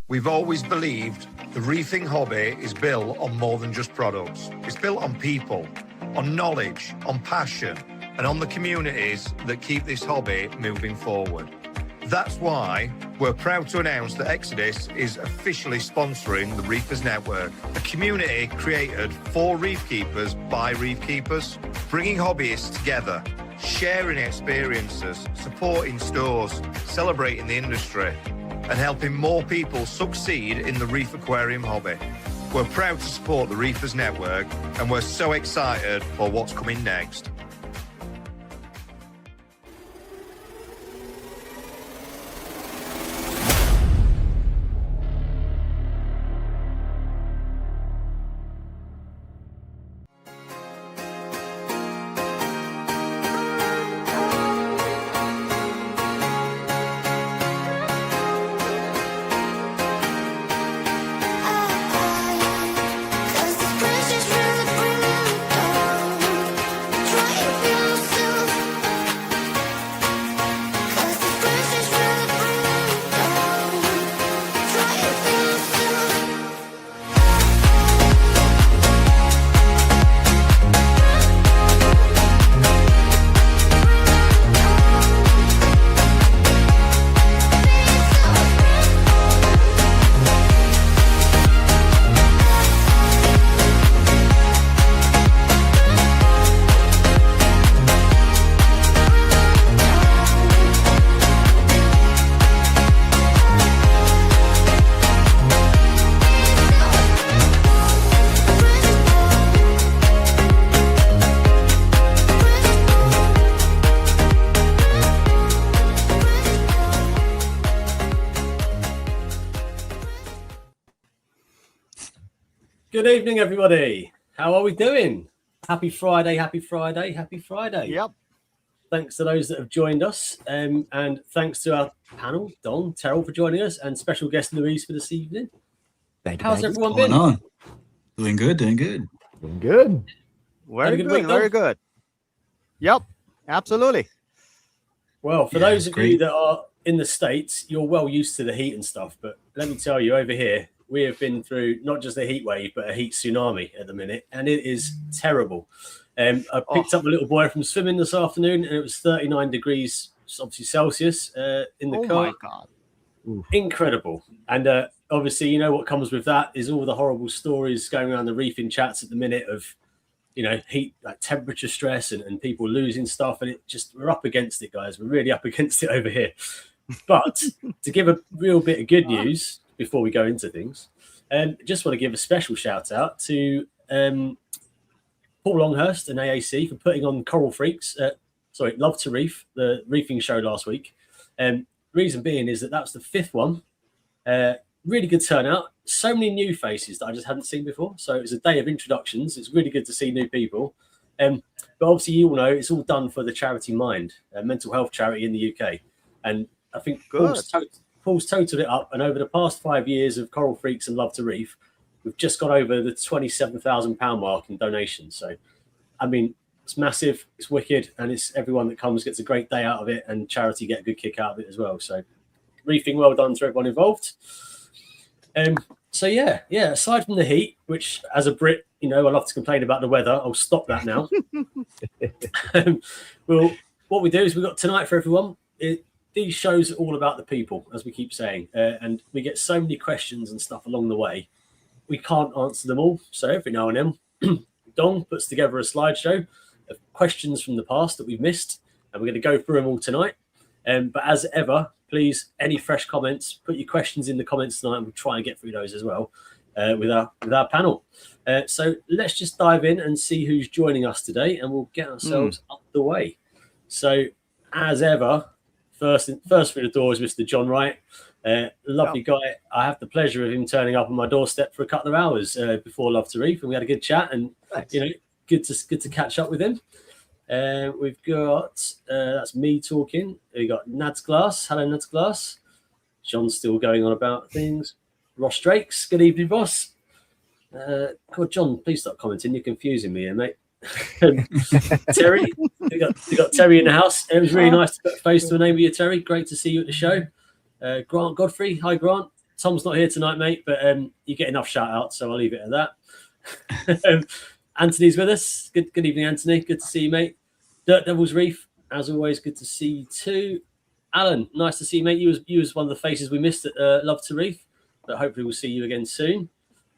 We've always believed the reefing hobby is built on more than just products. It's built on people, on knowledge, on passion, and on the communities that keep this hobby moving forward. That's why we're proud to announce that Exodus is officially sponsoring the Reefers Network, a community created for reef keepers by reef keepers, bringing hobbyists together, sharing experiences, supporting stores, celebrating the industry, and helping more people succeed in the reef aquarium hobby. We're proud to support the Reefers Network, and we're so excited for what's coming next. Good evening, everybody. How are we doing? Happy Friday, happy Friday, happy Friday. Yep. Thanks to those that have joined us. And thanks to our panel, Don, Terrell, for joining us, and special guest Louise for this evening. How's everyone been? On? Doing good, doing good. Doing good. Very good, very good. Yep, absolutely. Well, for those of you that are in the States, you're well used to the heat and stuff. But let me tell you, over here, we have been through not just a heat wave, but a heat tsunami at the minute, and it is terrible. I picked up a little boy from swimming this afternoon, and it was 39 degrees, obviously Celsius, in the car. Oh my God. Oof. Incredible. And obviously, you know what comes with that is all the horrible stories going around the reefing chats at the minute of, you know, heat, like temperature stress and people losing stuff. And it just, we're up against it, guys. We're really up against it over here. But to give a real bit of good news before we go into things, just want to give a special shout out to Paul Longhurst and AAC for putting on Coral Freaks, Love to Reef, the reefing show last week. Reason being is that was the fifth one. Really good turnout. So many new faces that I just hadn't seen before. So it was a day of introductions. It's really good to see new people. But obviously, you all know it's all done for the charity Mind, a mental health charity in the UK. And I think Paul's totaled it up. And over the past 5 years of Coral Freaks and Love to Reef, we've just got over the £27,000 mark in donations. So, I mean, it's massive, it's wicked, and it's everyone that comes gets a great day out of it, and charity get a good kick out of it as well. So, reefing, well done to everyone involved. Aside from the heat, which as a Brit, you know, I love to complain about the weather. I'll stop that now. Well, what we do is we've got tonight for everyone. These shows are all about the people, as we keep saying, and we get so many questions and stuff along the way. We can't answer them all. So every now and then, Don puts together a slideshow of questions from the past that we've missed, and we're going to go through them all tonight. But as ever, please, any fresh comments, put your questions in the comments tonight, and we'll try and get through those as well with our panel. So let's just dive in and see who's joining us today, and we'll get ourselves up the way. So as ever, first through the door is Mr. John Wright. Lovely guy. I have the pleasure of him turning up on my doorstep for a couple of hours before Love to Reef, and we had a good chat, and you know, good to catch up with him. We've got that's me talking. We got Nads Glass. Hello, Nads Glass. John's still going on about things. Ross Drakes. Good evening, Ross. God, John, please stop commenting. You're confusing me here, mate. Terry, we got Terry in the house. It was really nice to put a face to a name with you, Terry. Great to see you at the show. Grant Godfrey. Hi, Grant. Tom's not here tonight, mate, but you get enough shout outs, so I'll leave it at that. Anthony's with us. Good evening, Anthony. Good to see you, mate. Dirt Devils Reef, as always, good to see you too. Alan, nice to see you, mate. You was one of the faces we missed at Love to Reef, but hopefully we'll see you again soon.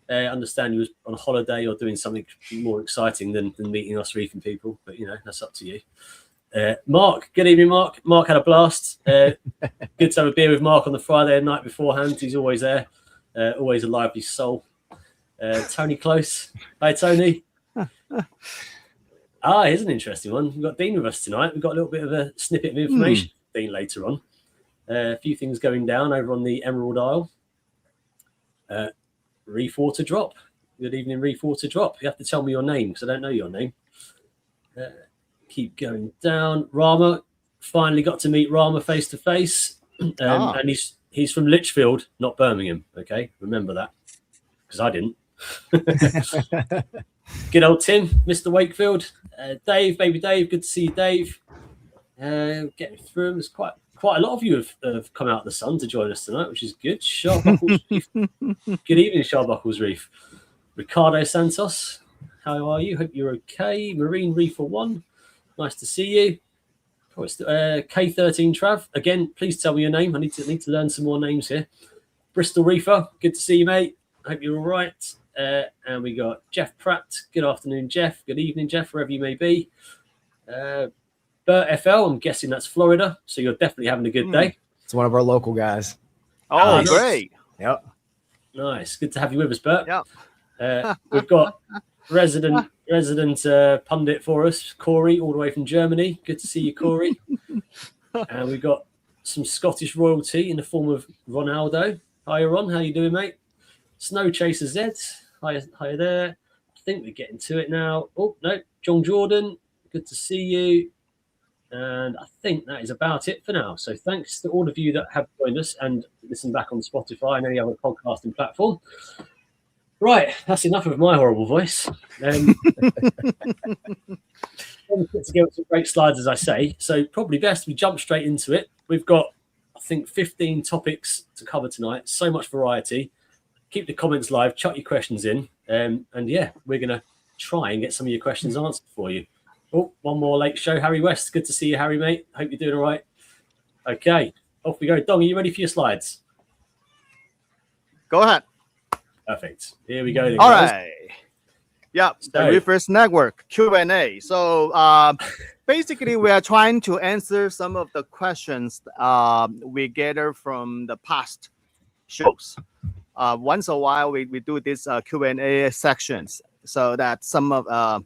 Understand you was on a holiday or doing something more exciting than meeting us reefing people, but that's up to you. Mark, good evening, Mark. Mark had a blast. Good to have a beer with Mark on the Friday night beforehand. He's always there, always a lively soul. Tony Close, hi Tony. Here's an interesting one. We've got Dean with us tonight. We've got a little bit of a snippet of information, Dean, later on. A few things going down over on the Emerald Isle. Reef Water Drop. Good evening, Reef Water Drop. You have to tell me your name because I don't know your name. Keep going down. Rama, finally got to meet Rama face to face. And he's from Lichfield, not Birmingham. Okay, remember that because I didn't. Good old Tim, Mr. Wakefield. Dave, baby Dave, good to see you, Dave. Getting through them. There's quite a lot of you have come out of the sun to join us tonight, which is good. Sharbuckles Reef. Good evening, Sharbuckles Reef. Ricardo Santos, how are you? Hope you're okay. Marine Reefer 1, nice to see you. K13 Trav, again, please tell me your name. I need to learn some more names here. Bristol Reefer, good to see you, mate. Hope you're all right. And we got Jeff Pratt. Good afternoon, Jeff. Good evening, Jeff, wherever you may be. Bert FL, I'm guessing that's Florida, so you're definitely having a good day. It's one of our local guys. Oh, Nice. great. Yep. Nice. Good to have you with us, Bert. Yep. We've got resident pundit for us, Corey, all the way from Germany. Good to see you, Corey. And we've got some Scottish royalty in the form of Ronaldo. Hi, Ron. How you doing, mate? Snow Chaser Z. Hi there. I think we're getting to it now. Oh, no. John Jordan. Good to see you. And I think that is about it for now. So thanks to all of you that have joined us and listen back on Spotify and any other podcasting platform. Right, that's enough of my horrible voice. Put together some great slides, as I say. So probably best we jump straight into it. We've got, I think, 15 topics to cover tonight. So much variety. Keep the comments live. Chuck your questions in. And yeah, we're going to try and get some of your questions answered for you. Oh, one more late show. Harry West. Good to see you, Harry, mate. Hope you're doing all right. Okay, off we go. Dong, are you ready for your slides? Go ahead. Perfect. Here we go. All right. Yeah, the So- Reefers Network Q&A. So basically, we are trying to answer some of the questions we gather from the past shows. Once a while, we do these Q&A sections so that some of,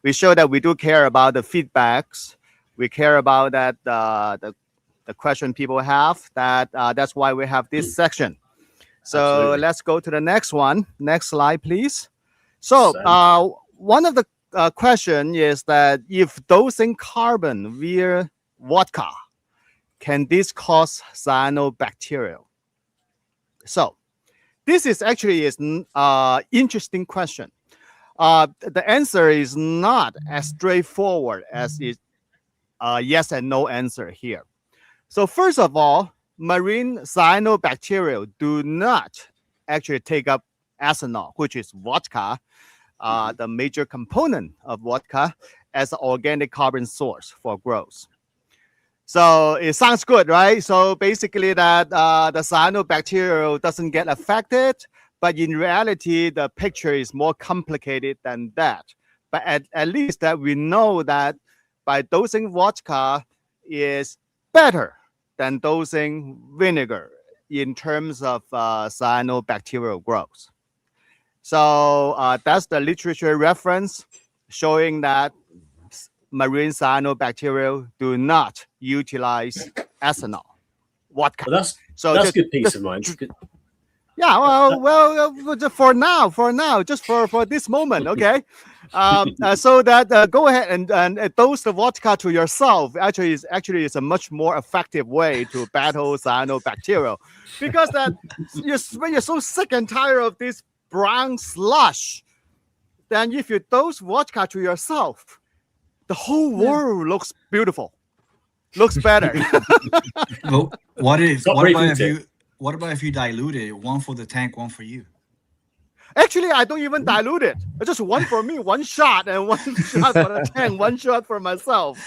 we show that we do care about the feedbacks. We care about that the question people have. That's why we have this section. So Absolutely. let's go to the next one. Next slide, please. So one of the question is that if dosing carbon via vodka, can this cause cyanobacterial? So this is actually interesting question. The answer is not as straightforward as it yes and no answer here. So first of all, marine cyanobacteria do not actually take up ethanol, which is vodka, the major component of vodka, as an organic carbon source for growth. So it sounds good, right? So basically that the cyanobacteria doesn't get affected, but in reality, the picture is more complicated than that. But at least that we know that by dosing vodka is better than dosing vinegar in terms of cyanobacterial growth. So that's the literature reference showing that marine cyanobacteria do not utilize ethanol, vodka. Well, that's just- good peace of mind. Good. Yeah, well, just for now, just for this moment, okay. So that go ahead and dose the vodka to yourself. Actually, is a much more effective way to battle cyanobacteria, because that when you're so sick and tired of this brown slush, then if you dose vodka to yourself, the whole world looks beautiful, looks better. Well, what if Stop I breathing have it. you? what about if you dilute it? One for the tank, one for you. Actually, I don't even dilute it. It's just one for me, one shot, and one shot for the tank, one shot for myself.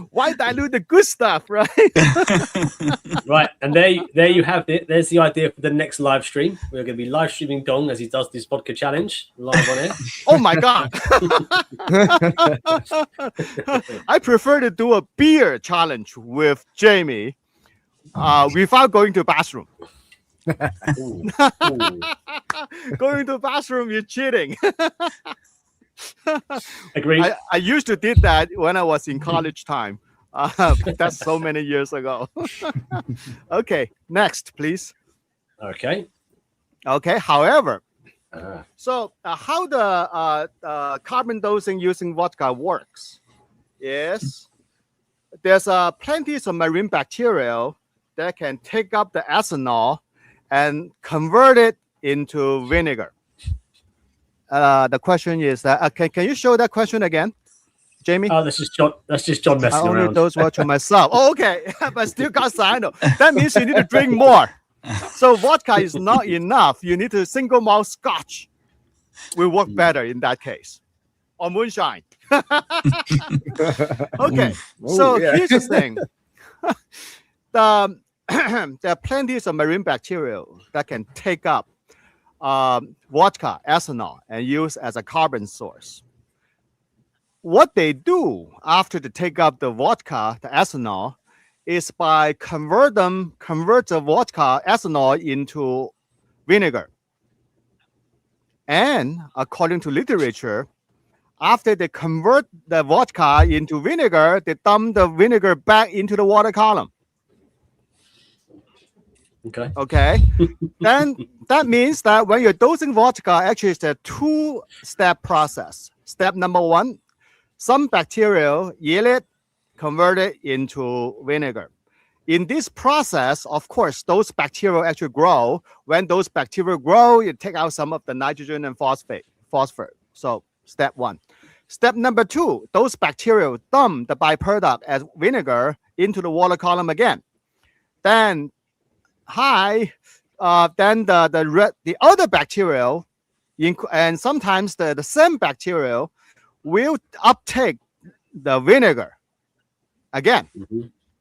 Why dilute the good stuff, right? Right, and there you have it. There's the idea for the next live stream. We're going to be live streaming Dong as he does this vodka challenge live on air. Oh my god! I prefer to do a beer challenge with Jamie without going to the bathroom. Ooh. Ooh. Going to the bathroom, you're cheating. Agreed. I used to did that when I was in college time. But that's so many years ago. Okay, next, please. Okay. Okay, however, Ah. so how the carbon dosing using vodka works is there's plenty of marine bacteria that can take up the ethanol and convert it into vinegar. The question is that can you show that question again, Jamie? Oh, that's just John. That's just John I messing only around. dose water myself. Oh, okay, but still got cyano. That means you need to drink more. So vodka is not enough. You need to single malt Scotch. Will work better in that case. Or moonshine. Okay, so here's the thing. There are plenty of marine bacteria that can take up vodka, ethanol, and use as a carbon source. What they do after they take up the vodka, the ethanol, is by convert the vodka, ethanol into vinegar. And according to literature, after they convert the vodka into vinegar, they dump the vinegar back into the water column. Okay. Then that means that when you're dosing vodka, actually it's a two-step process. Step number one, some bacteria yield it, convert it into vinegar. In this process, of course, those bacteria actually grow. When those bacteria grow, you take out some of the nitrogen and phosphor. So step one. Step number two, those bacteria dump the byproduct as vinegar into the water column again. Then then the other bacteria, and sometimes the same bacteria will uptake the vinegar again,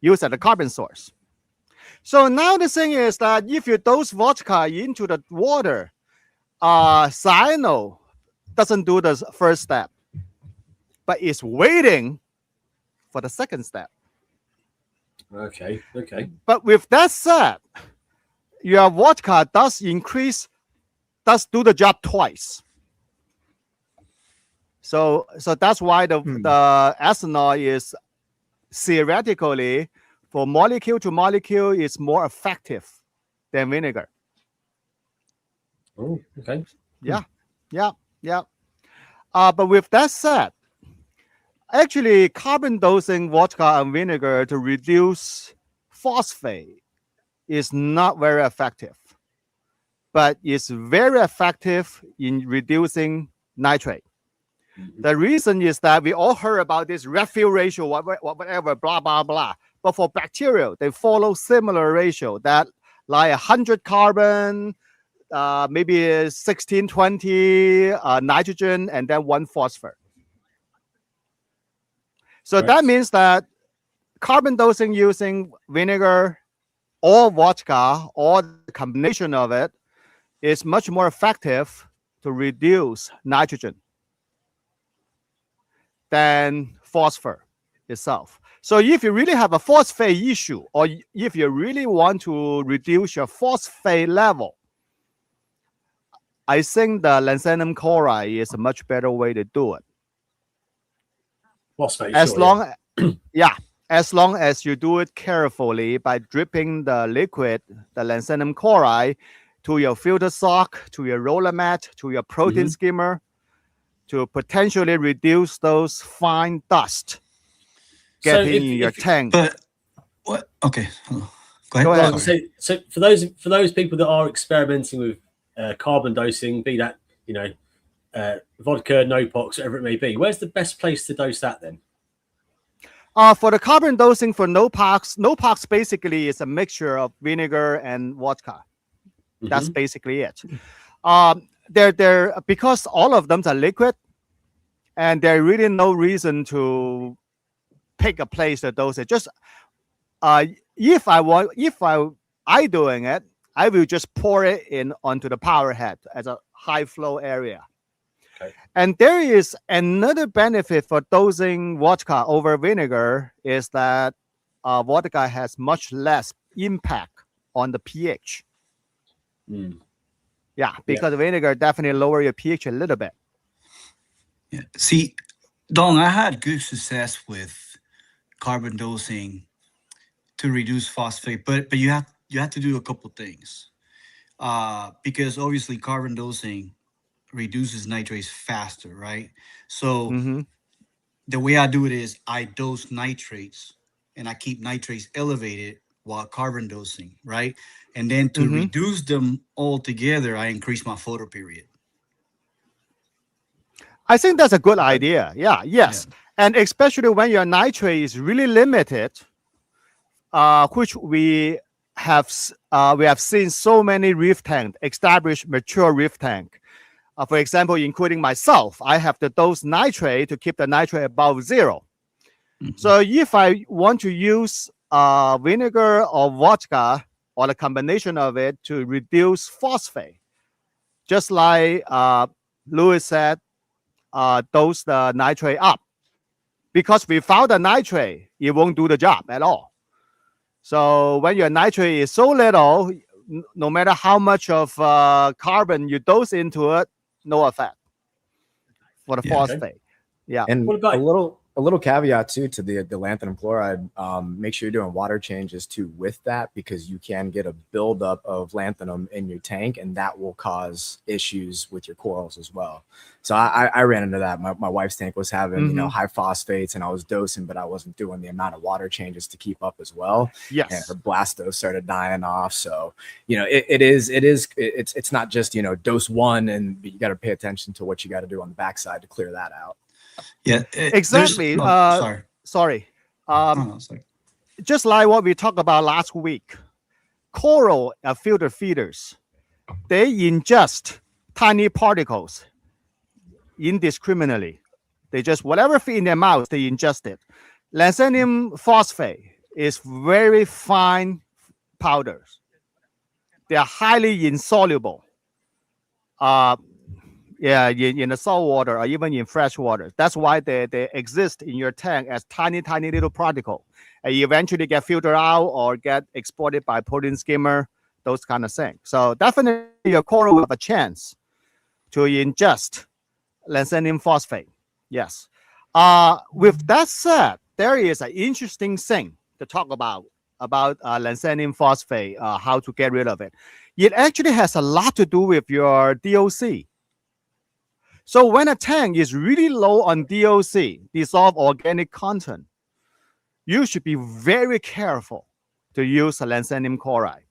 used as a carbon source. So now the thing is that if you dose vodka into the water, cyano doesn't do the first step, but it's waiting for the second step. Okay. But with that said, your vodka does do the job twice. So that's why the ethanol is theoretically, for molecule to molecule, is more effective than vinegar. Oh, okay. Yeah. But with that said, actually carbon dosing vodka and vinegar to reduce phosphate is not very effective, but it's very effective in reducing nitrate. The reason is that we all heard about this refill ratio, whatever, blah, blah, blah. But for bacteria, they follow similar ratio that like 100 carbon, maybe 16, 20 nitrogen, and then 1 phosphor. So that means that carbon dosing using vinegar or vodka or the combination of it is much more effective to reduce nitrogen than phosphor itself. So if you really have a phosphate issue, or if you really want to reduce your phosphate level, I think the lanthanum chloride is a much better way to do it. Phosphate, as long as you do it carefully by dripping the liquid, the lanthanum chloride, to your filter sock, to your roller mat, to your protein skimmer, to potentially reduce those fine dust getting in your tank. But what? Okay, go ahead. So for those people that are experimenting with carbon dosing, be that vodka, no pox, whatever it may be, where's the best place to dose that then? For the carbon dosing for no parks basically is a mixture of vinegar and vodka. That's basically it. They're because all of them are liquid, and there's really no reason to pick a place to dose it. Just if I doing it, I will just pour it in onto the power head as a high flow area. Okay. And there is another benefit for dosing vodka over vinegar is that vodka has much less impact on the pH. Yeah, because vinegar definitely lower your pH a little bit. Yeah. See, Dong, I had good success with carbon dosing to reduce phosphate, but you have to do a couple things. Because obviously carbon dosing reduces nitrates faster, right? So the way I do it is I dose nitrates and I keep nitrates elevated while carbon dosing, right? And then to reduce them altogether, I increase my photo period. I think that's a good idea. Yeah, yes. Yeah. And especially when your nitrate is really limited, which we have seen so many reef tank, established mature reef tank. For example, including myself, I have to dose nitrate to keep the nitrate above 0. So if I want to use vinegar or vodka or the combination of it to reduce phosphate, just like Louis said, dose the nitrate up. Because without the nitrate, it won't do the job at all. So when your nitrate is so little, no matter how much of carbon you dose into it, no effect for the phosphate. Yeah. And a little caveat too to the lanthanum chloride. Make sure you're doing water changes too with that, because you can get a buildup of lanthanum in your tank, and that will cause issues with your corals as well. So I ran into that. My wife's tank was having high phosphates, and I was dosing, but I wasn't doing the amount of water changes to keep up as well. Yes. And her blastos started dying off. So it's not just dose one, and you got to pay attention to what you got to do on the backside to clear that out. Yeah, exactly. Sorry. Just like what we talked about last week, coral are filter feeders. They ingest tiny particles indiscriminately. They just whatever fit in their mouth, they ingest it. Lanthanum phosphate is very fine powders. They are highly insoluble. In the salt water or even in fresh water. That's why they exist in your tank as tiny little particle. And you eventually get filtered out or get exported by protein skimmer, those kind of things. So definitely your coral will have a chance to ingest lanthanum phosphate. Yes. With that said, there is an interesting thing to talk about lanthanum phosphate, how to get rid of it. It actually has a lot to do with your DOC. So when a tank is really low on DOC, dissolved organic content, you should be very careful to use a lanthanum chloride.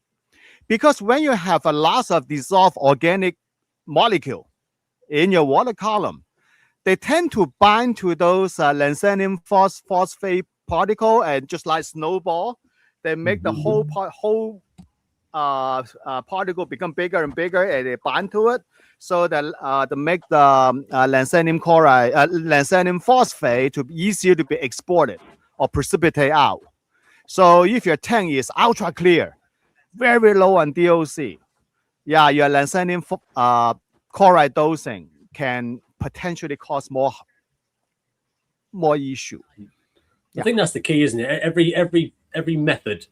Because when you have a lot of dissolved organic molecule in your water column, they tend to bind to those lanthanum phosphate particle, and just like snowball, they make the whole particle become bigger and bigger, and they bind to it. So that to make the lanthanum chloride, lanthanum phosphate to be easier to be exported or precipitate out. So if your tank is ultra clear, very low on DOC, yeah, your lanthanum chloride dosing can potentially cause more issue. I think that's the key, isn't it? Every method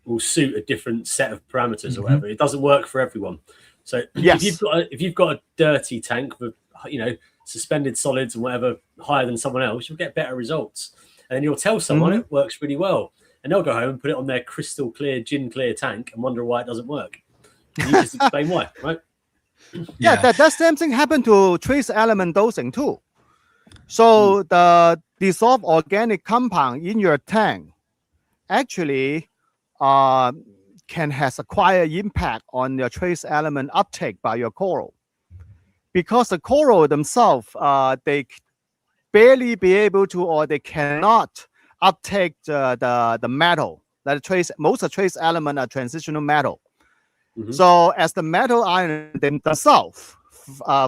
will suit a different set of parameters or whatever. It doesn't work for everyone. So yes. if you've got a dirty tank with suspended solids and whatever higher than someone else, you'll get better results. And then you'll tell someone it works really well, and they'll go home and put it on their crystal clear, gin clear tank and wonder why it doesn't work. And you just explain why, right? Yeah, that same thing happened to trace element dosing too. So the dissolved organic compound in your tank actually can has a quite impact on your trace element uptake by your coral, because the coral themselves they barely be able to, or they cannot uptake the metal. That most of the trace element are transitional metal. So as the metal ion themselves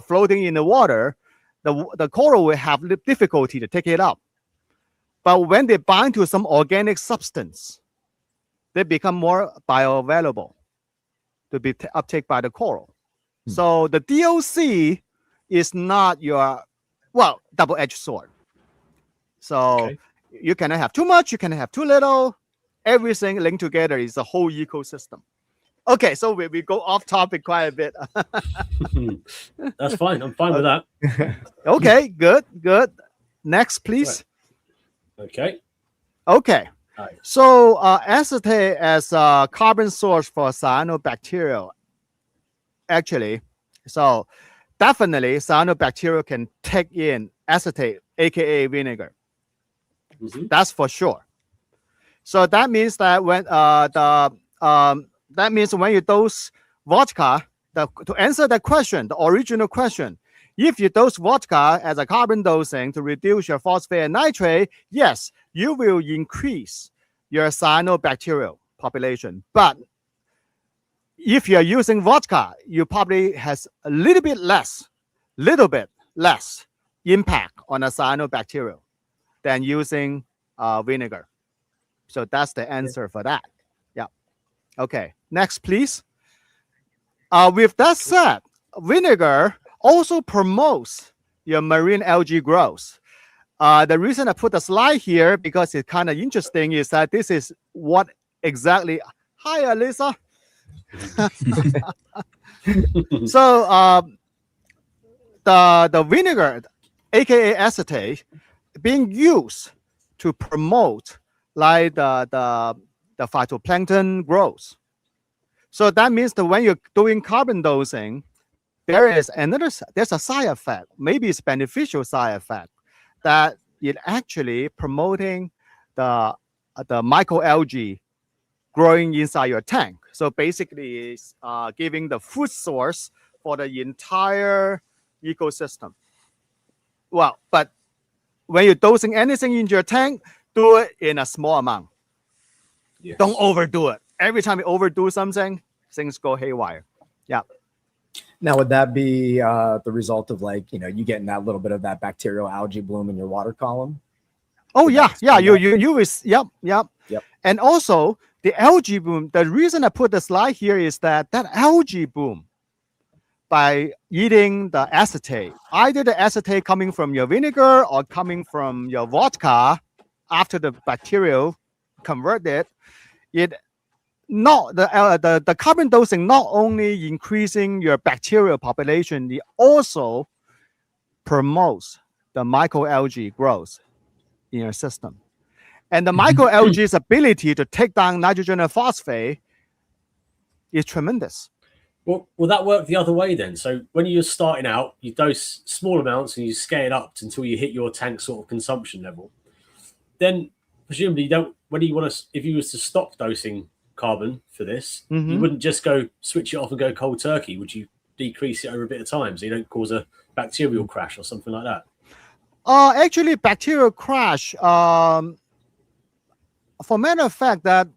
floating in the water, the coral will have difficulty to take it up. But when they bind to some organic substance, they become more bioavailable to be uptake by the coral. So the DOC is not your, well, double-edged sword. So you cannot have too much, you cannot have too little. Everything linked together is a whole ecosystem. Okay, so we go off topic quite a bit. That's fine. I'm fine with that. Okay, good. Next, please. Right. Okay. Right. So acetate as a carbon source for cyanobacteria. Actually, so definitely cyanobacteria can take in acetate, aka vinegar. That's for sure. So that means that when when you dose vodka, to answer that question, the original question, if you dose vodka as a carbon dosing to reduce your phosphate and nitrate, yes, you will increase your cyanobacterial population. But if you're using vodka, you probably has a little bit less impact on a cyanobacterial than using vinegar. So that's the answer for that. Yeah. Okay. Next, please. With that said, vinegar also promotes your marine algae growth. The reason I put the slide here, because it's kind of interesting, is that this is what exactly. Hi, Alyssa. So the vinegar, aka acetate, being used to promote like the phytoplankton growth. So that means that when you're doing carbon dosing, there's a side effect, maybe it's beneficial side effect, that it actually promoting the microalgae growing inside your tank. So basically it's giving the food source for the entire ecosystem. Well, but when you're dosing anything into your tank, do it in a small amount. Yes. Don't overdo it. Every time you overdo something, things go haywire. Yeah. Now, would that be the result of like, you getting that little bit of that bacterial algae bloom in your water column? Oh yeah. You is yep. And also the algae bloom. The reason I put the slide here is that algae bloom by eating the acetate, either the acetate coming from your vinegar or coming from your vodka, after the bacteria converted, the carbon dosing not only increasing your bacterial population, it also promotes the microalgae growth in your system. And the microalgae's ability to take down nitrogen and phosphate is tremendous. Well, will that work the other way then? So when you're starting out, you dose small amounts and you scale up until you hit your tank sort of consumption level. Then presumably you don't. When you want to, if you was to stop dosing carbon for this, you wouldn't just go switch it off and go cold turkey. Would you decrease it over a bit of time so you don't cause a bacterial crash or something like that? Actually, bacterial crash. For matter of fact, that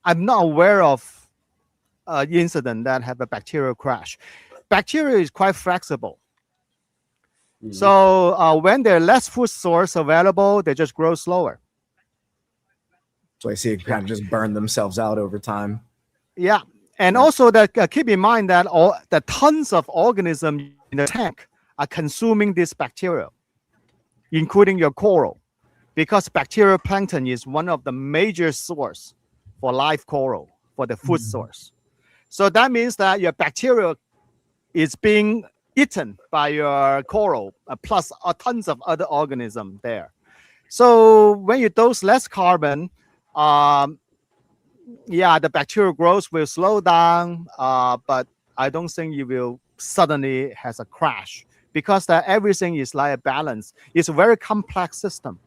I'm not aware of incident that have a bacterial crash. Bacteria is quite flexible. So when there are less food source available, they just grow slower. So I see it kind of just burn themselves out over time. Yeah, and also that keep in mind that all the tons of organisms in the tank are consuming this bacteria, including your coral, because bacterial plankton is one of the major source for live coral, for the food source. So that means that your bacteria is being eaten by your coral, plus tons of other organisms there. So when you dose less carbon, the bacterial growth will slow down, but I don't think you will suddenly has a crash, because that everything is like a balance. It's a very complex system.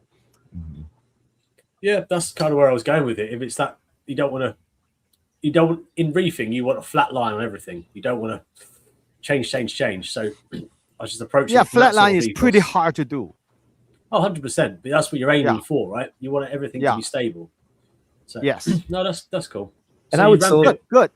Yeah, that's kind of where I was going with it. If it's that in reefing, you want a flat line on everything. You don't want to change. So I was just approaching. Yeah, flat line is pretty hard to do. Oh, 100%. But that's what you're aiming Yeah. for, right? You want everything Yeah. to be stable. So Yes. no, that's cool. And So I you would ramped still- it- Good.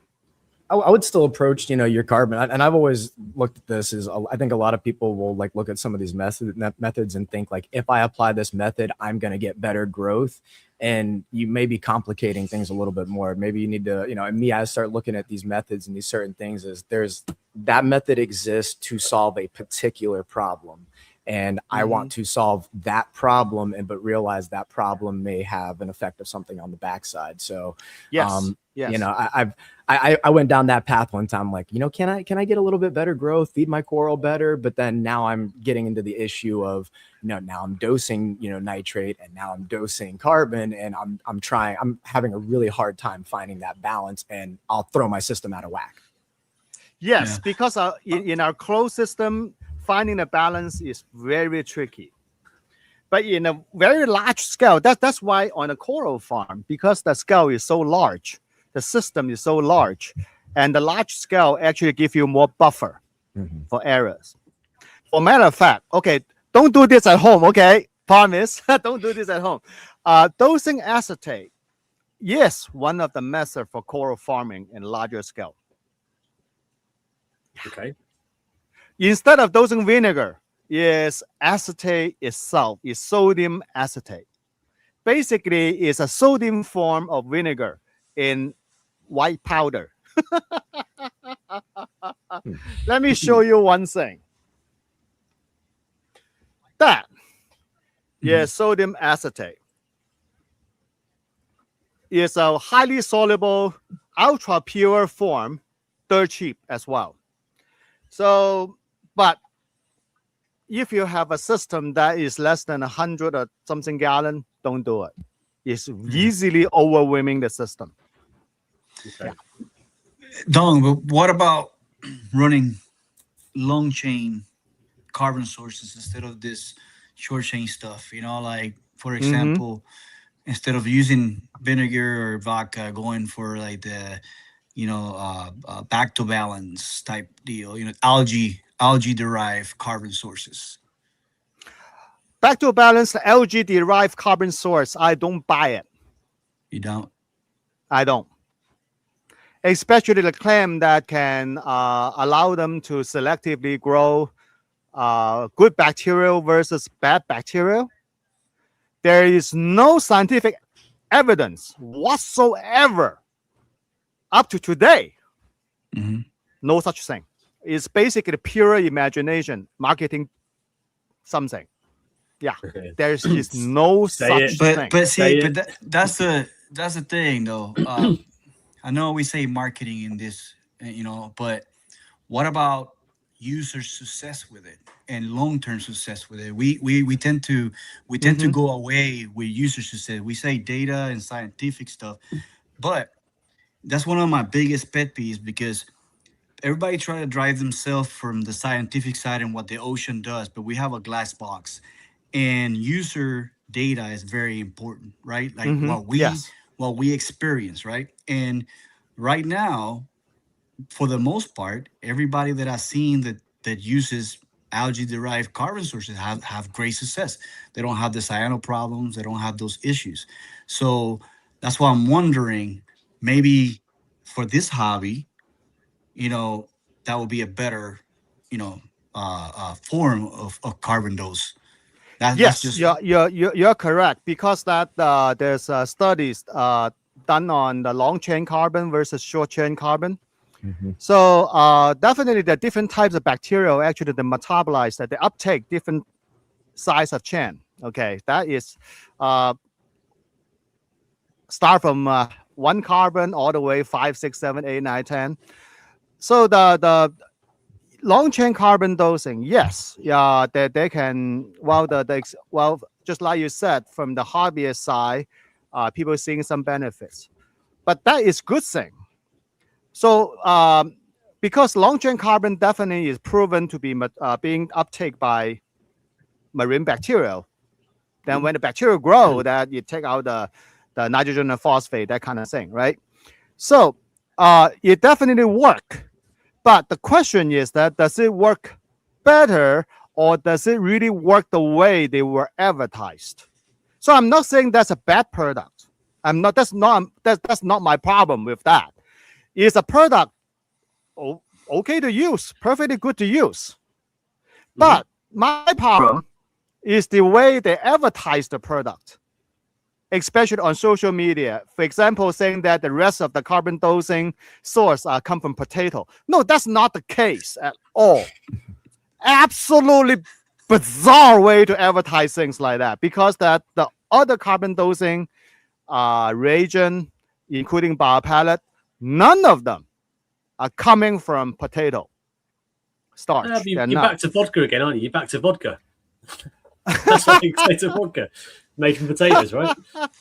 I would still approach, your carbon. And I've always looked at this as, I think a lot of people will like look at some of these methods and think like, if I apply this method, I'm going to get better growth. And you may be complicating things a little bit more. Maybe you need to, and me, I start looking at these methods and these certain things as that method exists to solve a particular problem. And I want to solve that problem, but realize that problem may have an effect of something on the backside. So, Yes. Yes. I went down that path one time, like, can I get a little bit better growth, feed my coral better? But then now I'm getting into the issue of, now I'm dosing, nitrate, and now I'm dosing carbon, and I'm having a really hard time finding that balance, and I'll throw my system out of whack. Yes, Yeah. because in our closed system, finding a balance is very tricky. But in a very large scale, that's why on a coral farm, because the scale is so large, the system is so large, and the large scale actually give you more buffer for errors. For matter of fact, okay, don't do this at home, okay? Promise, don't do this at home. Dosing acetate, yes, one of the methods for coral farming in larger scale. Okay. Instead of dosing vinegar, is acetate itself, is sodium acetate. Basically, it's a sodium form of vinegar in white powder. Let me show you one thing. That is sodium acetate. It's a highly soluble, ultra pure form, dirt cheap as well. So, but if you have a system that is less than 100 or something gallon, don't do it. It's easily overwhelming the system. Okay. Dong, but what about running long chain carbon sources instead of this short chain stuff? Like, for example, instead of using vinegar or vodka, going for like the, back to balance type deal, algae derived carbon sources. Back to balance, the algae derived carbon source, I don't buy it. You don't? I don't. Especially the claim that can allow them to selectively grow good bacterial versus bad bacterial. There is no scientific evidence whatsoever up to today. No such thing. It's basically pure imagination, marketing something. Yeah, Okay. there's just no Say such it. thing. But see, Say but that's the thing though. I know we say marketing in this, but what about user success with it and long-term success with it? We tend to go away with user success. We say data and scientific stuff, but that's one of my biggest pet peeves, because everybody try to drive themselves from the scientific side and what the ocean does, but we have a glass box, and user data is very important, right? Like what we experience, right? And right now, for the most part, everybody that I've seen that uses algae derived carbon sources have great success. They don't have the cyano problems, they don't have those issues. So that's why I'm wondering, maybe for this hobby, that would be a better, form of carbon dose. Yes, That's just you're correct, because that there's studies done on the long chain carbon versus short chain carbon. So definitely the different types of bacteria actually they metabolize, that they uptake different size of chain. Okay, that is start from 1 carbon all the way 5, 6, 7, 8, 9, 10. So the long chain carbon dosing, yes, yeah, they can. Well, just like you said, from the hobbyist side, people seeing some benefits, but that is good thing. So because long chain carbon definitely is proven to be being uptake by marine bacteria. Then when the bacteria grow, that you take out the nitrogen and phosphate, that kind of thing, right? So it definitely work. But the question is that does it work better or does it really work the way they were advertised? So I'm not saying that's a bad product. That's not my problem with that. It's a product okay to use, perfectly good to use. But my problem is the way they advertise the product, especially on social media. For example, saying that the rest of the carbon dosing source come from potato. No, that's not the case at all. Absolutely bizarre way to advertise things like that, because that the other carbon dosing reagent, including biopellet, none of them are coming from potato starch. You're back to vodka again, aren't you? You're back to vodka. That's what you say to vodka, made from potatoes, right?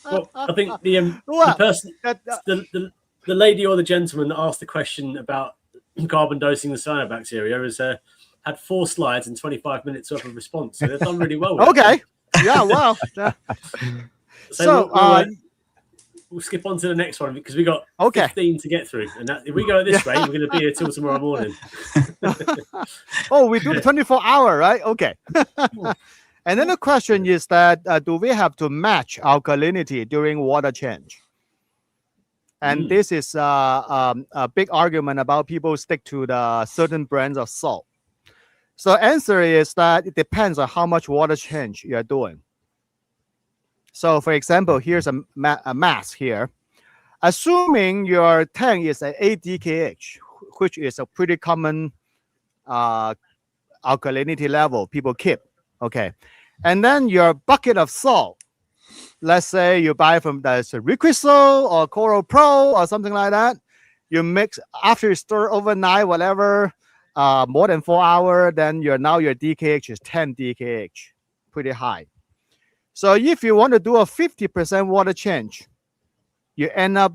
Well, I think the person, the lady or the gentleman that asked the question about carbon dosing the cyanobacteria has had 4 slides and 25 minutes worth of response. So they've done really well. Okay. Yeah, well. We'll skip on to the next one because we got 15 to get through. And if we go at this rate, we're going to be here till tomorrow morning. We do the 24-hour, right? Okay. And then the question is that do we have to match alkalinity during water change? And this is a big argument about people stick to the certain brands of salt. So answer is that it depends on how much water change you are doing. So for example, here's a mass here. Assuming your tank is at 8 DKH, which is a pretty common alkalinity level people keep, okay? And then your bucket of salt, let's say you buy from the Reefing or Coral Pro or something like that, you mix, after you stir overnight, whatever, more than 4 hours, then your DKH is 10 DKH, pretty high. So if you want to do a 50% water change, you end up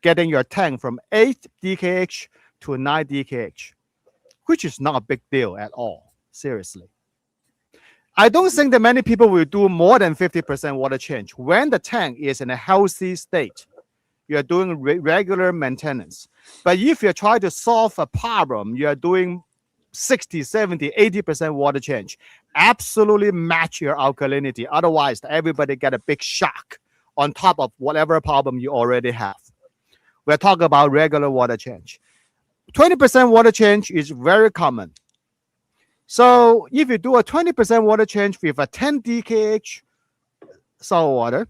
getting your tank from 8 DKH to 9 DKH, which is not a big deal at all, seriously. I don't think that many people will do more than 50% water change when the tank is in a healthy state. You're doing regular maintenance. But if you're trying to solve a problem, you're doing 60, 70, 80% water change. Absolutely match your alkalinity. Otherwise, everybody get a big shock on top of whatever problem you already have. We're talking about regular water change. 20% water change is very common. So if you do a 20% water change with a 10 DKH salt water,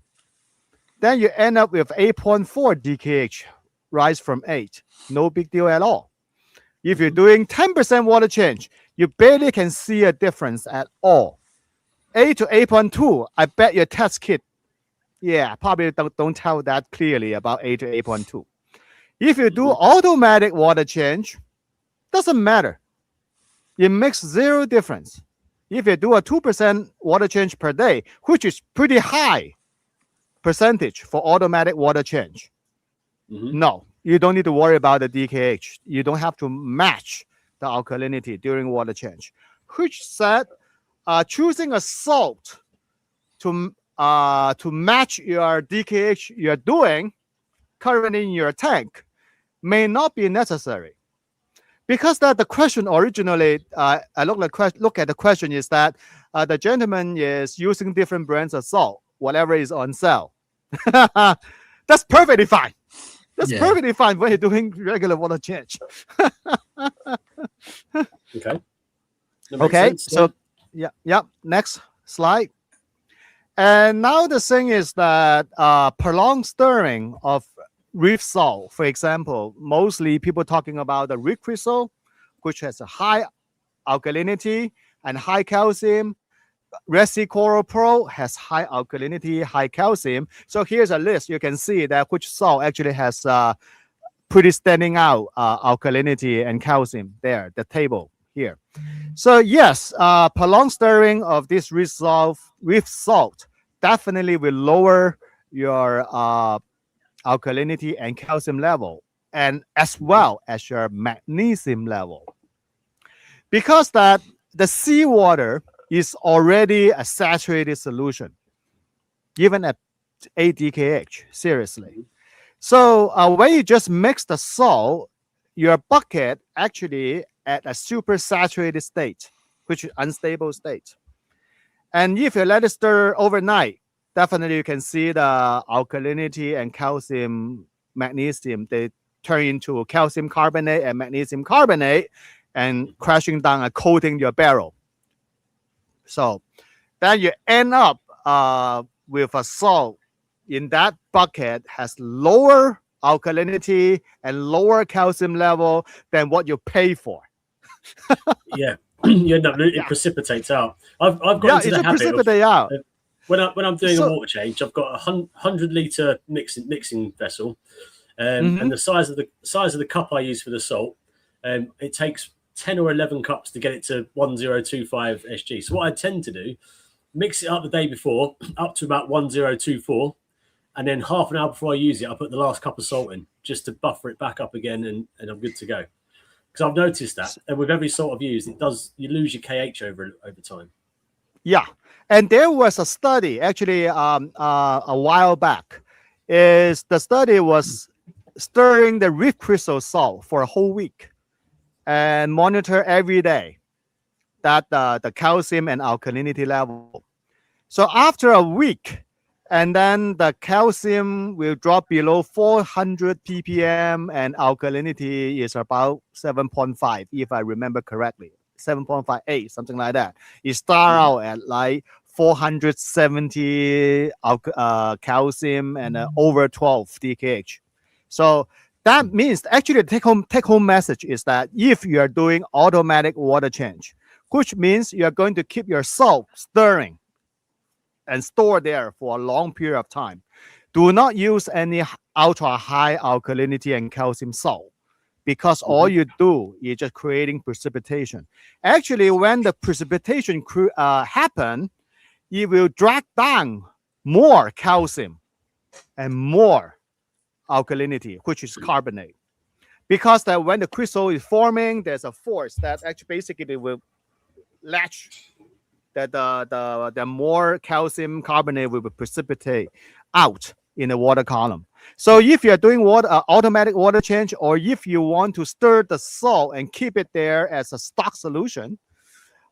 then you end up with 8.4 DKH, rise from 8. No big deal at all. If you're doing 10% water change, you barely can see a difference at all. 8 to 8.2, I bet your test kit, probably don't tell that clearly about 8 to 8.2. If you do automatic water change, doesn't matter. It makes zero difference. If you do a 2% water change per day, which is pretty high percentage for automatic water change, no, you don't need to worry about the DKH. You don't have to match the alkalinity during water change. Which said, choosing a salt to match your DKH you're doing currently in your tank may not be necessary. Because that the question originally, I look at the question is that the gentleman is using different brands of salt, whatever is on sale. That's perfectly fine. That's perfectly fine when you're doing regular water change. Okay. Okay. So next slide. And now the thing is that prolonged stirring of reef salt, for example, mostly people talking about the Reefing, which has a high alkalinity and high calcium. Resi Coral Pro has high alkalinity, high calcium. So here's a list. You can see that which salt actually has pretty standing out alkalinity and calcium there, the table here. So yes, prolonged stirring of this reef salt definitely will lower your alkalinity and calcium level, and as well as your magnesium level. Because that the seawater is already a saturated solution, even at 8 DKH, seriously. So when you just mix the salt, your bucket actually at a super saturated state. which is unstable state. And if you let it stir overnight, definitely you can see the alkalinity and calcium, magnesium, they turn into calcium carbonate and magnesium carbonate and crashing down and coating your barrel. So then you end up with a salt in that bucket has lower alkalinity and lower calcium level than what you pay for. Yeah, you end up it precipitates out. I've got into the habit of, when I'm doing a water change, I've got a 100-liter mixing vessel, and the size of the cup I use for the salt, it takes 10 or 11 cups to get it to 1025 SG. So what I tend to do, mix it up the day before up to about 1024, and then half an hour before I use it, I put the last cup of salt in just to buffer it back up again, and I'm good to go. Because I've noticed that, and with every salt I've used, you lose your KH over time. Yeah, and there was a study actually a while back. The study was stirring the reef crystal salt for a whole week and monitor every day that the calcium and alkalinity level. So after a week, and then the calcium will drop below 400 ppm and alkalinity is about 7.5, if I remember correctly, 7.58, something like that. You start out at like 470 calcium and over 12 DKH. So that means actually the take home message is that if you are doing automatic water change, which means you are going to keep your salt stirring and store there for a long period of time, do not use any ultra high alkalinity and calcium salt, because all you do is just creating precipitation. Actually, when the precipitation happen, it will drag down more calcium and more alkalinity, which is carbonate. Because that when the crystal is forming, there's a force that actually basically will latch that the more calcium carbonate will precipitate out in the water column. So if you're doing automatic water change, or if you want to stir the salt and keep it there as a stock solution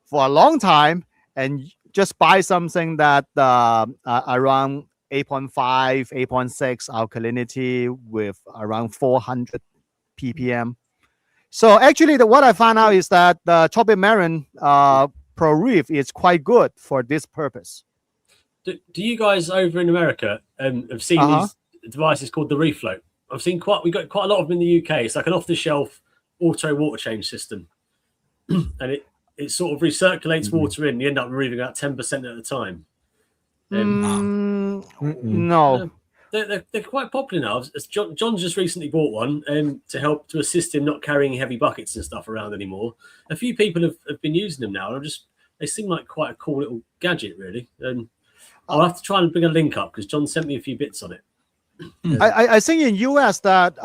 for a long time, and just buy something that around 8.5, 8.6 alkalinity with around 400 ppm. So actually, what I found out is that the Tropic Marine Pro Reef is quite good for this purpose. Do you guys over in America have seen these devices called the Reef Float? I've seen we got quite a lot of them in the UK. It's like an off-the-shelf auto water change system, and it sort of recirculates water in. You end up removing about 10% at a time. No. They're quite popular now. John's just recently bought one to assist him not carrying heavy buckets and stuff around anymore. A few people have been using them now, and they seem like quite a cool little gadget, really. I'll have to try and bring a link up because John sent me a few bits on it. I think in US that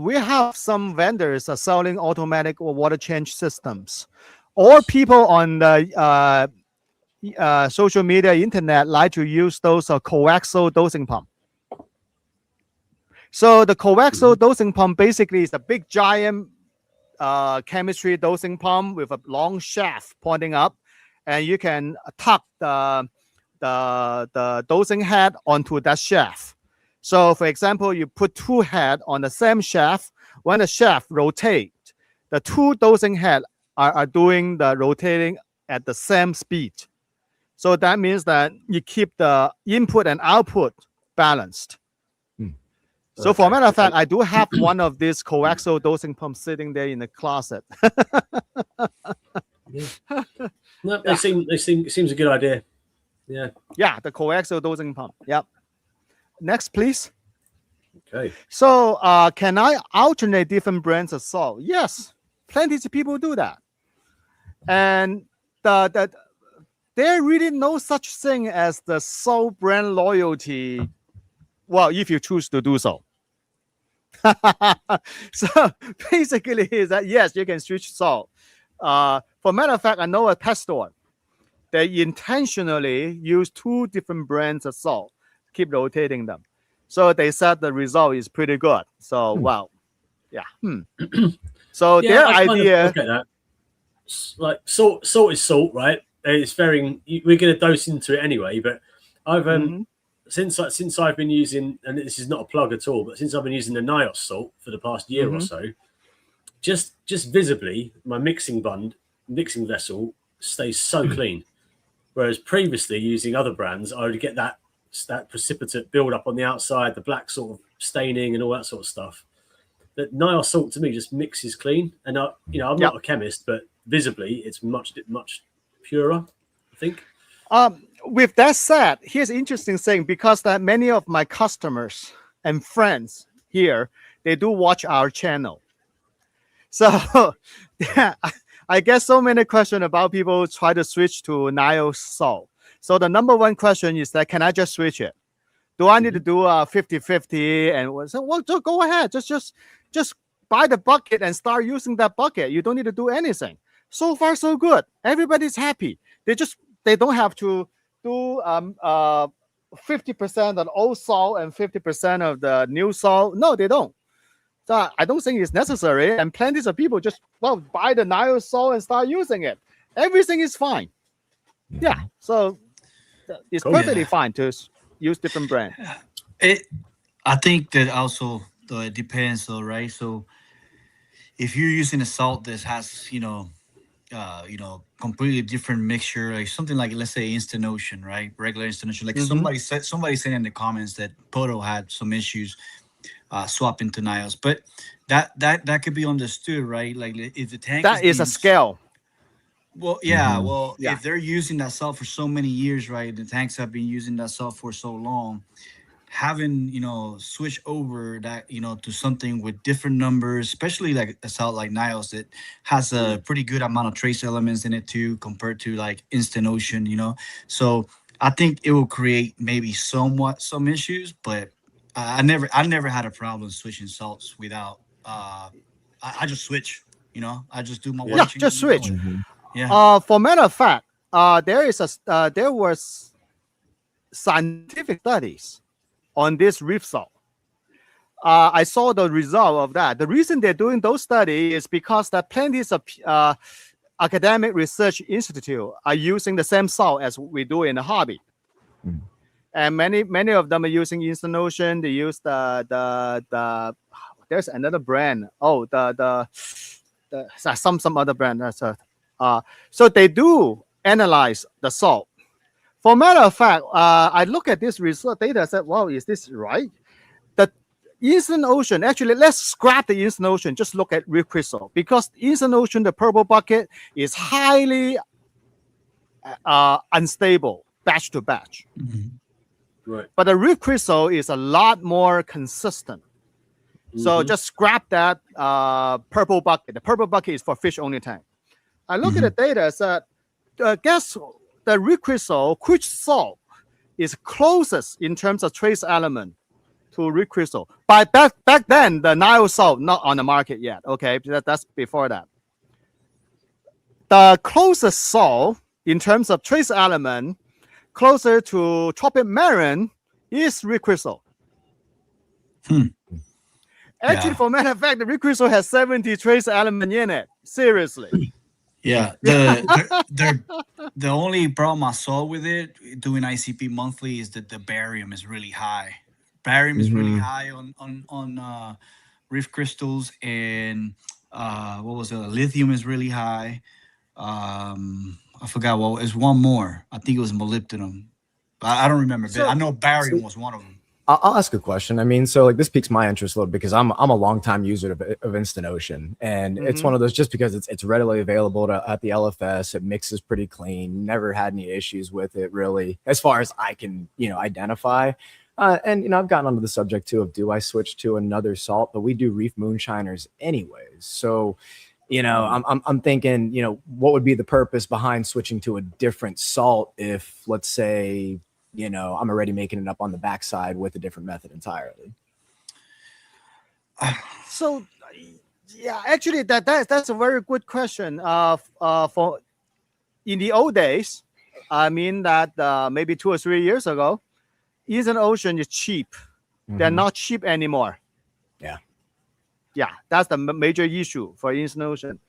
we have some vendors are selling automatic water change systems, or people on the social media, internet like to use those coaxial dosing pump. So the coaxial dosing pump basically is a big giant chemistry dosing pump with a long shaft pointing up, and you can tuck the dosing head onto that shaft. So for example, you put two heads on the same shaft. When the shaft rotates, the two dosing heads are doing the rotating at the same speed. So that means that you keep the input and output balanced. So for a matter of fact, I do have one of these coaxial dosing pumps sitting there in the closet. No, it seems a good idea. Yeah. Yeah, the coaxial dosing pump. Yep. Next, please. Okay. So can I alternate different brands of salt? Yes, plenty of people do that. And there really no such thing as the salt brand loyalty. Well, if you choose to do so. So basically is that yes, you can switch salt. For matter of fact, I know a pet store. They intentionally use two different brands of salt, keep rotating them. So they said the result is pretty good. So wow. Yeah. So Yeah, their I kind of idea. look at that. like salt is salt, right? It's very, we're going to dose into it anyway, but I've since I've been using, and this is not a plug at all, but since I've been using the Nios salt for the past year or so, just visibly my mixing vessel stays so clean. Whereas previously using other brands, I would get that precipitate build up on the outside, the black sort of staining and all that sort of stuff. That Nios salt to me just mixes clean, and I'm not a chemist, but visibly it's much purer, I think. With that said, here's an interesting thing, because that many of my customers and friends here, they do watch our channel. So yeah, I get so many questions about people try to switch to Nios salt. So the number one question is that, can I just switch it? Do I need to do a 50-50? And so, well, just go ahead. Just buy the bucket and start using that bucket. You don't need to do anything. So far, so good. Everybody's happy. They don't have to do 50% of the old salt and 50% of the new salt. No, they don't. So I don't think it's necessary. And plenty of people just buy the Nios salt and start using it. Everything is fine. Yeah. So it's perfectly fine to use different brands. I think that also it depends, though, right? So if you're using a salt that has completely different mixture, like something like, let's say, Instant Ocean, right? Regular Instant Ocean. Like somebody said in the comments that Poto had some issues swapping to Nios, but that could be understood, right? Like if the tank is a scale. Well, yeah. Well, if they're using that salt for so many years, right? The tanks have been using that salt for so long. Having switch over that to something with different numbers, especially like a salt like Nios, that has a pretty good amount of trace elements in it too, compared to like Instant Ocean. So I think it will create maybe somewhat some issues, but I never had a problem switching salts without. I just switch. I just do my watching. Just switch. Yeah. For matter of fact, there was scientific studies on this reef salt. I saw the result of that. The reason they're doing those studies is because that plenty of academic research institute are using the same salt as we do in the hobby. And many of them are using Instant Ocean. They use the there's another brand. Oh, the some other brand. So they do analyze the salt. For matter of fact, I look at this research data and said, wow, is this right? The Instant Ocean, actually, let's scrap the Instant Ocean. Just look at Reef Crystal, because Instant Ocean, the purple bucket, is highly unstable batch to batch. Right. But the Reef Crystal is a lot more consistent. So just scrap that purple bucket. The purple bucket is for fish only tank. I look at the data, said, guess the Reef Crystal, which salt is closest in terms of trace element to Reef Crystal? But back then, the Nios salt not on the market yet. Okay, that's before that. The closest salt in terms of trace element closer to tropic marine is Reef Crystal. Actually, for matter of fact, the Reef Crystal has 70 trace element in it. Seriously. Yeah, the only problem I saw with it doing ICP monthly is that the barium is really high. Barium is really high on Reef Crystals, and what was it? Lithium is really high. I forgot what. It's one more. I think it was molybdenum. I don't remember. But I know barium was one of them. I'll ask a question. I mean, so like this piques my interest a little because I'm a longtime user of Instant Ocean, and it's one of those just because it's readily available at the LFS. It mixes pretty clean. Never had any issues with it really, as far as I can identify. And I've gotten onto the subject too of do I switch to another salt, but we do reef moonshiners anyways. So I'm thinking what would be the purpose behind switching to a different salt if, let's say, I'm already making it up on the backside with a different method entirely. So, yeah, actually, that's a very good question. For in the old days, I mean that maybe 2 or 3 years ago, Instant Ocean is cheap. They're not cheap anymore. Yeah, that's the major issue for Instant Ocean.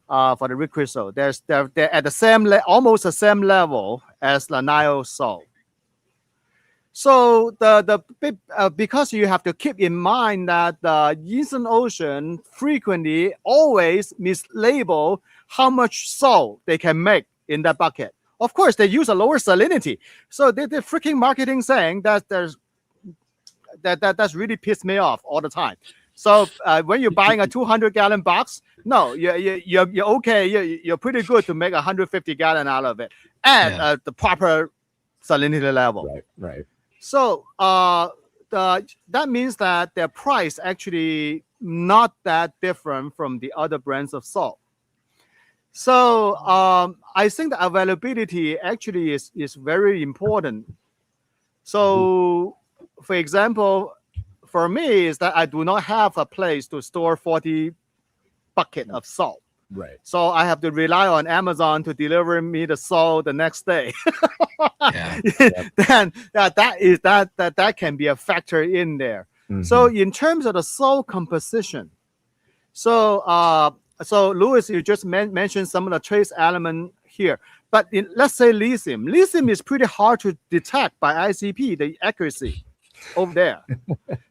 for the reef crystal. They're at the almost the same level as the Nile salt. So because you have to keep in mind that the Eastern Ocean frequently always mislabel how much salt they can make in that bucket. Of course, they use a lower salinity. So they're freaking marketing saying that that's really pissed me off all the time. So when you're buying a 200-gallon box, no, you're okay. You're pretty good to make 150 gallon out of it at the proper salinity level. Right. So that means that their price actually not that different from the other brands of salt. So I think the availability actually is very important. So, for example, for me is that I do not have a place to store 40 bucket of salt. Right. So I have to rely on Amazon to deliver me the salt the next day. Then that can be a factor in there. Mm-hmm. So in terms of the salt composition, so Louis, you just mentioned some of the trace element here. But let's say lithium. Lithium is pretty hard to detect by ICP, the accuracy over there.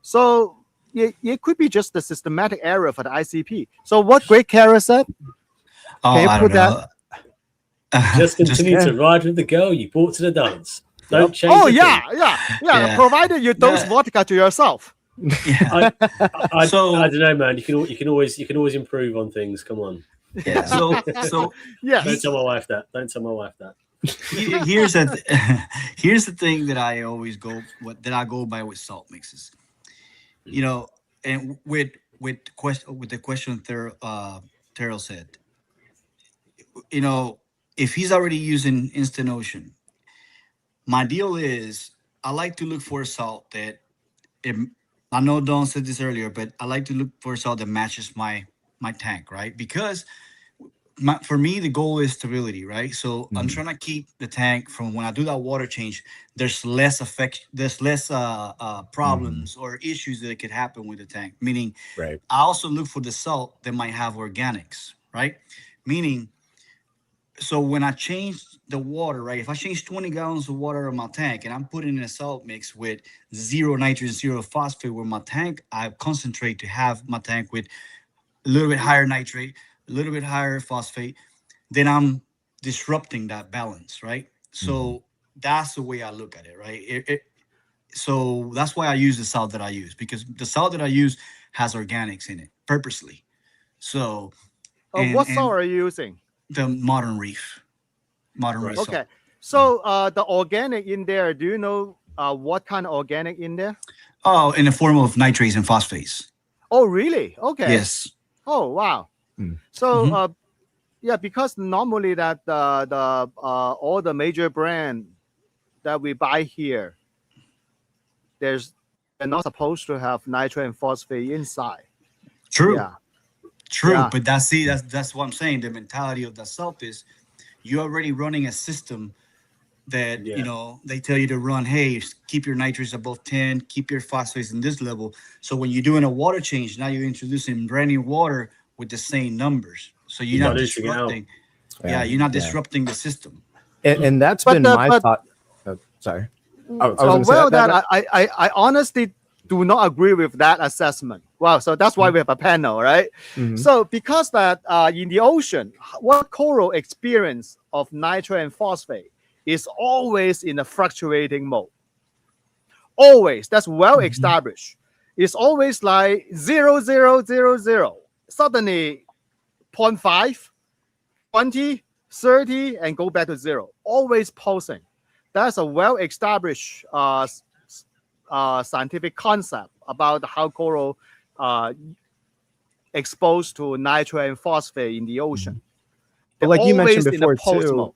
So it could be just the systematic error for the ICP. So what Great Kara said? Can you put that? Just continue to ride with the girl you brought to the dance. Don't change. Oh yeah. Provided you dose vodka to yourself. I don't know, man. You can always improve on things. Come on. Yeah. So yeah. Don't tell my wife that. Here's the thing that I always go by with salt mixes. You know, and with the question Terrell said, you know, if he's already using Instant Ocean, my deal is I like to look for a salt that I know Don said this earlier, but I like to look for a salt that matches my tank, right? Because for me, the goal is stability, right? So I'm trying to keep the tank from when I do that water change, there's less problems or issues that could happen with the tank. Meaning, right. I also look for the salt that might have organics, right? Meaning, so when I change the water, right? If I change 20 gallons of water in my tank and I'm putting in a salt mix with 0 nitrogen, 0 phosphate, where my tank, I concentrate to have my tank with a little bit higher nitrate, a little bit higher phosphate, then I'm disrupting that balance, right? So that's the way I look at it, right? So that's why I use the salt that I use, because the salt that I use has organics in it purposely. So what salt are you using? The modern reef. Reef salt. Okay. So the organic in there, do you know what kind of organic in there? Oh, in the form of nitrates and phosphates. Oh, really? Okay. Yes. Oh, wow. So because normally that the all the major brand that we buy here, they're not supposed to have nitrate and phosphate inside. True. Yeah. True. Yeah. But that's what I'm saying. The mentality of the salt is you're already running a system that, you know, they tell you to run, hey, keep your nitrates above 10, keep your phosphates in this level. So when you're doing a water change, now you're introducing brand new water with the same numbers. So you're not disrupting. You're not disrupting the system. And that's been my thought. Oh, sorry. I honestly do not agree with that assessment. Wow. So that's why we have a panel, right? So because that in the ocean, what coral experience of nitrate and phosphate is always in a fluctuating mode. Always. That's well established. It's always like 0, 0, 0, 0. Suddenly 0.5, 20, 30, and go back to 0. Always pulsing. That's a well-established scientific concept about how coral exposed to nitrate and phosphate in the ocean. But like you mentioned before too,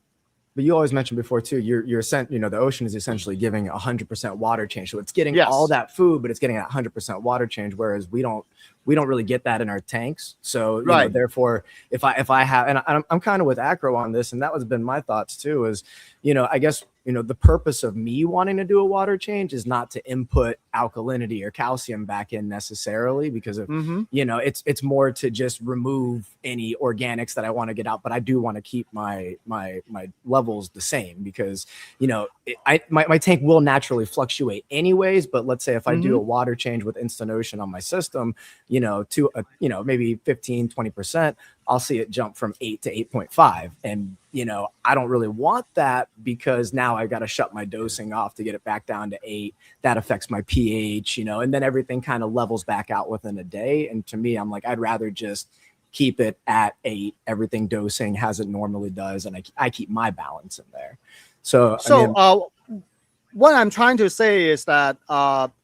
but you always mentioned before too, the ocean is essentially giving 100% water change. So it's getting all that food, but it's getting 100% water change. Whereas we don't we don't really get that in our tanks. So, you know, Right. therefore, if I have, and I'm kind of with Acro on this, and that was been my thoughts too, is, you know, I guess, you know, the purpose of me wanting to do a water change is not to input alkalinity or calcium back in necessarily, because of, you know, it's more to just remove any organics that I want to get out, but I do want to keep my levels the same, because, you know, my tank will naturally fluctuate anyways. But let's say if I do a water change with Instant Ocean on my system, you know, to a, you know, maybe 15-20%, I'll see it jump from 8 to 8.5. And, you know, I don't really want that, because now I got to shut my dosing off to get it back down to 8. That affects my pH, you know, and then everything kind of levels back out within a day. And to me, I'm like, I'd rather just keep it at 8, everything dosing as it normally does, and I keep my balance in there. So what I'm trying to say is that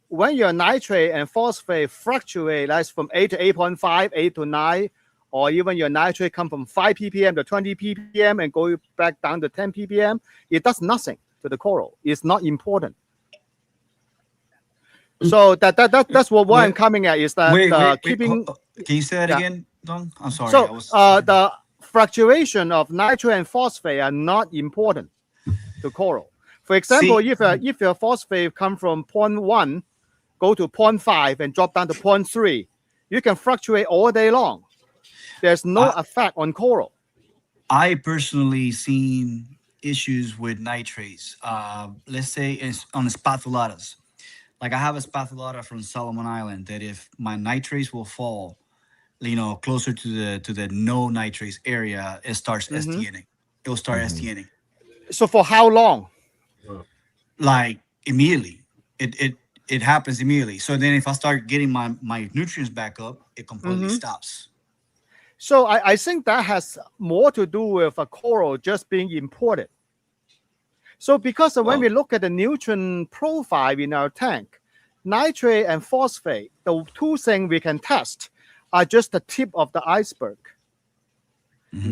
when your nitrate and phosphate fluctuate, that's from 8 to 8.5, 8 to 9, or even your nitrate come from 5 ppm to 20 ppm and go back down to 10 ppm, it does nothing to the coral. It's not important. So that's what I'm coming at, is that keeping. Can you say that again, Dong? I'm sorry. So the fluctuation of nitrate and phosphate are not important to coral. For example, if your phosphate come from 0.1, go to 0.5 and drop down to 0.3, you can fluctuate all day long. There's no effect on coral. I personally seen issues with nitrates. Let's say it's on the spathulatas. Like I have a spathulata from Solomon Island that if my nitrates will fall, you know, closer to the no nitrates area, it starts STNing. It will start STNing. So for how long? Like immediately. It happens immediately. So then if I start getting my nutrients back up, it completely stops. So I think that has more to do with a coral just being imported. So because when we look at the nutrient profile in our tank, nitrate and phosphate, the two things we can test, are just the tip of the iceberg.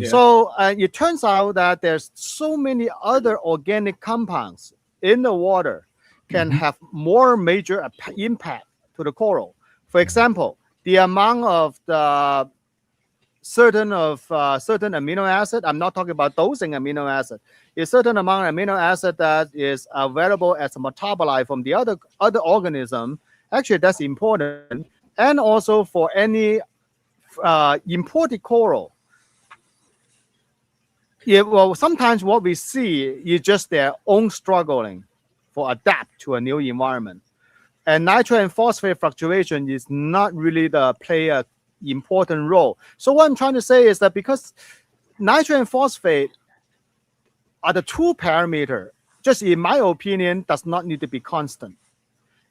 So it turns out that there's so many other organic compounds in the water can have more major impact to the coral. For example, the amount of the certain amino acid, I'm not talking about dosing amino acid, a certain amount of amino acid that is available as a metabolite from the other organism. Actually, that's important. And also for any imported coral. Yeah, well, sometimes what we see is just their own struggling for adapt to a new environment. And nitrate and phosphate fluctuation is not really play a important role. So what I'm trying to say is that because nitrate and phosphate are the two parameter, just in my opinion, does not need to be constant.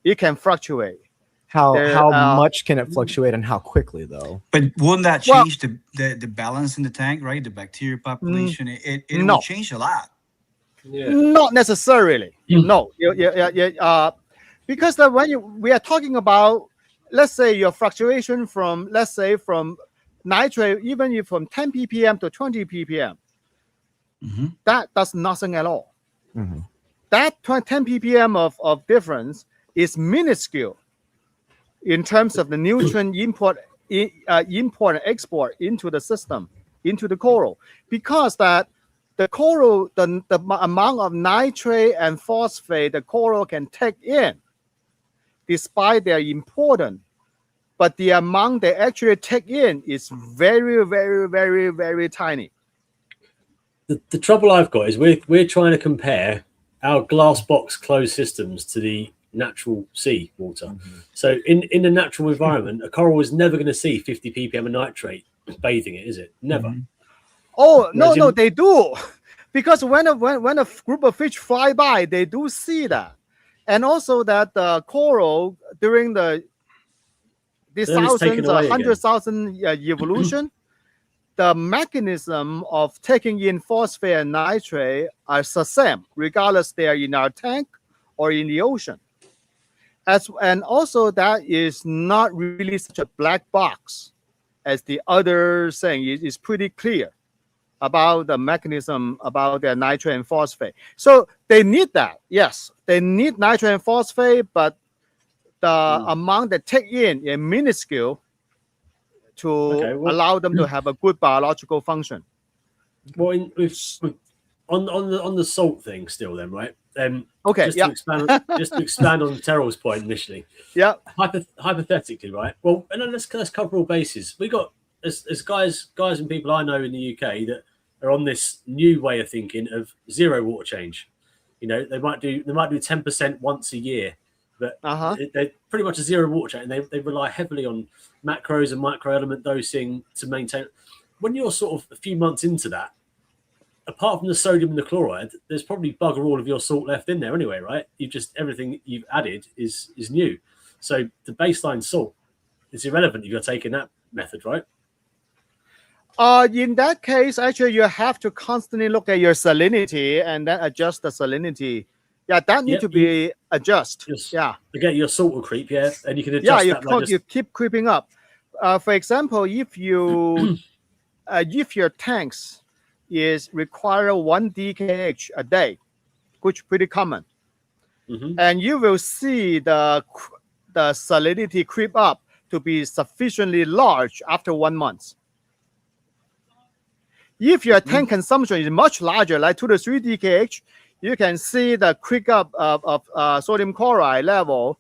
It can fluctuate. How much can it fluctuate and how quickly though? But wouldn't that change the balance in the tank, right? The bacteria population, it will change a lot. Not necessarily. No. Because when we are talking about, let's say your fluctuation from, let's say from nitrate, even if from 10 ppm to 20 ppm, that does nothing at all. That 10 ppm of difference is minuscule in terms of the nutrient import and export into the system, into the coral, because that the coral, the amount of nitrate and phosphate the coral can take in, despite they're important, but the amount they actually take in is very, very, very, very tiny. The trouble I've got is we're trying to compare our glass box closed systems to the natural sea water. So in the natural environment, a coral is never going to see 50 ppm of nitrate bathing it, is it? Never. Oh, no, they do. Because when a group of fish fly by, they do see that. And also that the coral during this thousands or 100,000 evolution, the mechanism of taking in phosphate and nitrate are the same, regardless they are in our tank or in the ocean. And also that is not really such a black box as the other thing. It is pretty clear about the mechanism about their nitrate and phosphate. So they need that. Yes, they need nitrate and phosphate, but the amount they take in is minuscule to Okay, well- allow them to have a good biological function. Well, on the salt thing still, then, right? Okay, Just yeah. to expand on Terrell's point initially. Yeah. Hypothetically, right? Well, and then let's cover all bases. We got as guys and people I know in the UK that are on this new way of thinking of zero water change. You know, they might do 10% once a year, but they're pretty much a zero water change, and they rely heavily on macros and microelement dosing to maintain. When you're sort of a few months into that, apart from the sodium and the chloride, there's probably bugger all of your salt left in there anyway, right? Everything you've added is new. So the baseline salt is irrelevant if you're taking that method, right? In that case, actually, you have to constantly look at your salinity and then adjust the salinity. Yeah, that need to be adjusted. Yeah. Again, your salt will creep, and you can adjust that. You keep creeping up. For example, if you if your tanks is require 1 DKH a day, which pretty common, and you will see the salinity creep up to be sufficiently large after 1 month. If your tank consumption is much larger, like 2 to 3 DKH, you can see the creep up of sodium chloride level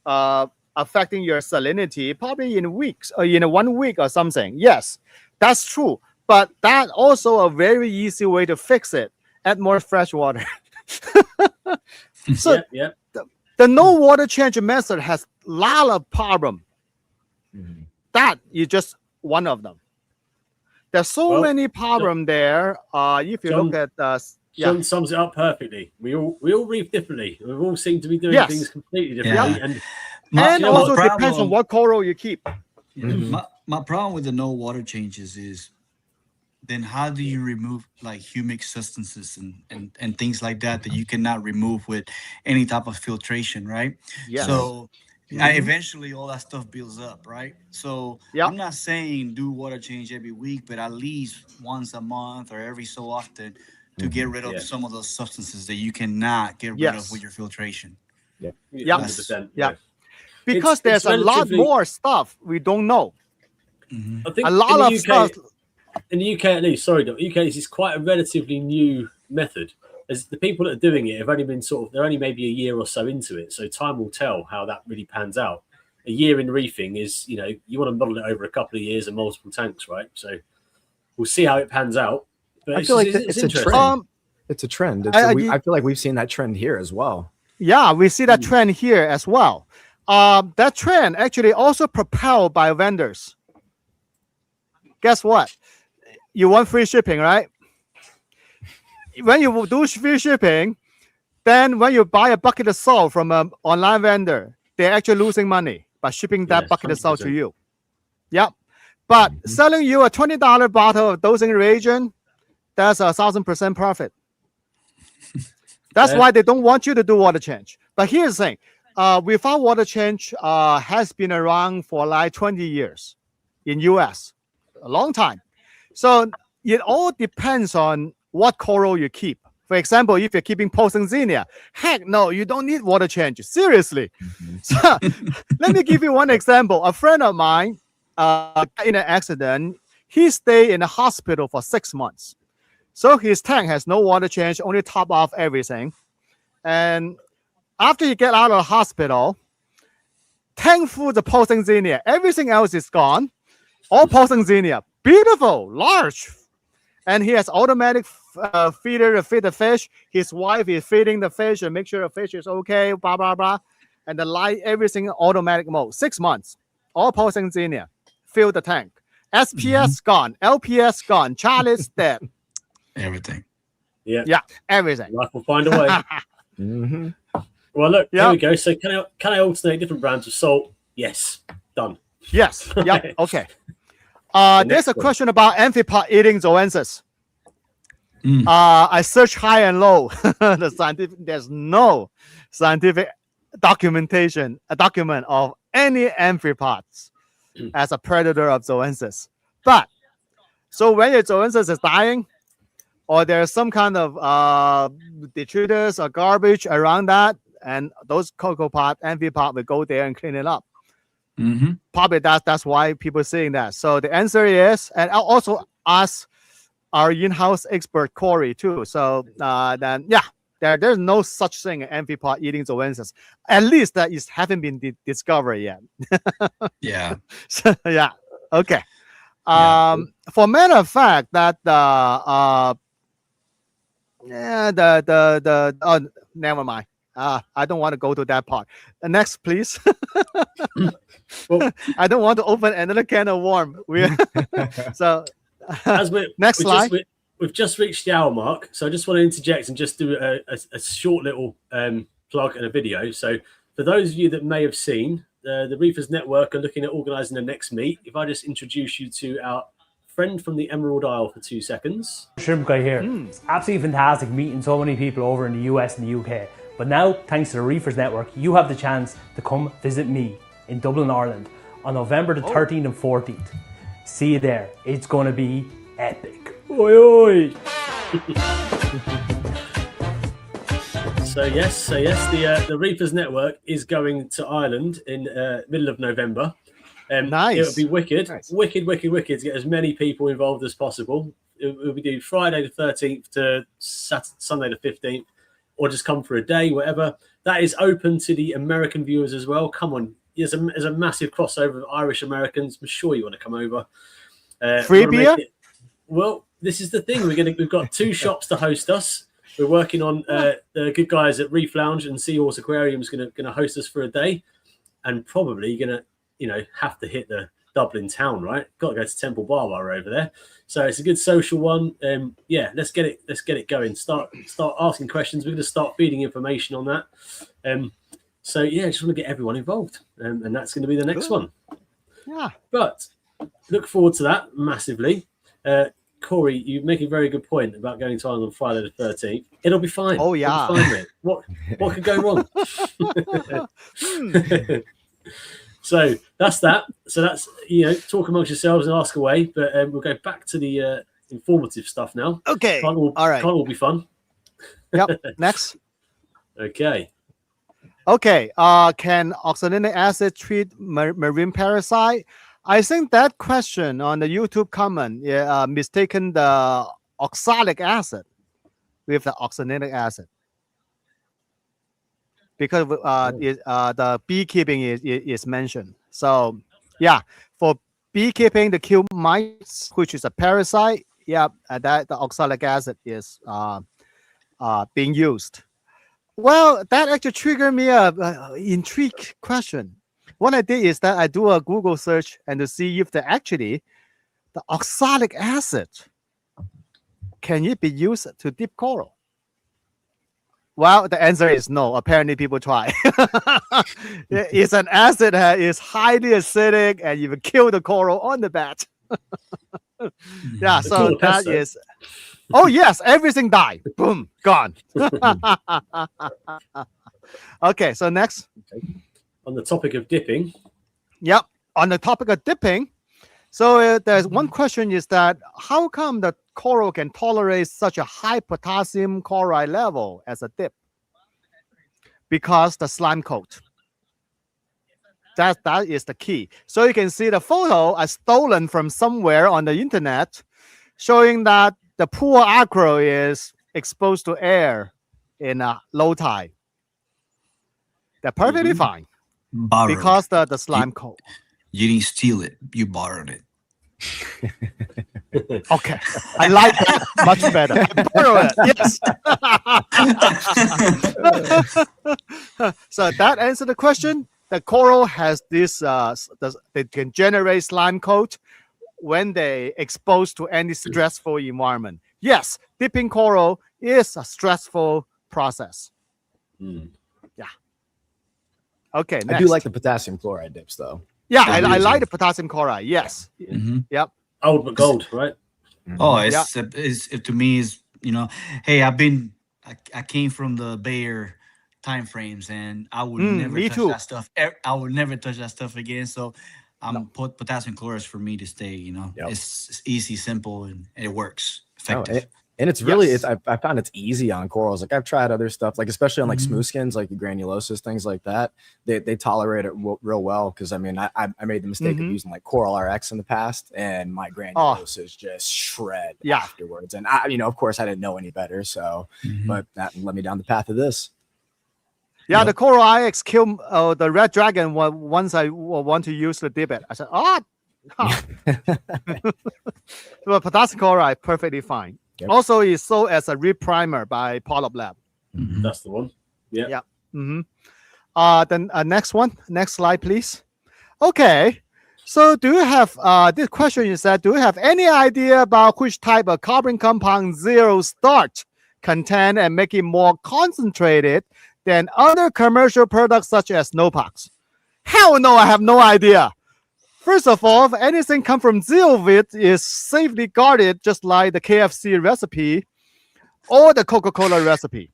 affecting your salinity probably in weeks or in 1 week or something. Yes, that's true. But that also a very easy way to fix it. Add more fresh water. So the no water change method has a lot of problem. That is just one of them. There's so many problems there. If you look at John sums it up perfectly. We all reef differently. We all seem to be doing things completely differently. And also depends on what coral you keep. My problem with the no water changes is, then how do you remove like humic substances and things like that you cannot remove with any type of filtration, right? Yeah. So eventually all that stuff builds up, right? So I'm not saying do water change every week, but at least once a month or every so often to get rid of some of those substances that you cannot get rid of with your filtration. Yeah. 100%. Yeah. Because there's a lot more stuff we don't know. I think a lot of stuff. In the UK, at least, UK is quite a relatively new method. As the people that are doing it have only been they're only maybe a year or so into it. So time will tell how that really pans out. A year in reefing is, you want to model it over a couple of years and multiple tanks, right? So we'll see how it pans out. But I feel like it's a trend. It's a trend. I feel like we've seen that trend here as well. Yeah, we see that trend here as well. That trend actually also propelled by vendors. Guess what? You want free shipping, right? When you do free shipping, then when you buy a bucket of salt from an online vendor, they're actually losing money by shipping that bucket 100%. Of salt to you. Yep. But selling you a $20 bottle of dosing reagent, that's 1,000% profit. That's why they don't want you to do water change. But here's the thing. Without water change has been around for like 20 years in US. A long time. So it all depends on what coral you keep. For example, if you're keeping Posenxenia, heck no, you don't need water change. Seriously. So let me give you one example. A friend of mine in an accident, he stayed in the hospital for 6 months. So his tank has no water change, only top off everything. And after you get out of the hospital, tank full of Posenxenia, everything else is gone. All Posenxenia, beautiful, large. And he has automatic feeder to feed the fish. His wife is feeding the fish and make sure the fish is okay, blah, blah, blah. And the light, everything automatic mode. 6 months, all Posenxenia, fill the tank. SPS gone, LPS gone, Charlie's dead. Everything. Yeah, everything. Life will find a way. Well, look, here we go. So can I alternate different brands of salt? Yes, done. Yes, yep, okay. There's a question about amphipod eating zoanthus. I searched high and low. There's no scientific document of any amphipods as a predator of zoanthus. But so when your zoanthus is dying, or there's some kind of detritus or garbage around that, and those cocopod, amphipod will go there and clean it up. Probably that's why people are saying that. So the answer is, and I'll also ask our in-house expert Corey too. So then yeah, there's no such thing as amphipod eating zooensis. At least that is haven't been discovered yet. Yeah. So, yeah. Okay. Yeah. For matter of fact, that oh, never mind. I don't want to go to that part. Next, please. Well, I don't want to open another can of worm. So as we next slide. We've just reached the hour mark, so I just want to interject and just do a short little plug and a video. So for those of you that may have seen, the Reefers Network are looking at organising the next meet. If I just introduce you to our friend from the Emerald Isle for 2 seconds. Shrimp guy here. It's absolutely fantastic meeting so many people over in the US and the UK. But now, thanks to the Reefers Network, you have the chance to come visit me in Dublin, Ireland on November the 13th and 14th. See you there. It's going to be epic. Oi, oi. So yes, the Reefers Network is going to Ireland in middle of November. Nice. It'll be wicked, Nice. wicked to get as many people involved as possible. It'll be doing Friday the 13th to Sunday the 15th, or just come for a day, whatever. That is open to the American viewers as well. Come on, there's a massive crossover of Irish Americans. I'm sure you want to come over. Free beer? Well, this is the thing. We've got 2 shops to host us. We're working on the good guys at Reef Lounge and Seahorse Aquarium is going to host us for a day, and probably going to have to hit the Dublin town, right? Got to go to Temple Bar while we're over there. So it's a good social one. Yeah, let's get it going. Start asking questions. We're going to start feeding information on that. So yeah, just want to get everyone involved, and that's going to be the next one. Yeah. But look forward to that massively. Corey, you make a very good point about going to Ireland on Friday the 13th. It'll be fine. Oh, yeah. It'll be fine, mate. What could go wrong? So that's that. So that's, talk amongst yourselves and ask away. But we'll go back to the informative stuff now. Okay. All right. Can't all be fun. Yep. Next. Okay. Okay. Can oxalic acid treat marine parasite? I think that question on the YouTube comment mistaken the oxalic acid with the oxalic acid, because the beekeeping is mentioned. So yeah, for beekeeping, the kill mites, which is a parasite, that the oxalic acid is being used. Well, that actually triggered me a intrigue question. What I did is that I do a Google search and to see if the oxalic acid, can it be used to dip coral? Well, the answer is no. Apparently, people try. It's an acid that is highly acidic and you will kill the coral on the bat. Yeah, so that is. Oh yes, everything died. Boom, gone. Okay, so next. On the topic of dipping. Yep, on the topic of dipping. So there's one question is that how come the coral can tolerate such a high potassium chloride level as a dip? Because the slime coat. That is the key. So you can see the photo I stolen from somewhere on the internet, showing that the poor acro is exposed to air in a low tide. They're perfectly fine. Borrowed. Because the slime coat. You didn't steal it. You borrowed it. Okay, I like that much better. Borrow it. Yes. So that answers the question. The coral has this. They can generate slime coat when they exposed to any stressful environment. Yes, dipping coral is a stressful process. Yeah. Okay. Next. I do like the potassium chloride dips, though. Yeah, I like the potassium chloride. Yes. Yep. Old but gold, right? Oh, it's to me is hey, I came from the Bayer time frames, and I would never touch that stuff. I would never touch that stuff again. So potassium chloride for me to stay. It's easy, simple, and it works effective. And it's really, Yes. I found it's easy on corals. Like I've tried other stuff, like especially on like smooth skins, like the granulosis, things like that. They tolerate it real well. Cause I mean, I made the mistake of using like Coral RX in the past, and my granulosis just shred afterwards. And I, of course I didn't know any better. So, but that led me down the path of this. Yeah, the Coral IX killed the red dragon once I want to use the divot. I said, but that's all right, perfectly fine. Yep. Also, it's sold as a reef primer by Polyp Lab. That's the one. Yeah. Then next one, next slide, please. Okay. So do you have, this question is that, do you have any idea about which type of carbon compound zero starch contain and make it more concentrated than other commercial products such as Nopax? Hell no, I have no idea. First of all, if anything come from Zeovit is safely guarded, just like the KFC recipe or the Coca-Cola recipe.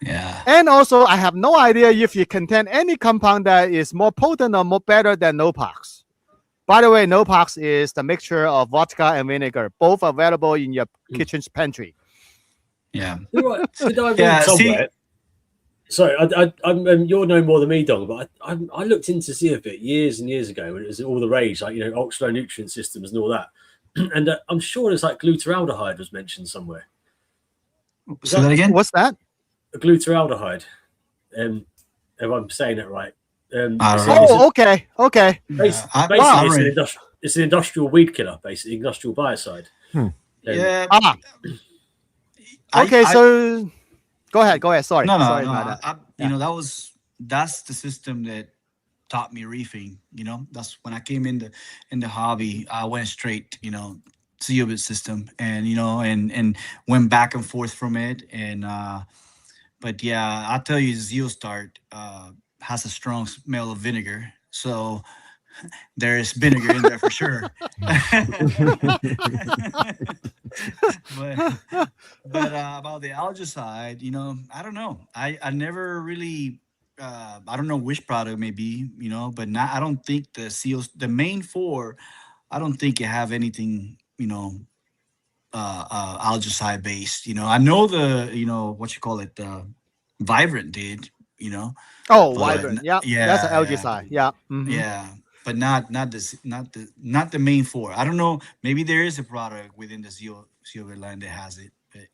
Yeah. And also, I have no idea if it contain any compound that is more potent or more better than Nopax. By the way, Nopax is the mixture of vodka and vinegar, both available in your kitchen's pantry. Yeah. Right. Did I read Yeah, somewhere? Sorry, you're no more than me, Dong, but I looked into Zeovit years and years ago when it was all the rage, like, ultra low nutrient systems and all that. And I'm sure it's like glutaraldehyde was mentioned somewhere. Say that again? What's that? Glutaraldehyde. If I'm saying it right. I don't it's- know. Okay. Basically, it's an industrial weed killer, basically, industrial biocide. Yeah. Okay, so go ahead. Sorry. No. Sorry about that. That's the system that taught me reefing. That's when I came in the hobby. I went straight, Zeovit system, and and went back and forth from it. And but yeah, I'll tell you, Zeostart has a strong smell of vinegar. So there is vinegar in there for sure. but about the algicide, I don't know. I never really I don't know which product it may be, but not, I don't think the main four, I don't think you have anything, algicide based. I know the what you call it, Vibrant did, Oh, but Vibrant. Yeah. That's an algaecide. Yeah. yeah, but not the main four. I don't know. Maybe there is a product within the Zeovit line that has it. But,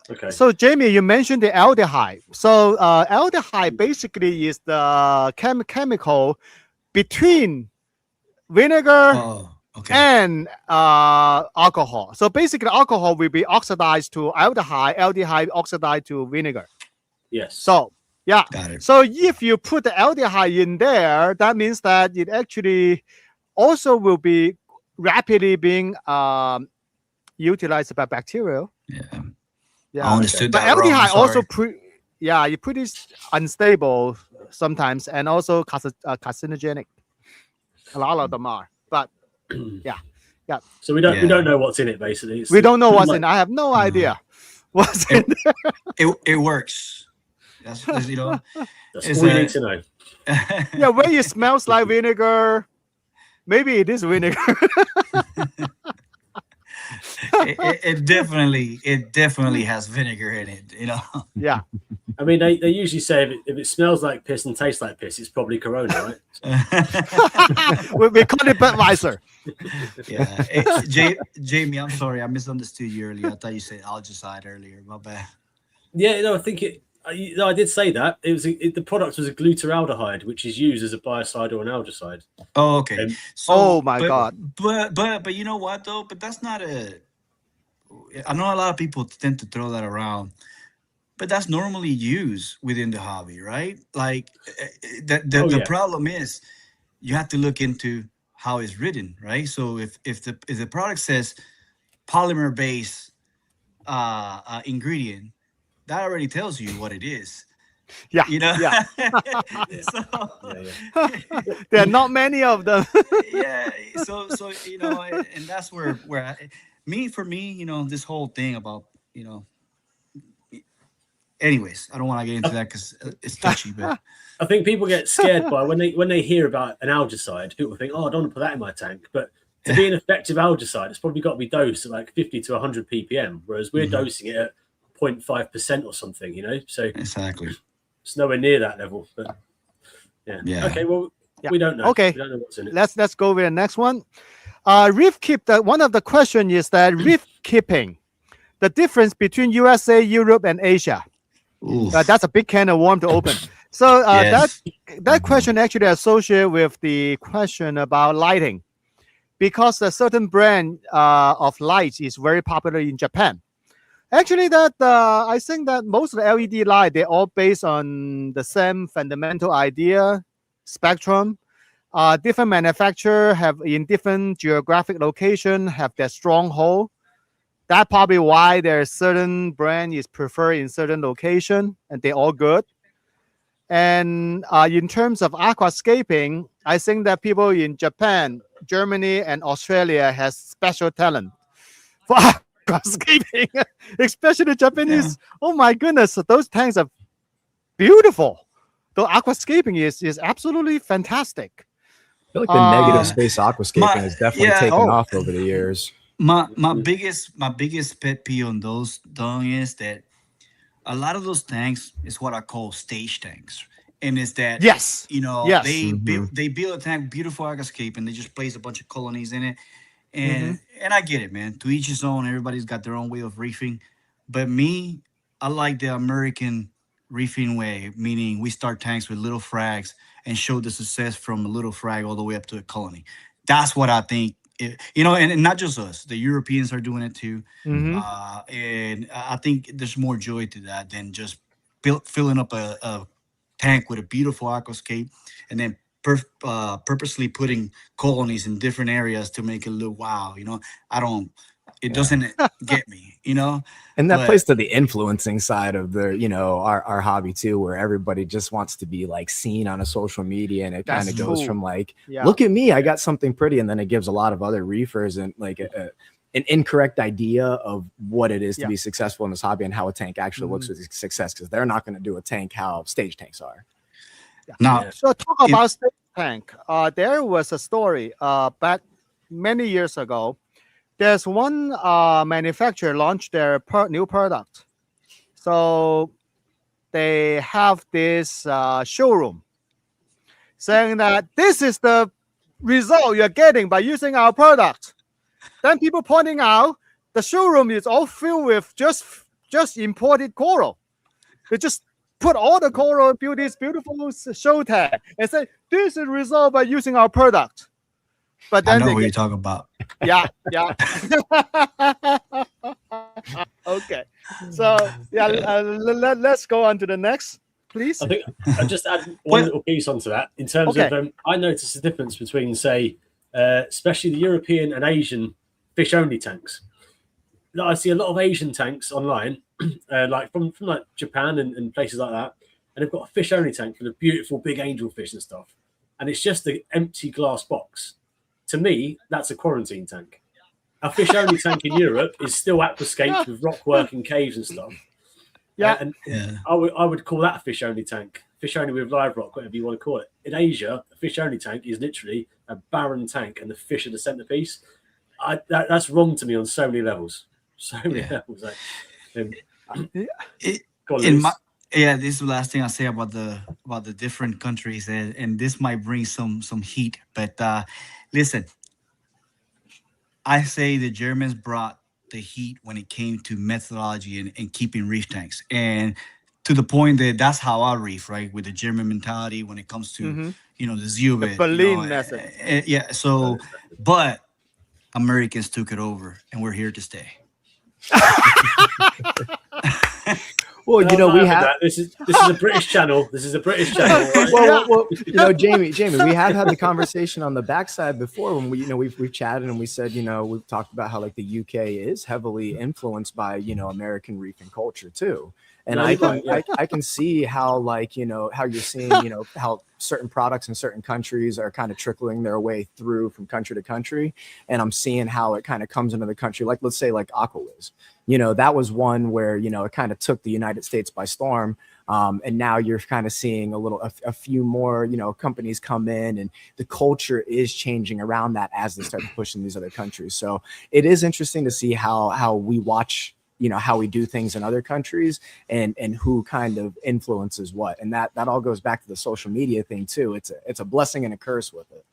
Okay. So Jamie, you mentioned the aldehyde. So aldehyde basically is the chemical between vinegar and alcohol. So basically, alcohol will be oxidized to aldehyde oxidized to vinegar. Yes. So yeah. Got it. So if you put the aldehyde in there, that means that it actually also will be rapidly being utilized by bacteria. Yeah. I understood But that wrong. aldehyde Sorry. also pretty unstable sometimes, and also carcinogenic. A lot of them are, but yeah. So we don't know what's in it, basically. We don't know what's in. I have no idea what's in there. It works. That's That's all It's we a- need to know. Yeah, when it smells like vinegar, maybe it is vinegar. it definitely has vinegar in it. Yeah. I mean, they usually say if it smells like piss and tastes like piss, it's probably Corona, right? we call it Budweiser. Yeah. Jamie, I'm sorry, I misunderstood you earlier. I thought you said algicide earlier. My bad. Yeah, no, I think I did say that. The product was a glutaraldehyde, which is used as a biocide or an algicide. Oh, okay. Oh my God. But you know what though? But that's not I know a lot of people tend to throw that around, but that's normally used within the hobby, right? Like the problem is you have to look into how it's written, right? So if the product says polymer based ingredient, that already tells you what it is. Yeah. Yeah. There are not many of them. Yeah. So and that's where for me, this whole thing about, anyways, I don't want to get into that because it's touchy, but I think people get scared by when they hear about an algicide. People think, "Oh, I don't want to put that in my tank." But to be an effective algicide, it's probably got to be dosed at like 50 to 100 ppm, whereas we're dosing it at 0.5% or something, you know. So exactly. it's nowhere near that level. But yeah. Okay, well, we don't know. Okay, we don't know what's in it. let's go with the next one. Reef keep. One of the question is that reef keeping, the difference between USA, Europe, and Asia. That's a big can of worms to open. So Yes. that question actually associated with the question about lighting, because a certain brand of lights is very popular in Japan. Actually, that I think that most of the LED light, they're all based on the same fundamental idea, spectrum. Different manufacturer have in different geographic location have their stronghold. That's probably why there's certain brand is preferred in certain location, and they're all good. And in terms of aquascaping, I think that people in Japan, Germany, and Australia has special talent for aquascaping, especially Japanese. Oh my goodness, those tanks are beautiful. The aquascaping is absolutely fantastic. I feel like the negative space aquascaping has definitely taken off over the years. My biggest pet peeve on those, Dong, is that a lot of those tanks is what I call stage tanks, and it's that they build a tank, beautiful aquascape, and they just place a bunch of colonies in it, and I get it, man. To each his own. Everybody's got their own way of reefing, but me, I like the American reefing way, meaning we start tanks with little frags and show the success from a little frag all the way up to a colony. That's what I think. And not just us, the Europeans are doing it too. And I think there's more joy to that than just filling up a tank with a beautiful aquascape and then purposely putting colonies in different areas to make it look wow. It doesn't get me, And that plays to the influencing side of our hobby too, where everybody just wants to be like seen on a social media, and it kind of goes from like, look at me, I got something pretty, and then it gives a lot of other reefers and like an incorrect idea of what it is to be successful in this hobby and how a tank actually looks with success, because they're not going to do a tank how stage tanks are. Now, so talk about stage tank. There was a story back many years ago. There's one manufacturer launched their new product. So they have this showroom saying that this is the result you're getting by using our product. Then people pointing out the showroom is all filled with just imported coral. They just put all the coral, build this beautiful show tag, and say this is the result by using our product. But then I know what you're talking about. Yeah. Okay. So let's go on to the next, please. I think I'll just add one little piece onto that in terms of I noticed the difference between, say, especially the European and Asian fish-only tanks. I see a lot of Asian tanks online, like from like Japan and places like that, and they've got a fish-only tank with a beautiful big angelfish and stuff, and it's just an empty glass box. To me, that's a quarantine tank. A fish-only tank in Europe is still aquascaped with rockwork and caves and stuff. I would call that a fish-only tank. Fish-only with live rock, whatever you want to call it. In Asia, a fish-only tank is literally a barren tank, and the fish are the centerpiece. That's wrong to me on so many levels. So many levels. This is the last thing I'll say about the different countries, and this might bring some heat, but listen, I say the Germans brought the heat when it came to methodology and keeping reef tanks, and to the point that that's how I reef, right, with the German mentality when it comes to the zero bit, Berlin method. So, but Americans took it over, and we're here to stay. Well, we have this is a British channel. This is a British channel. Right? Jamie, we have had the conversation on the backside before when we've chatted and we said, we've talked about how like the UK is heavily influenced by, American reefing culture too. And I can see how how you're seeing, how certain products in certain countries are kind of trickling their way through from country to country. And I'm seeing how it kind of comes into the country. Like, let's say like AquaWiz, that was one where, it kind of took the United States by storm. And now you're kind of seeing a few more, companies come in, and the culture is changing around that as they start to push in these other countries. So it is interesting to see how we watch, how we do things in other countries and who kind of influences what. And that all goes back to the social media thing too. It's a blessing and a curse with it.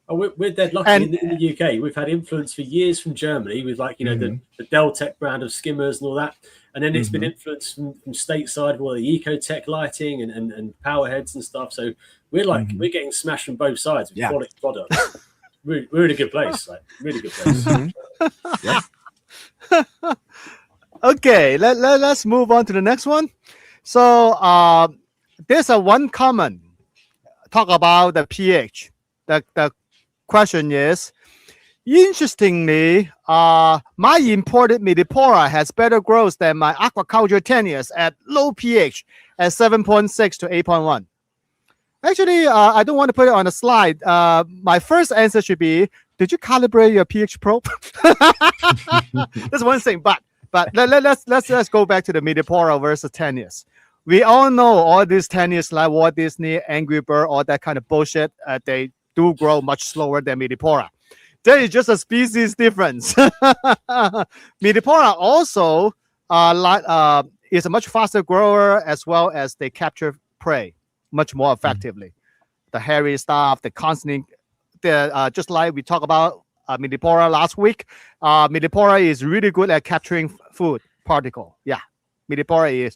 Oh, we're dead lucky in the UK. We've had influence for years from Germany with the Deltec brand of skimmers and all that. And then it's been influenced from stateside with all the Ecotech lighting and power heads and stuff. So we're we're getting smashed from both sides with quality products. We're in a good place, really good place. Okay, let's move on to the next one. So there's one comment talk about the pH. The question is, interestingly, my imported Midipora has better growth than my aquaculture 10 years at low pH at 7.6 to 8.1. Actually, I don't want to put it on the slide. My first answer should be, did you calibrate your pH probe? That's one thing, but let's go back to the Midipora versus 10 years. We all know all these 10 years like Walt Disney, Angry Bird, all that kind of bullshit. They do grow much slower than Midipora. There is just a species difference. Midipora also is a much faster grower, as well as they capture prey much more effectively. The hairy stuff, the constantly, just like we talked about Midipora last week. Midipora is really good at capturing food particle. Yeah, Midipora is.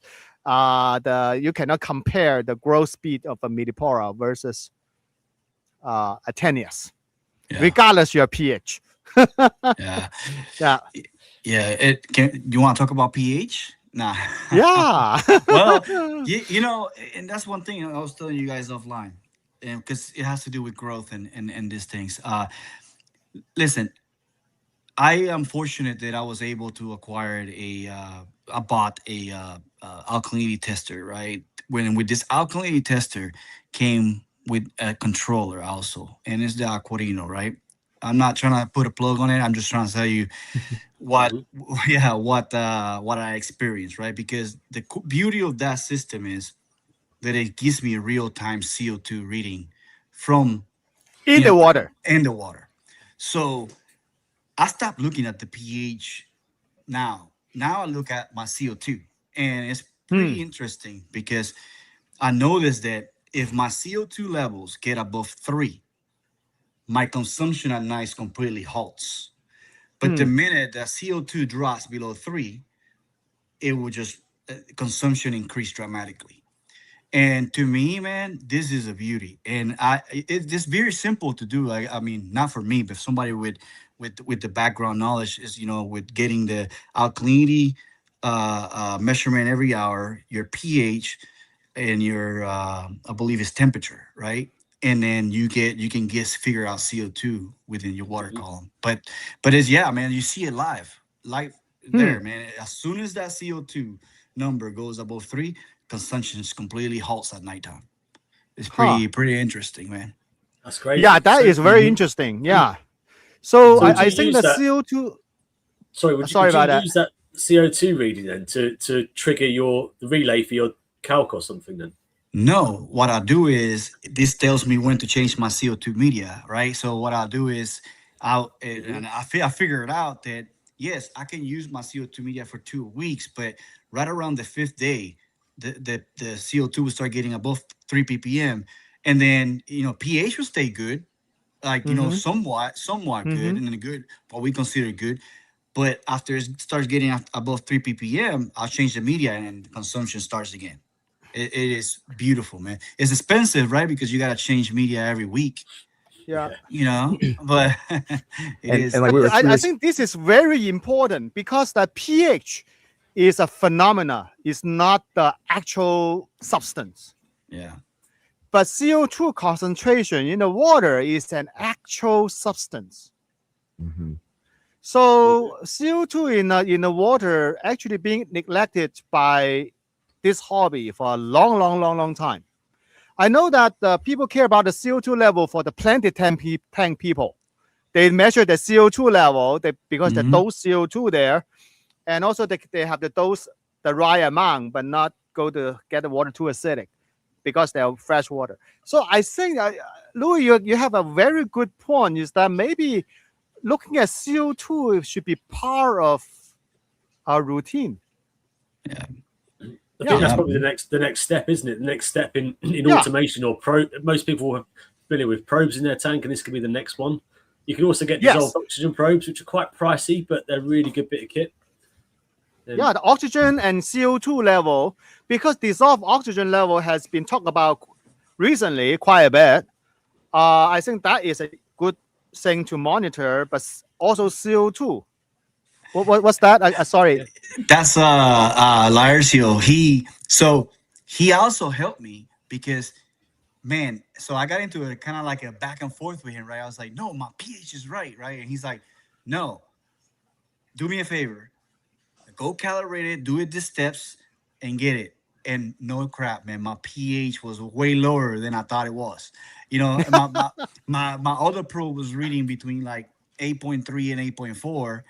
You cannot compare the growth speed of a Midipora versus a 10 years, regardless your pH. Do you want to talk about pH? Nah. Yeah. Well, and that's one thing I was telling you guys offline, because it has to do with growth and these things. Listen, I am fortunate that I was able to acquire I bought a alkalinity tester, right? With this alkalinity tester came with a controller also, and it's the Aquarino, right? I'm not trying to put a plug on it. I'm just trying to tell you what I experienced, right? Because the beauty of that system is that it gives me a real-time CO2 reading from in the water. So I stopped looking at the pH now. Now I look at my CO2, and it's pretty interesting because I noticed that if my CO2 levels get above 3, my consumption at night completely halts. But the minute the CO2 drops below 3, it will just consumption increase dramatically. And to me, man, this is a beauty. And it's very simple to do. I mean, not for me, but somebody with the background knowledge is, with getting the alkalinity measurement every hour, your pH, and your I believe it's temperature, right? And then you can figure out CO2 within your water column. But it's man, you see it live there, man. As soon as that CO2 number goes above 3, consumption completely halts at nighttime. It's pretty interesting, man. That's great. Yeah, that is very interesting. Yeah. So I think the CO2. Sorry, would you use that CO2 reading then to trigger the relay for your calc or something then? No, what I do is this tells me when to change my CO2 media, right? So what I'll do is I figured out that yes, I can use my CO2 media for 2 weeks, but right around the 5th day, the CO2 will start getting above 3 ppm, and then pH will stay good, like somewhat good, and then good, what we consider good. But after it starts getting above 3 ppm, I'll change the media and consumption starts again. It is beautiful, man. It's expensive, right? Because you got to change media every week. Yeah. But it is. And like I think this is very important because the pH is a phenomena. It's not the actual substance. Yeah. But CO2 concentration in the water is an actual substance. So CO2 in the water actually being neglected by this hobby for a long time. I know that people care about the CO2 level for the planted tank people. They measure the CO2 level because the dose CO2 there, and also they have the dose the right amount, but not go to get the water too acidic because they're fresh water. So I think, Louis, you have a very good point, is that maybe looking at CO2 should be part of our routine. Yeah. I think that's Yeah. probably the next step, isn't it? The next step in Yeah. automation or most people are familiar with probes in their tank, and this could be the next one. You can also get Yes. dissolved oxygen probes, which are quite pricey, but they're a really good bit of kit. Yeah, the oxygen and CO2 level, because dissolved oxygen level has been talked about recently quite a bit. I think that is a good thing to monitor, but also CO2. What's that? Sorry. That's Laercio. He also helped me because, man, so I got into a kind of like a back and forth with him, right? I was like, no, my pH is right? And he's like, no, do me a favor, go calibrate it, do it the steps, and get it. And no crap, man, my pH was way lower than I thought it was. You know, my other probe was reading between like 8.3 and 8.4.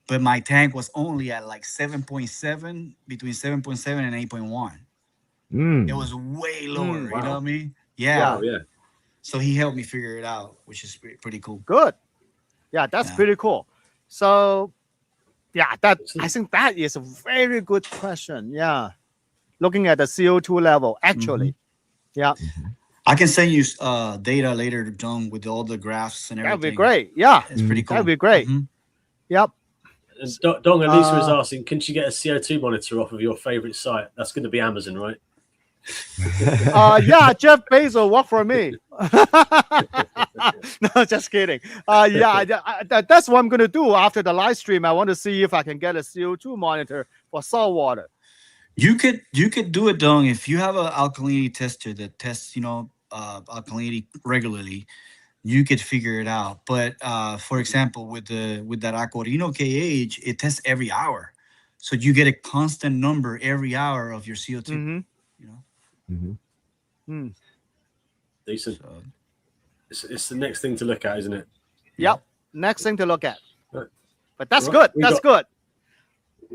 But my tank was only at like 7.7, between 7.7 and 8.1. It was way lower, you know what I mean? Yeah. Oh, yeah. So he helped me figure it out, which is pretty cool. Good. Yeah, that's pretty cool. So, yeah, I think that is a very good question. Yeah. Looking at the CO2 level, actually. Yeah. I can send you data later, John, with all the graphs and everything. That'd be great. Yeah. It's pretty cool. That'd be great. Yep. And Dong Elisa was asking, can she get a CO2 monitor off of your favorite site? That's going to be Amazon, right? Yeah, Jeff Bezos work for me. No, just kidding. That's what I'm going to do after the live stream. I want to see if I can get a CO2 monitor for salt water. You could do it, Dong, if you have an alkalinity tester that tests, alkalinity regularly. You could figure it out. But for example, with that Aquarino KH, it tests every hour, so you get a constant number every hour of your CO2. Decent. It's the next thing to look at, isn't it? Yep. Next thing to look at. Right. But that's Right. good. That's good.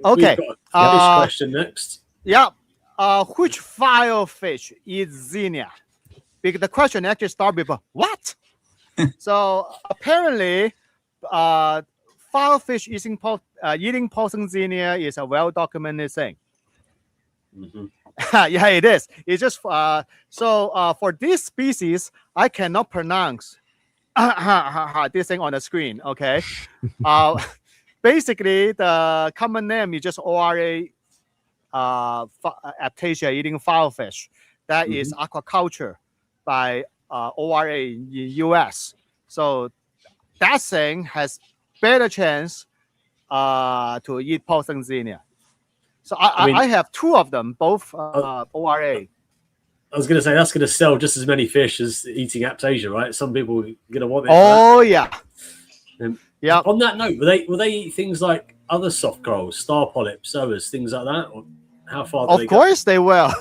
Okay. We've got a fish question next. Yeah. Which filefish is Xenia? Because the question actually started with what? So apparently, filefish eating poison Xenia is a well-documented thing. Yeah, it is. It's just for this species, I cannot pronounce this thing on the screen. Okay. Basically, the common name is just ORA, Aptasia eating filefish. That is aquaculture by ORA in US. So that thing has better chance to eat poison Xenia. So I have two of them, both ORA. I was going to say that's going to sell just as many fish as eating Aptasia, right? Some people are going to want it. Oh yeah. Yeah. On that note, will they eat things like other soft corals, star polyps, zoas, things like that? Or how far do they go? Of course they will.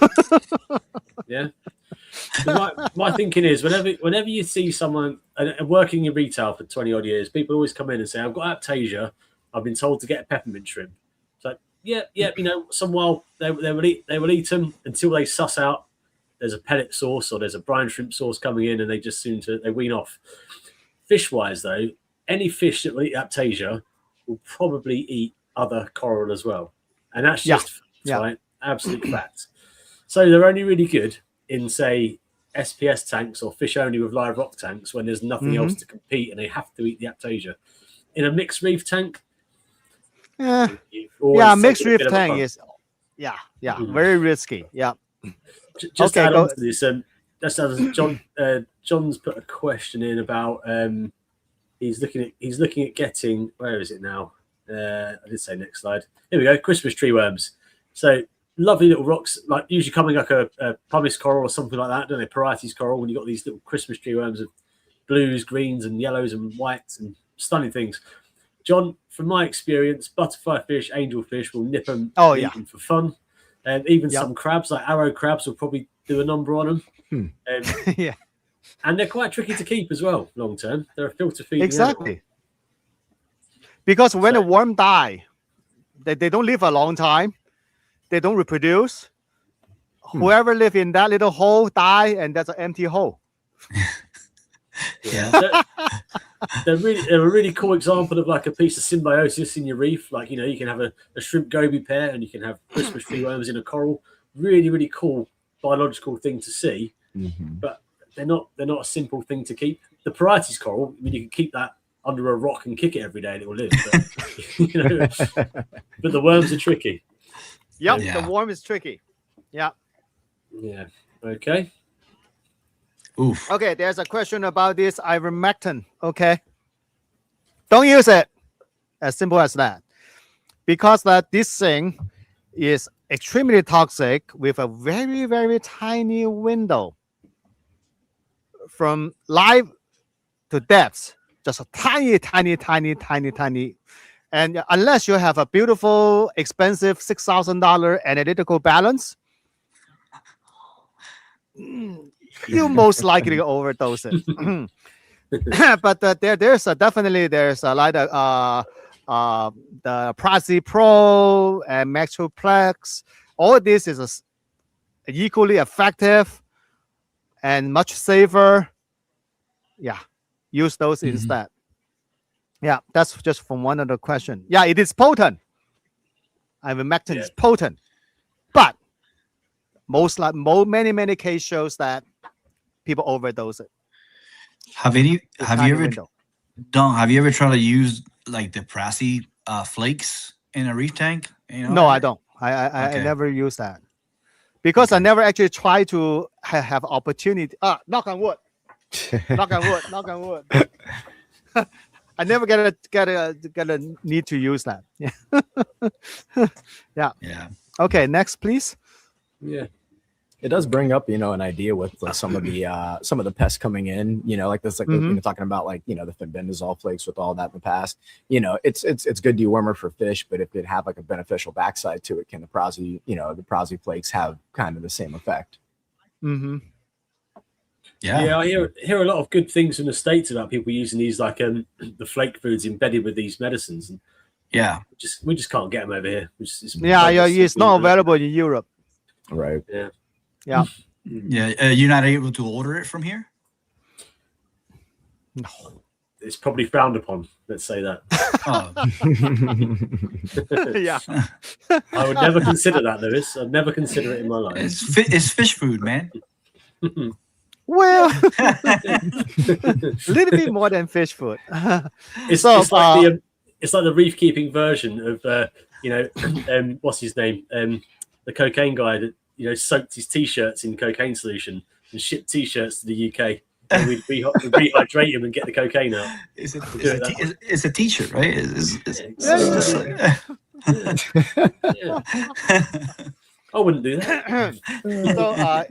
Yeah. My thinking is whenever you see someone working in retail for 20 odd years, people always come in and say, I've got Aptasia, I've been told to get a peppermint shrimp. It's like, yeah, some while they will eat them until they suss out there's a pellet sauce or there's a brine shrimp sauce coming in, and they just they wean off. Fish wise though, any fish that will eat Aptasia will probably eat other coral as well. And that's just right, absolute fact. So they're only really good in, say, SPS tanks or fish only with live rock tanks when there's nothing else to compete and they have to eat the Aptasia. In a mixed reef tank, mixed reef tank is very risky. Yeah. Just to add on to this, John's put a question in about he's looking at getting, where is it now? I did say next slide. Here we go, Christmas tree worms. So lovely little rocks, like usually coming like a pumice coral or something like that, don't they? Parietes coral, when you've got these little Christmas tree worms of blues, greens, and yellows and whites and stunning things. John, from my experience, butterfly fish, angelfish will nip them, eat them for fun. Even some crabs, like arrow crabs, will probably do a number on them. And they're quite tricky to keep as well, long term. They're a filter feeding. Exactly. Because when a worm die, they don't live a long time. They don't reproduce. whoever live in that little hole die, and that's an empty hole. Yeah. They're a really cool example of like a piece of symbiosis in your reef. Like, you know, you can have a shrimp goby pair and you can have Christmas tree worms in a coral. Really, really cool biological thing to see. But they're not a simple thing to keep. The Parietes coral, I mean, you can keep that under a rock and kick it every day and it will live. But, you know, but the worms are tricky. Yep, Yeah. the worm is tricky. Yeah. Yeah. Okay. Oof. Okay, there's a question about this ivermectin. Okay. Don't use it. As simple as that. Because that this thing is extremely toxic with a very, very tiny window from live to depths. Just a tiny. And unless you have a beautiful, expensive $6,000 analytical balance, you most likely overdose it. But there's definitely a lot of the Prezi Pro and Metroplex. All this is equally effective and much safer. Yeah, use those instead. Yeah, that's just from one other question. Yeah, it is potent. Ivermectin is potent, but many cases shows that people overdose it. Have you ever tried to use like the Prezi flakes in a reef tank? You know? No, I don't. I never use that because I never actually try to have opportunity. Knock on wood. Knock on wood. I never get a need to use that. Yeah. Yeah. Okay, next, please. Yeah. It does bring up, an idea with like some of the pests coming in, like this, like talking about like, the fenbendazole flakes with all that in the past, it's good dewormer for fish, but if it have like a beneficial backside to it, can the Prezi flakes have kind of the same effect? Mm-hmm. Yeah, I hear a lot of good things from the States about people using these like the flake foods embedded with these medicines. And we just can't get them over here. It's not available in Europe. Right. Yeah. You're not able to order it from here? No. It's probably frowned upon. Let's say that. Yeah. I would never consider that, Lewis. I'd never consider it in my life. It's fish food, man. Well, a little bit more than fish food. It's like the reef keeping version of what's his name? The cocaine guy that soaked his t-shirts in cocaine solution and shipped t-shirts to the UK. And we'd rehydrate him and get the cocaine out. It's a t-shirt, right? I wouldn't do that. So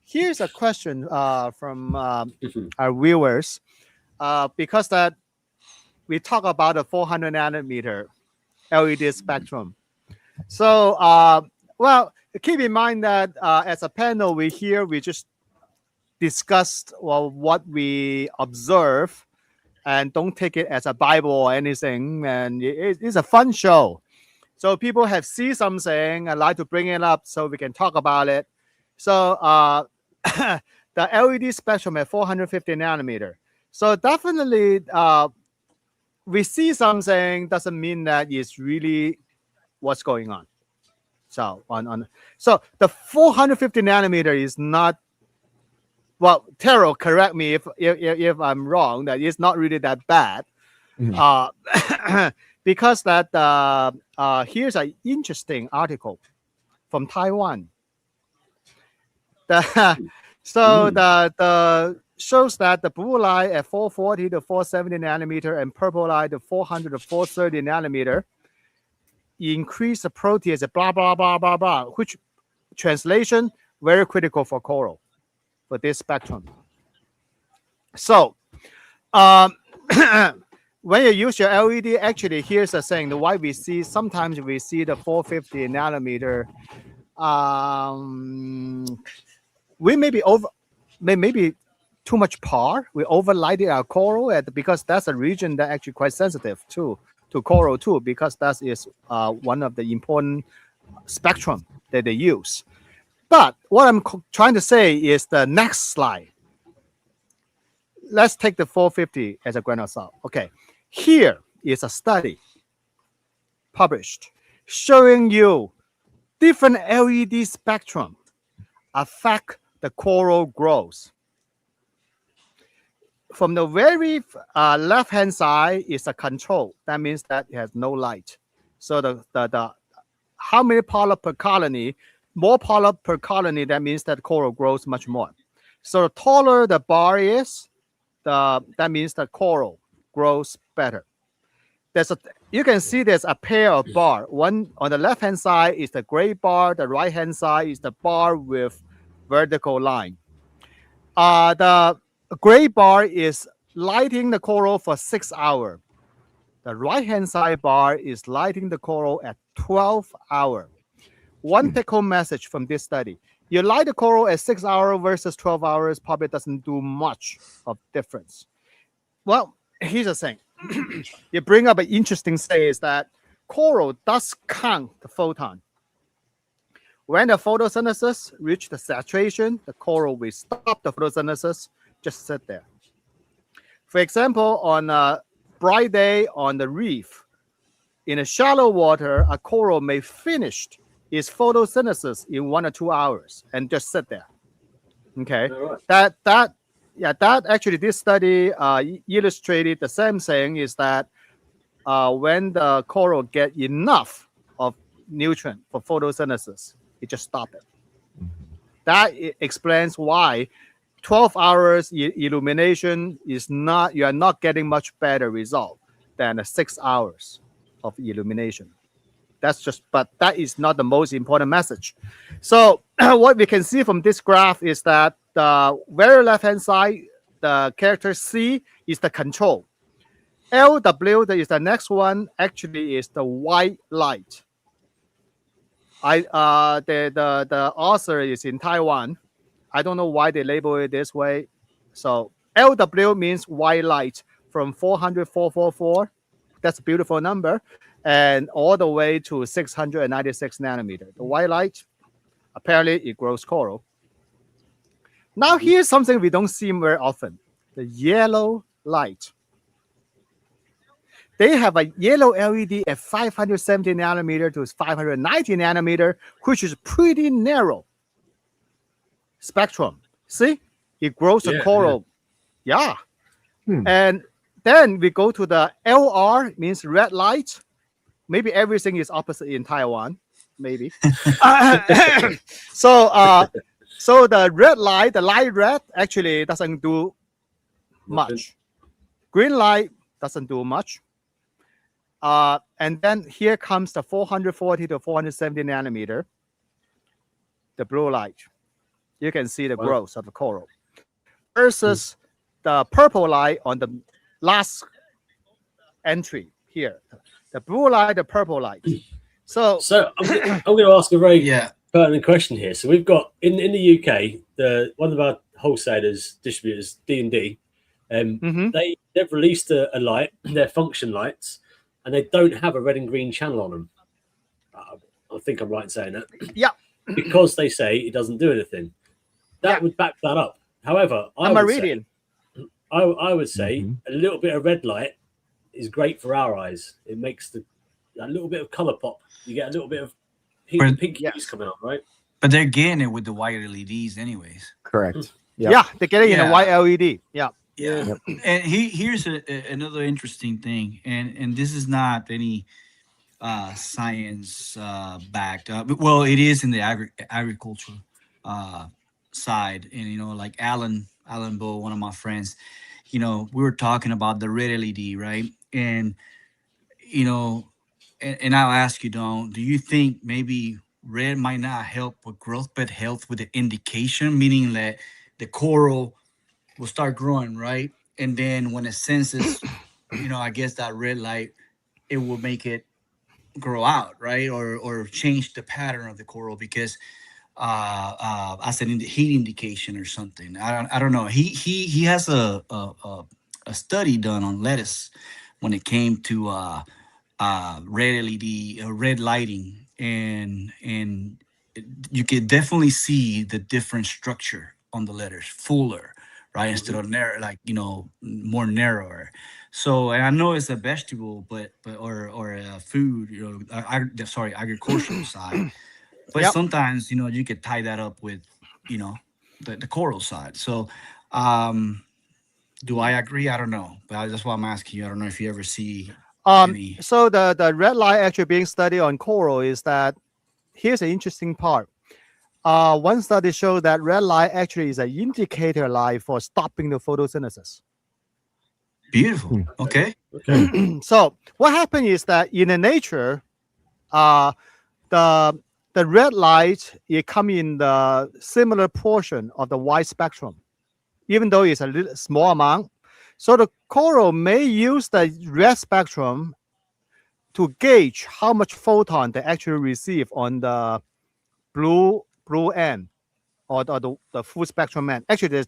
here's a question from our viewers, because that we talk about a 400 nanometer LED spectrum. So, keep in mind that as a panel, we just discussed what we observe, and don't take it as a Bible or anything. And it's a fun show. So people have seen something and like to bring it up so we can talk about it. So the LED spectrum at 450 nanometer. So definitely we see something doesn't mean that it's really what's going on. So so the 450 nanometer is not, well, Taro, correct me if I'm wrong, that it's not really that bad. Because that here's an interesting article from Taiwan. The shows that the blue light at 440 to 470 nanometer and purple light at 400 to 430 nanometer increase the protease at blah blah blah blah blah, which translation very critical for coral for this spectrum. So when you use your LED, actually here's the thing: the why we see sometimes we see the 450 nanometer. We maybe too much PAR. We overlighted our coral because that's a region that actually quite sensitive to coral too, because that is one of the important spectrum that they use. But what I'm trying to say is the next slide. Let's take the 450 as a grain of salt. Okay, here is a study published showing you different LED spectrum affect the coral growth. From the very left-hand side is a control. That means that it has no light. So the how many polyp per colony, more polyp per colony, that means that coral grows much more. So the taller the bar is, that means the coral grows better. You can see there's a pair of bar. One on the left-hand side is the gray bar. The right-hand side is the bar with vertical line. The gray bar is lighting the coral for 6 hours. The right-hand side bar is lighting the coral at 12 hours. One take-home message from this study. You light the coral at 6 hours versus 12 hours probably doesn't do much of difference. Well, here's the thing. You bring up an interesting thing is that coral does count the photon. When the photosynthesis reaches the saturation, the coral will stop the photosynthesis, just sit there. For example, on a bright day on the reef, in a shallow water, a coral may finish its photosynthesis in 1 or 2 hours and just sit there. Okay, that actually this study illustrated the same thing is that when the coral get enough of nutrient for photosynthesis, it just stops it. That explains why 12 hours illumination is not, you are not getting much better result than 6 hours of illumination. That's just, but that is not the most important message. So what we can see from this graph is that the very left-hand side, the character C is the control. LW, that is the next one, actually is the white light. The author is in Taiwan. I don't know why they label it this way. So LW means white light from 400, 444. That's a beautiful number. And all the way to 696 nanometer. The white light, apparently it grows coral. Now here's something we don't see very often. The yellow light. They have a yellow LED at 570 nanometer to 590 nanometer, which is pretty narrow spectrum. See, it grows a coral. Yeah. And then we go to the LR, means red light. Maybe everything is opposite in Taiwan. Maybe. So the red light, the light red, actually doesn't do much. Green light doesn't do much. And then here comes the 440 to 470 nanometer, the blue light. You can see the growth of the coral. Versus the purple light on the last entry here. The blue light, the purple light. So I'm going to ask a very pertinent question here. So we've got in the UK, one of our wholesalers, distributors, D&D, they've released a light, their function lights, and they don't have a red and green channel on them. I think I'm right in saying that. Yeah. Because they say it doesn't do anything. That would back that up. However, I would say a little bit of red light is great for our eyes. It makes a little bit of color pop. You get a little bit of pink hues coming up, right? But they're getting it with the white LEDs anyways. Correct. Yep. Yeah, they're getting in a white LED. Yeah. Yeah. Yep. And here's another interesting thing, and this is not any science backed up. Well, it is in the agriculture side, and like Alan Bull, one of my friends, we were talking about the red LED, right? And and I'll ask you, Don, do you think maybe red might not help with growth, but help with the indication, meaning that the coral will start growing, right? And then when it senses, I guess that red light, it will make it grow out, right? Or change the pattern of the coral because as an heat indication or something. I don't know. He has a study done on lettuce when it came to red LED, red lighting, and you can definitely see the different structure on the letters, fuller, right, instead of narrow, like more narrower. So, and I know it's a vegetable, but or a food, sorry, agricultural side. But Yep. sometimes you could tie that up with the coral side. So, do I agree? I don't know, but that's why I'm asking you. I don't know if you ever see any. So the red light actually being studied on coral is that here's an interesting part. One study showed that red light actually is an indicator light for stopping the photosynthesis. Beautiful. Okay. So what happened is that in the nature, the red light it come in the similar portion of the white spectrum, even though it's a little small amount. So the coral may use the red spectrum to gauge how much photon they actually receive on the blue end or the full spectrum end. Actually,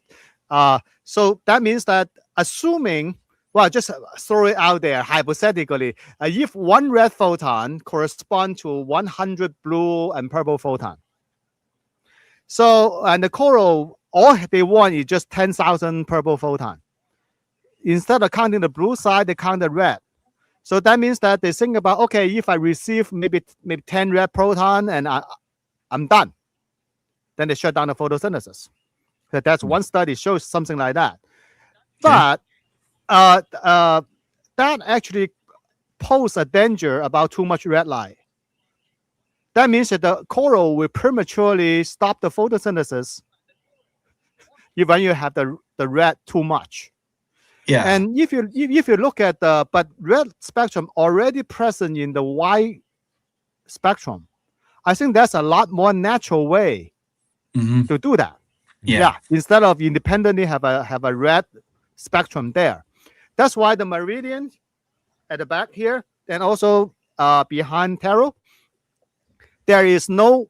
so that means that assuming, well, just throw it out there hypothetically, if one red photon corresponds to 100 blue and purple photon. So, and the coral, all they want is just 10,000 purple photon. Instead of counting the blue side, they count the red. So that means that they think about, okay, if I receive maybe 10 red proton and I'm done. Then they shut down the photosynthesis. So that's one study shows something like that. But that actually poses a danger about too much red light. That means that the coral will prematurely stop the photosynthesis when you have the red too much. Yeah. And if you look at but red spectrum already present in the white spectrum, I think that's a lot more natural way to do that. Yeah. Instead of independently have a red spectrum there. That's why the meridian at the back here and also behind Taro, there is no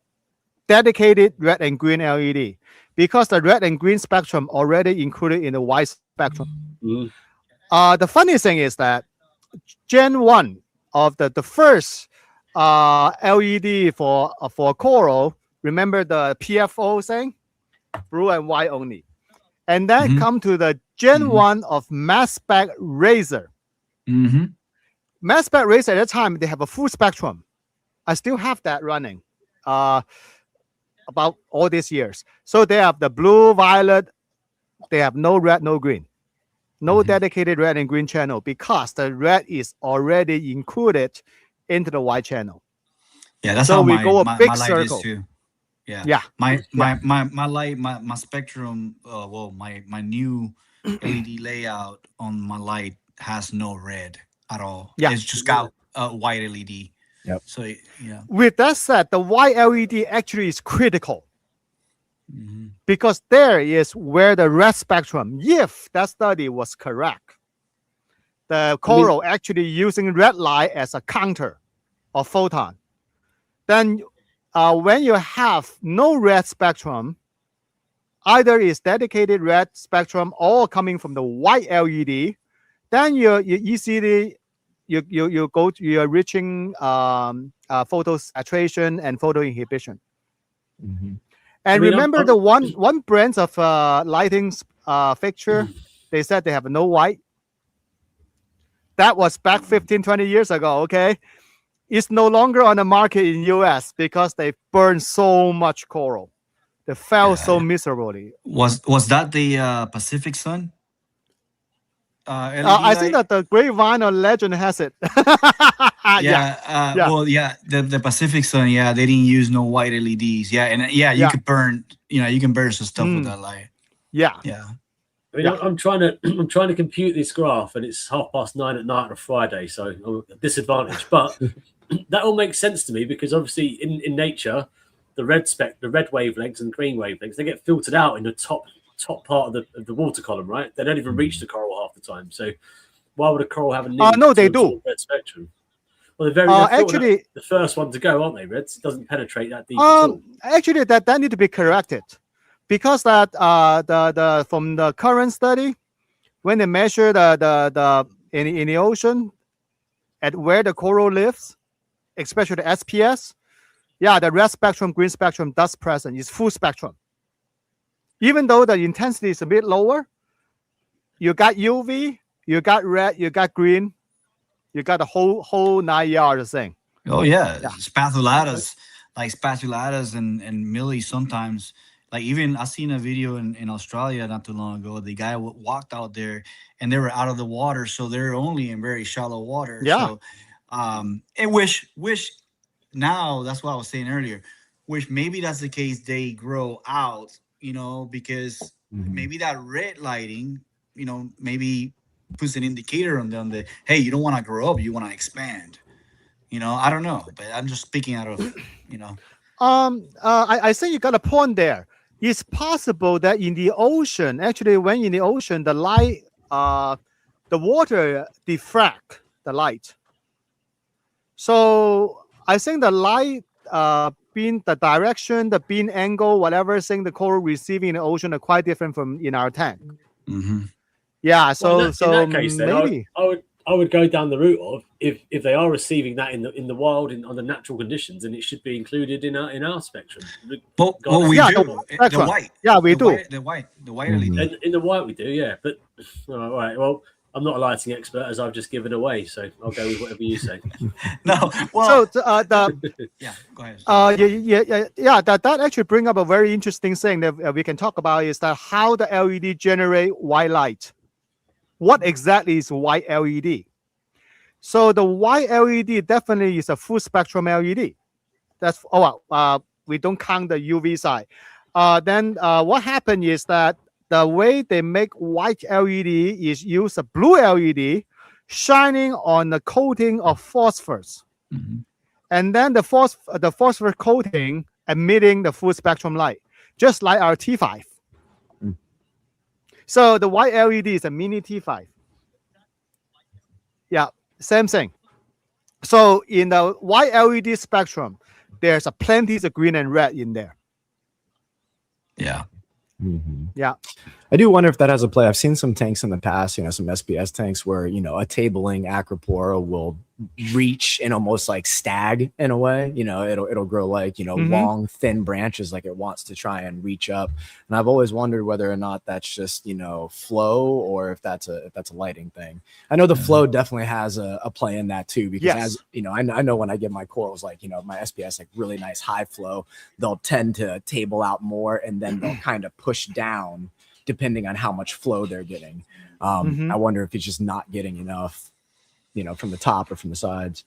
dedicated red and green LED because the red and green spectrum already included in the white spectrum. The funny thing is that Gen 1 of the first LED for coral, remember the PFO thing? Blue and white only. And then come to the Gen 1 of mass spec razor. Mass spec razor at that time, they have a full spectrum. I still have that running about all these years. So they have the blue, violet, they have no red, no green. No dedicated red and green channel because the red is already included into the white channel. Yeah, that's so how we my, go a my, big my light circle. is too. Yeah. Yeah. My light, my spectrum, my new LED layout on my light has no red at all. Yeah. It's just got a white LED. Yep. So yeah. With that said, the white LED actually is critical because there is where the red spectrum, if that study was correct, the coral actually using red light as a counter of photon. Then when you have no red spectrum, either is dedicated red spectrum or coming from the white LED, then you easily you're reaching photo saturation and photo inhibition. And remember the one brand of lighting fixture, they said they have no white. That was back 15-20 years ago. Okay, it's no longer on the market in US because they burned so much coral. They fell so miserably. Was that the Pacific Sun? LED I think light? that the Grapevine or Legend has it. Well, the Pacific Sun, they didn't use no white LEDs. You could burn, you can burn some stuff with that light. Yeah. I mean, I'm trying to compute this graph, and it's 9:30 at night on a Friday, so I'm at a disadvantage. But that all makes sense to me because obviously in nature, the red wavelengths and green wavelengths, they get filtered out in the top part of the water column, right? They don't even reach the coral half the time. So why would a coral have a need? No, they do. Red spectrum. Well, they're actually the first one to go, aren't they? Reds doesn't penetrate that deep at all. Actually, that need to be corrected because that the from the current study, when they measure the in the ocean at where the coral lives, especially the SPS, Yeah, the red spectrum, green spectrum does present. It's full spectrum. Even though the intensity is a bit lower, you got UV, you got red, you got green, you got the whole 9 yards thing. Oh yeah, spatulatas, like spatulatas and millie sometimes. Like even I seen a video in Australia not too long ago. The guy walked out there and they were out of the water, so they're only in very shallow water. Yeah. So, and wish now that's what I was saying earlier. Wish maybe that's the case. They grow out, you know, because maybe that red lighting, you know, maybe puts an indicator on them that hey, you don't want to grow up, you want to expand. You know, I don't know, but I'm just speaking out of, you know. I think you got a point there. It's possible that in the ocean, actually, when in the ocean, the light, the water diffract the light. So I think the light, being the direction, the beam angle, whatever thing the coral receiving in the ocean are quite different from in our tank. Mm-hmm. Yeah, so Well, in that case, then maybe. I would go down the route of if they are receiving that in the wild under natural conditions, then it should be included in our spectrum. Well, we Yeah, do. the The spectrum. white. Yeah, we the do. White, the white LED. In the white we do, yeah. But all right, well, I'm not a lighting expert as I've just given away, so I'll go with whatever you say. No, well, So the yeah, go ahead. that actually bring up a very interesting thing that we can talk about is that how the LED generate white light. What exactly is white LED? So the white LED definitely is a full spectrum LED. That's we don't count the UV side. Then what happened is that the way they make white LED is use a blue LED shining on the coating of phosphorus, and then the phosphor coating emitting the full spectrum light, just like our T5. So the white LED is a mini T5. Yeah, same thing. So in the white LED spectrum, there's a plenty of green and red in there. Yeah. Yeah. I do wonder if that has a play. I've seen some tanks in the past, you know, some SPS tanks where, you know, a tabling acropora will reach and almost like stag in a way. You know, it'll grow like, you know, long, thin branches like it wants to try and reach up. And I've always wondered whether or not that's just, you know, flow or if that's a lighting thing. I know the flow definitely has a play in that too, because as you know, I know when I get my corals, like, you know, my SPS, like really nice high flow, they'll tend to table out more and then they'll kind of push down depending on how much flow they're getting. I wonder if it's just not getting enough, you know, from the top or from the sides.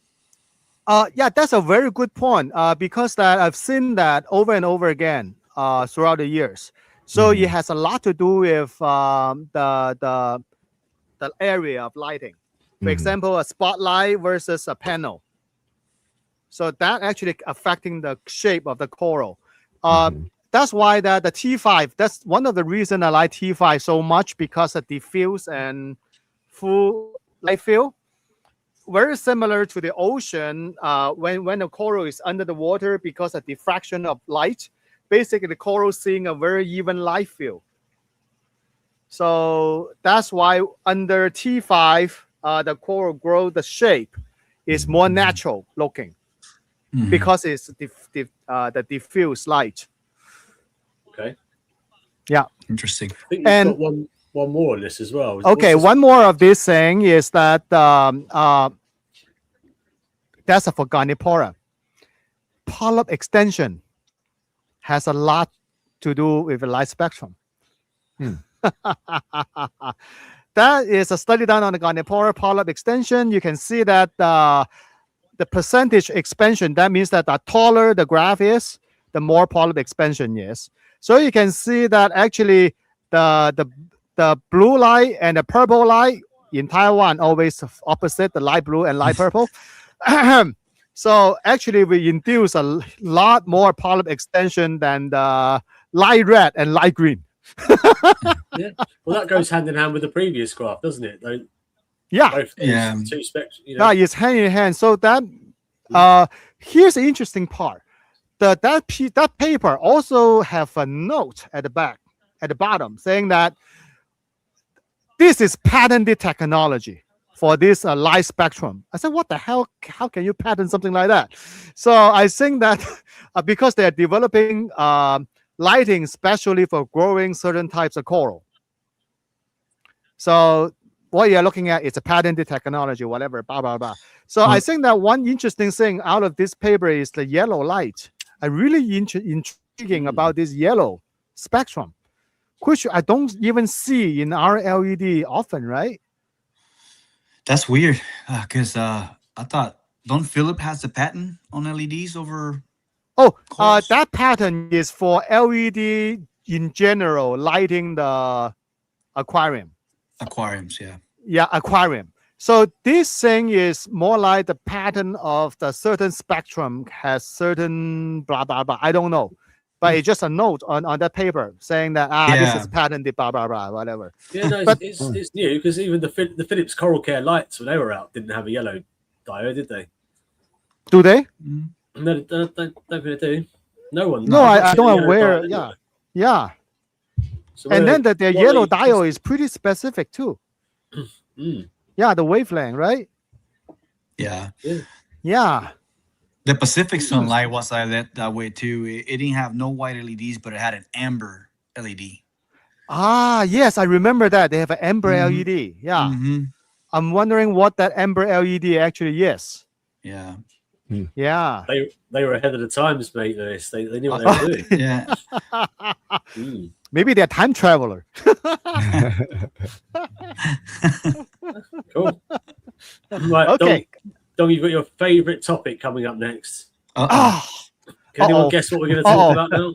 Yeah, that's a very good point. Because that I've seen that over and over again throughout the years. So it has a lot to do with the area of lighting. For example, a spotlight versus a panel. So that actually affecting the shape of the coral. That's why the T5, that's one of the reasons I like T5 so much, because of diffuse and full light field. Very similar to the ocean, when the coral is under the water, because of diffraction of light, basically the coral seeing a very even light field. So that's why under T5, the coral growth, the shape is more natural looking, because it's the diffuse light. Okay. Yeah. Interesting. I think you've got one more on this as well. Okay, one more of this thing is that that's a for Garnipora. Polyp extension has a lot to do with the light spectrum. That is a study done on the Garnipora polyp extension. You can see that the percentage expansion, that means that the taller the graph is, the more polyp expansion is. So you can see that actually the blue light and the purple light in Taiwan always opposite, the light blue and light purple. So actually we induce a lot more polyp extension than the light red and light green. Yeah. Well, that goes hand in hand with the previous graph, doesn't it? Like, Yeah. both two specs. You Yeah, know? it's hand in hand. So that here's the interesting part. That paper also have a note at the back, at the bottom, saying that this is patented technology for this light spectrum. I said, what the hell? How can you patent something like that? So I think that because they're developing lighting specially for growing certain types of coral. So what you're looking at is a patented technology, whatever, blah, blah, blah. So I think that one interesting thing out of this paper is the yellow light. I really intriguing about this yellow spectrum, which I don't even see in our LED often, right? That's weird, because I thought, don't Philip has the patent on LEDs over? Oh, corals? that pattern is for LED in general, lighting the aquarium. Aquariums, yeah. Yeah, aquarium. So this thing is more like the pattern of the certain spectrum has certain blah, blah, blah. I don't know. But it's just a note on that paper saying that, this is patented, blah, blah, blah, whatever. Yeah, no, But- it's new because even the Philips Coral Care lights, when they were out, didn't have a yellow diode, did they? Do they? No, don't think they do. No one. No, I I've don't seen a yellow aware. diode Yeah. anyway. Yeah. So And then the what yellow they- diode is pretty specific too. Mm. Yeah, the wavelength, right? Yeah. Yeah. The Pacific Sunlight was like that way too. It didn't have no white LEDs, but it had an amber LED. Yes, I remember that. They have an amber Mhm. LED. Yeah. Mm-hmm. I'm wondering what that amber LED actually is. Yeah. Yeah. They were ahead of the times, mate. Lewis. They knew what they were doing. Yeah. Mm. Maybe they're time traveler. Cool. Right. Okay. Dong, you've got your favourite topic coming up next. Ah, Can anyone Uh-oh. guess what we're going to talk about now?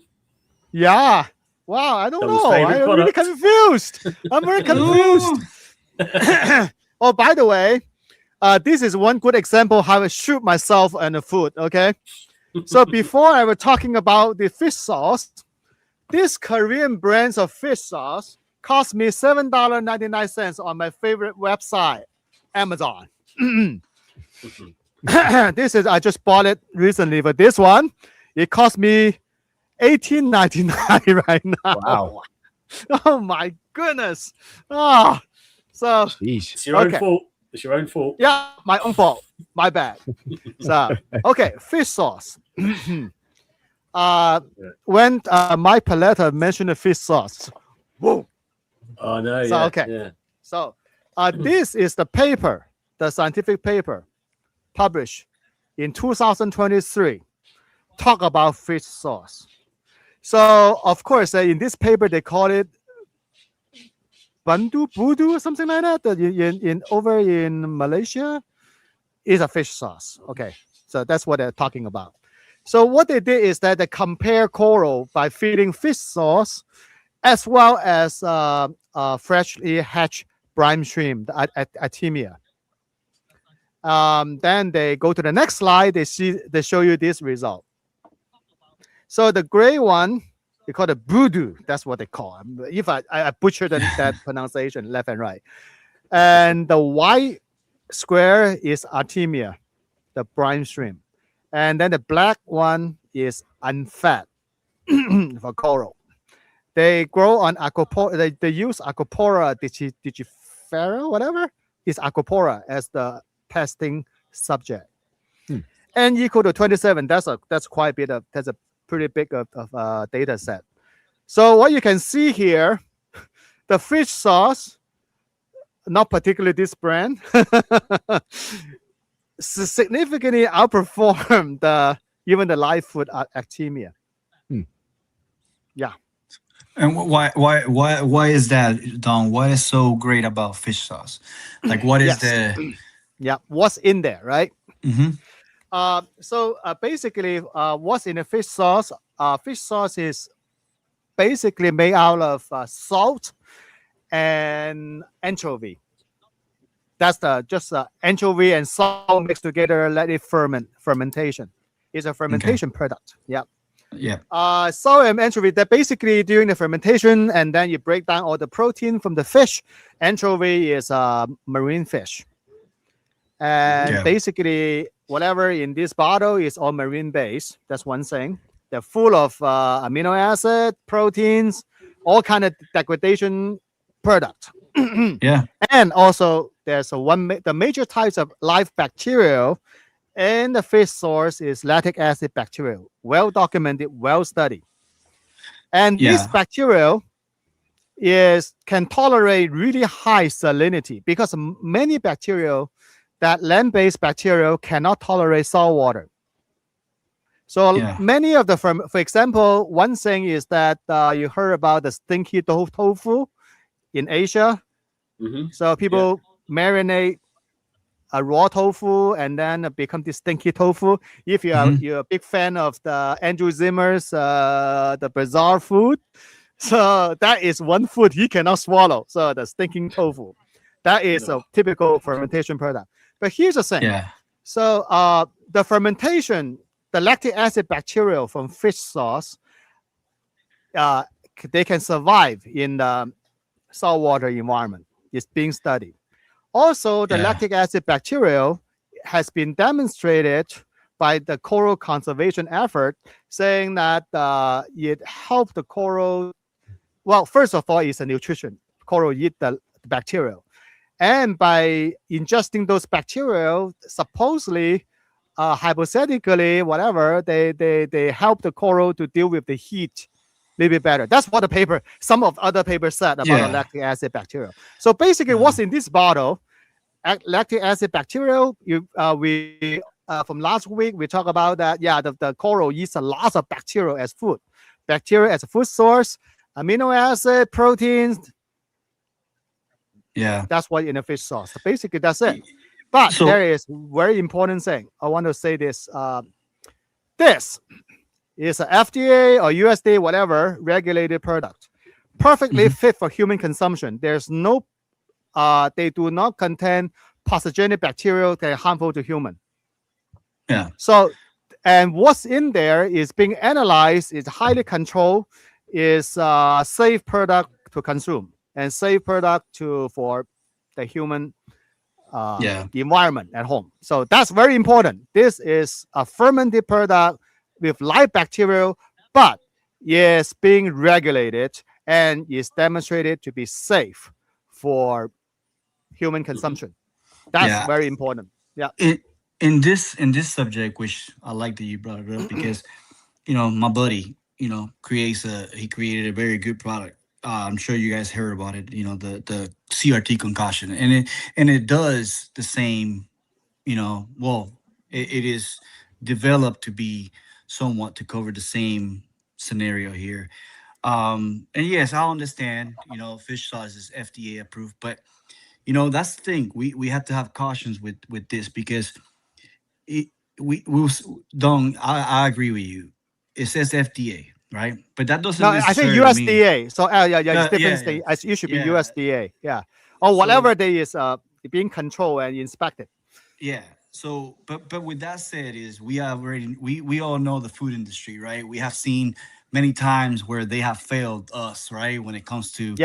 yeah. Wow, I don't Dom's know. favourite I'm really product. confused. I'm very confused. Oh, by the way, this is one good example how I shoot myself in the foot. Okay. So before I was talking about the fish sauce, this Korean brands of fish sauce cost me $7.99 on my favorite website, Amazon. This is I just bought it recently, but this one it cost me $18.99 right now. Wow. Oh my goodness. Oh, so Sheesh. It's your own Okay. fault. It's your own fault. yeah, my own fault. My bad. So okay, fish sauce. When my Paletta mentioned the fish sauce, whoa. Oh no. So, Yeah. okay. Yeah. So this is the paper, the scientific paper published in 2023. Talk about fish sauce. So of course, in this paper they call it Bandu Budu or something like that. That in over in Malaysia is a fish sauce. Okay, so that's what they're talking about. So what they did is that they compare coral by feeding fish sauce as well as freshly hatched brine shrimp, the Artemia. Then they go to the next slide. They show you this result. So the gray one, they call it Budu. That's what they call it. If I butchered that pronunciation left and right. And the white square is Artemia, the brine shrimp. And then the black one is unfed for coral. They grow on Aquapora. They use Aquapora digifera, whatever, is Aquapora as the testing subject. N equal to 27. That's quite a bit of that's a pretty big of data set. So what you can see here, the fish sauce, not particularly this brand, significantly outperformed even the live food Artemia. Yeah. And why is that, Don? What is so great about fish sauce? Like, what is the? Yeah, what's in there, right? Mhm. So basically, what's in the fish sauce? Fish sauce is basically made out of salt and anchovy. That's just anchovy and salt mixed together. Let it fermentation. It's a fermentation product. Yeah. Yeah. Salt and anchovy. That basically during the fermentation, and then you break down all the protein from the fish. Anchovy is marine fish, and basically whatever in this bottle is all marine based. That's one thing. They're full of amino acid, proteins, all kind of degradation product. Yeah. And also there's the major types of live bacteria and the fish source is lactic acid bacteria, well documented, well studied. And this Yeah. bacteria can tolerate really high salinity, because many bacteria, that land-based bacteria, cannot tolerate salt water. So Yeah. many of the, for example, one thing is that you heard about the stinky tofu in Asia. Mhm. So people marinate a raw tofu and then become this stinky tofu. If you're a big fan of the Andrew Zimmer's the bizarre food, so that is one food he cannot swallow. So the stinking tofu, that is a typical fermentation product. But here's the thing. Yeah. So the fermentation, the lactic acid bacteria from fish sauce, they can survive in the saltwater environment. It's being studied. Also, the Yeah. lactic acid bacteria has been demonstrated by the coral conservation effort, saying that it helped the coral. Well, first of all, it's a nutrition. Coral eat the bacteria. And by ingesting those bacteria, supposedly, hypothetically, whatever, they help the coral to deal with the heat a little bit better. That's what some of other papers said about the lactic acid bacteria. So basically, what's in this bottle? Lactic acid bacteria. We from last week we talked about that. Yeah, the coral eats a lot of bacteria as food. Bacteria as a food source, amino acid, proteins. Yeah. That's what in a fish sauce. So basically, that's it. But there is very important thing. I want to say this. This is a FDA or USDA, whatever, regulated product. Perfectly fit for human consumption. There's no, they do not contain pathogenic bacteria that are harmful to human. Yeah. So, and what's in there is being analyzed, is highly controlled, is safe product to consume and safe product for the human environment at home. So that's very important. This is a fermented product with live bacteria, but is being regulated and is demonstrated to be safe for human consumption. That's very important. Yeah. In this subject, which I like that you brought it up, because my buddy, he created a very good product. I'm sure you guys heard about it. The CRT concoction, and it does the same. Well, it is developed to be somewhat to cover the same scenario here. And yes, I understand. Fish sauce is FDA approved, but that's the thing. We have to have cautions with this, because I agree with you. It says FDA, right? But that doesn't No, I think necessarily mean USDA. So it's different thing. It should be USDA. Yeah. Or whatever they is being controlled and inspected. Yeah. So, but with that said, is we all know the food industry, right? We have seen many times where they have failed us, right? When it comes to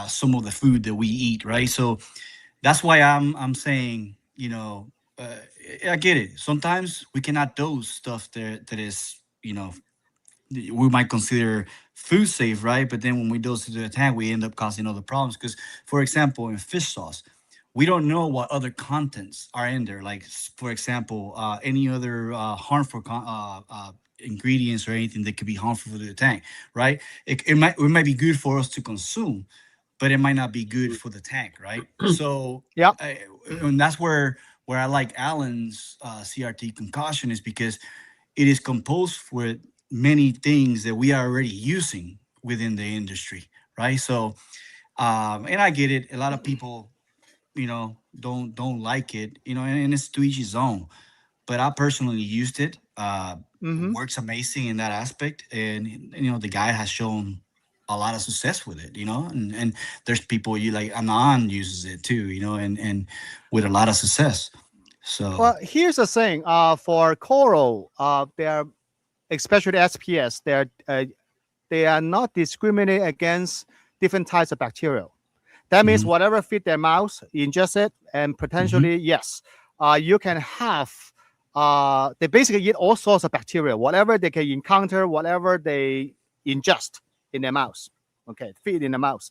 some of the food that we eat, right? So that's why I'm saying, I get it. Sometimes we cannot dose stuff that is, we might consider food safe, right? But then when we dose it to the tank, we end up causing other problems. Because, for example, in fish sauce, we don't know what other contents are in there. Like, for example, any other harmful ingredients or anything that could be harmful to the tank, right? It might be good for us to consume, but it might not be good for the tank, right? So, and that's where I like Alan's CRT concoction, is because it is composed with many things that we are already using within the industry, right? So, and I get it. A lot of people, don't like it, and it's to each his own. But I personally used it. Works amazing in that aspect, and the guy has shown a lot of success with it, and there's people like Anan uses it too, and with a lot of success. So, well, here's the thing. For coral, they're especially SPS. They are not discriminating against different types of bacteria. That means whatever fit their mouth, ingest it, and potentially yes, you can have. They basically eat all sorts of bacteria, whatever they can encounter, whatever they ingest in their mouth. Okay, feed in the mouth,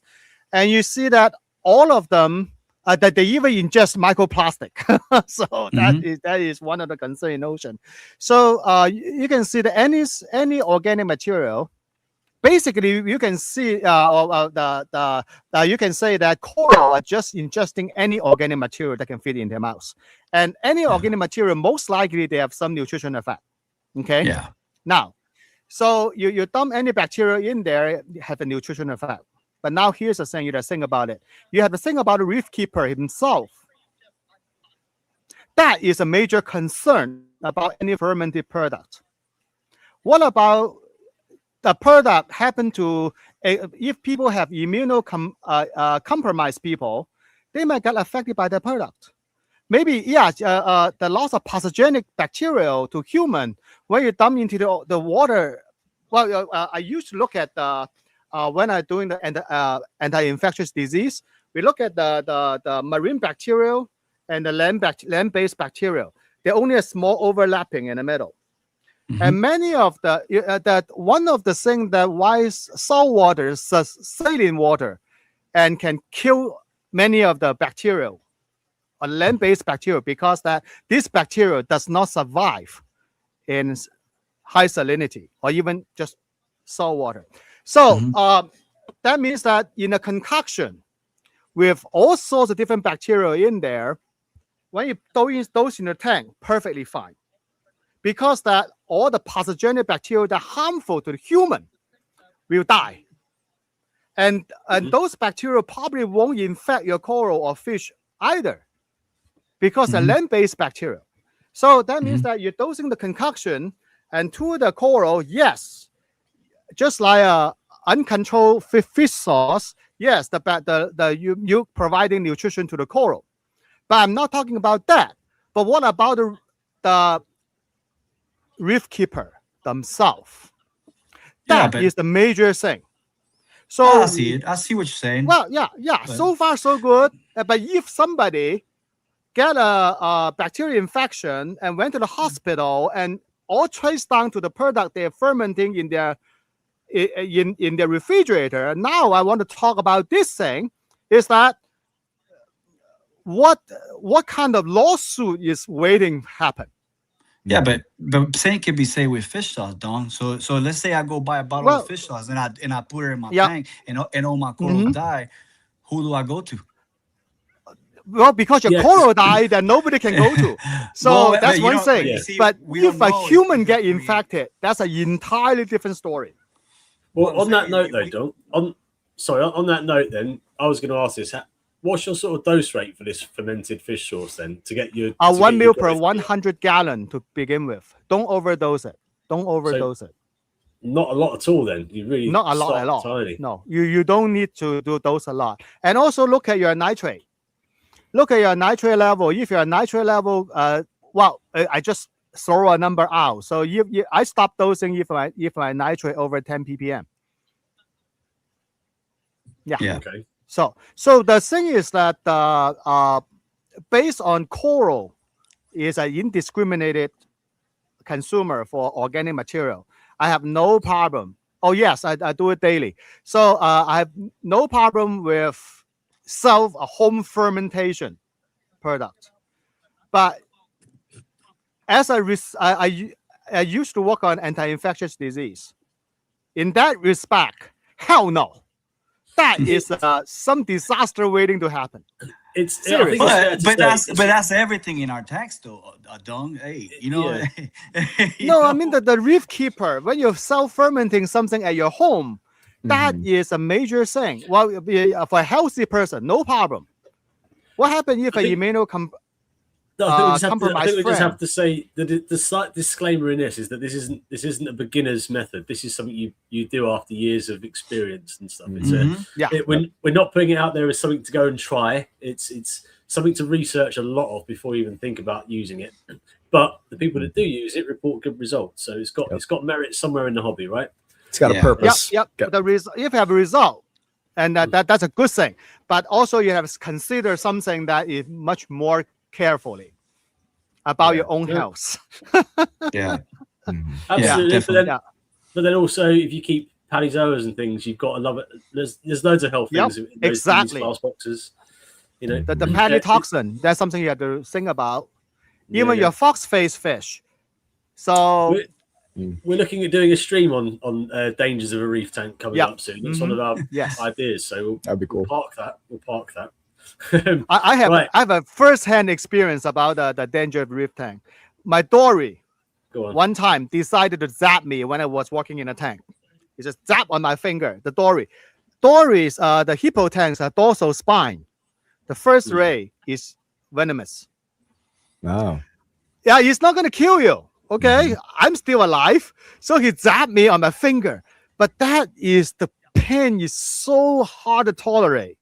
and you see that all of them that they even ingest microplastic. So Mm-hmm. that is one of the concerning notion. So you can see that any organic material, basically you can see you can say that coral are just ingesting any organic material that can fit in their mouth, and any organic material most likely they have some nutrition effect. Okay. Yeah. Now, so you dump any bacteria in there, have a nutrition effect. But now here's the thing you have to think about it. You have to think about the reef keeper himself. That is a major concern about any fermented product. What about the product happen to, if people have immunocompromised people, they might get affected by the product. Maybe, the loss of pathogenic bacteria to human, when you dump into the water. Well, I used to look at when I'm doing the anti-infectious disease, we look at the marine bacterial and the land-based bacterial. They're only a small overlapping in the middle. Mm-hmm. And many of that one of the things that why salt water is saline water and can kill many of the bacteria or land-based bacteria, because that this bacteria does not survive in high salinity or even just salt water. So that means that in a concoction with all sorts of different bacteria in there, when you throw those in the tank, perfectly fine. Because that all the pathogenic bacteria that are harmful to the human will die. And those bacteria probably won't infect your coral or fish either, because they're land-based bacteria. So that means that you're dosing the concoction and to the coral, yes, just like a uncontrolled fish sauce, yes, you providing nutrition to the coral. But I'm not talking about that. But what about the reef keeper themselves? That is the major thing. So I see it. I see what you're saying. Well, yeah. But so far, so good. But if somebody get a bacterial infection and went to the hospital and all traced down to the product they're fermenting in their refrigerator, now I want to talk about this thing, is that what kind of lawsuit is waiting to happen? Yeah, but same can be said with fish sauce, Dong. So let's say I go buy a bottle of fish sauce and I put it in my tank and all my corals die. Who do I go to? Well, because your coral died, then nobody can go to. So that's one thing. But if a human get infected, that's an entirely different story. Well, on that note, though, Don, on that note, then I was going to ask this: what's your sort of dose rate for this fermented fish sauce then to get your 1 ml per 100 gallon to begin with? Don't overdose it. It. Not a lot at all. Then you really not a lot at all. Tiny. No, you don't need to do dose a lot. And also look at your nitrate. Look at your nitrate level. If your nitrate level, I just throw a number out. So I stop dosing if my nitrate over 10 ppm. Yeah. Okay. So the thing is that based on coral is an indiscriminated consumer for organic material. I have no problem. Oh yes, I do it daily. So I have no problem with home fermentation product. But as I used to work on anti-infectious disease. In that respect, hell no. That is some disaster waiting to happen. But that's everything in our text, though, Dong. Hey, you know. Yeah. I mean the reef keeper. When you're self-fermenting something at your home, that is a major thing. Well, for a healthy person, no problem. What happens if compromised I think we just have friend? to say that the slight disclaimer in this is that this isn't a beginner's method. This is something you do after years of experience and stuff. We're not putting it out there as something to go and try. It's something to research a lot of before you even think about using it. But the people that do use it report good results. So it's got merit somewhere in the hobby, right? It's got a purpose. Yep. If you have a result, and that's a good thing. But also you have to consider something that is much more carefully about your own health. Absolutely. But then also, if you keep palizoas and things, you've got to love it. There's loads of health things in those glass boxes. You know, The palitoxin, that's something you have to think about. Even yeah. your fox face fish. So we're looking at doing a stream on dangers of a reef tank coming Yep. up soon. That's one of our yes, ideas. So That'd be cool. We'll park that. I have Right. I have a first-hand experience about the danger of reef tank. My dory Go on. one time decided to zap me when I was walking in a tank. He just zap on my finger. The dory. Dories, the hippo tanks are dorsal spine. The first ray is venomous. Oh. Yeah, it's not gonna kill you. Okay, I'm still alive. So he zapped me on my finger. But that is the pain is so hard to tolerate.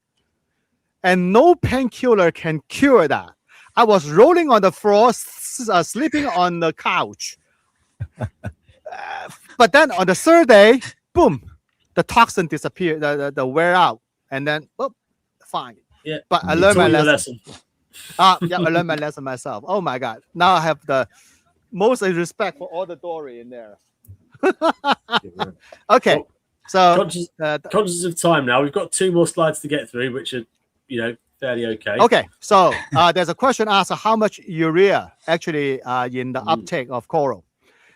And no painkiller can cure that. I was rolling on the floor, sleeping on the couch. But then on the third day, boom, the toxin disappeared, the wear out, and then fine. Yeah. But I learned my Taught you a lesson. Yeah, I learned my lesson myself. Oh my God! Now I have the most respect for all the dory in there. Okay, so Conscious of time now. We've got 2 more slides to get through, which are fairly okay. Okay, so there's a question asked: how much urea actually in the uptake of coral?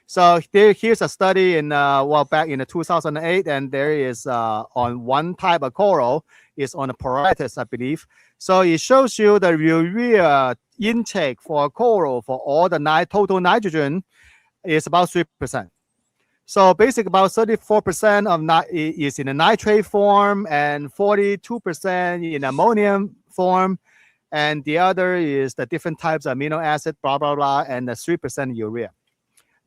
So here's a study in back in 2008, and there is on one type of coral is on a Porites, I believe. So it shows you the urea intake for coral for all the total nitrogen is about 3%. So basically about 34% of is in a nitrate form and 42% in ammonium form. And the other is the different types of amino acid, blah, blah, blah, and the 3% urea.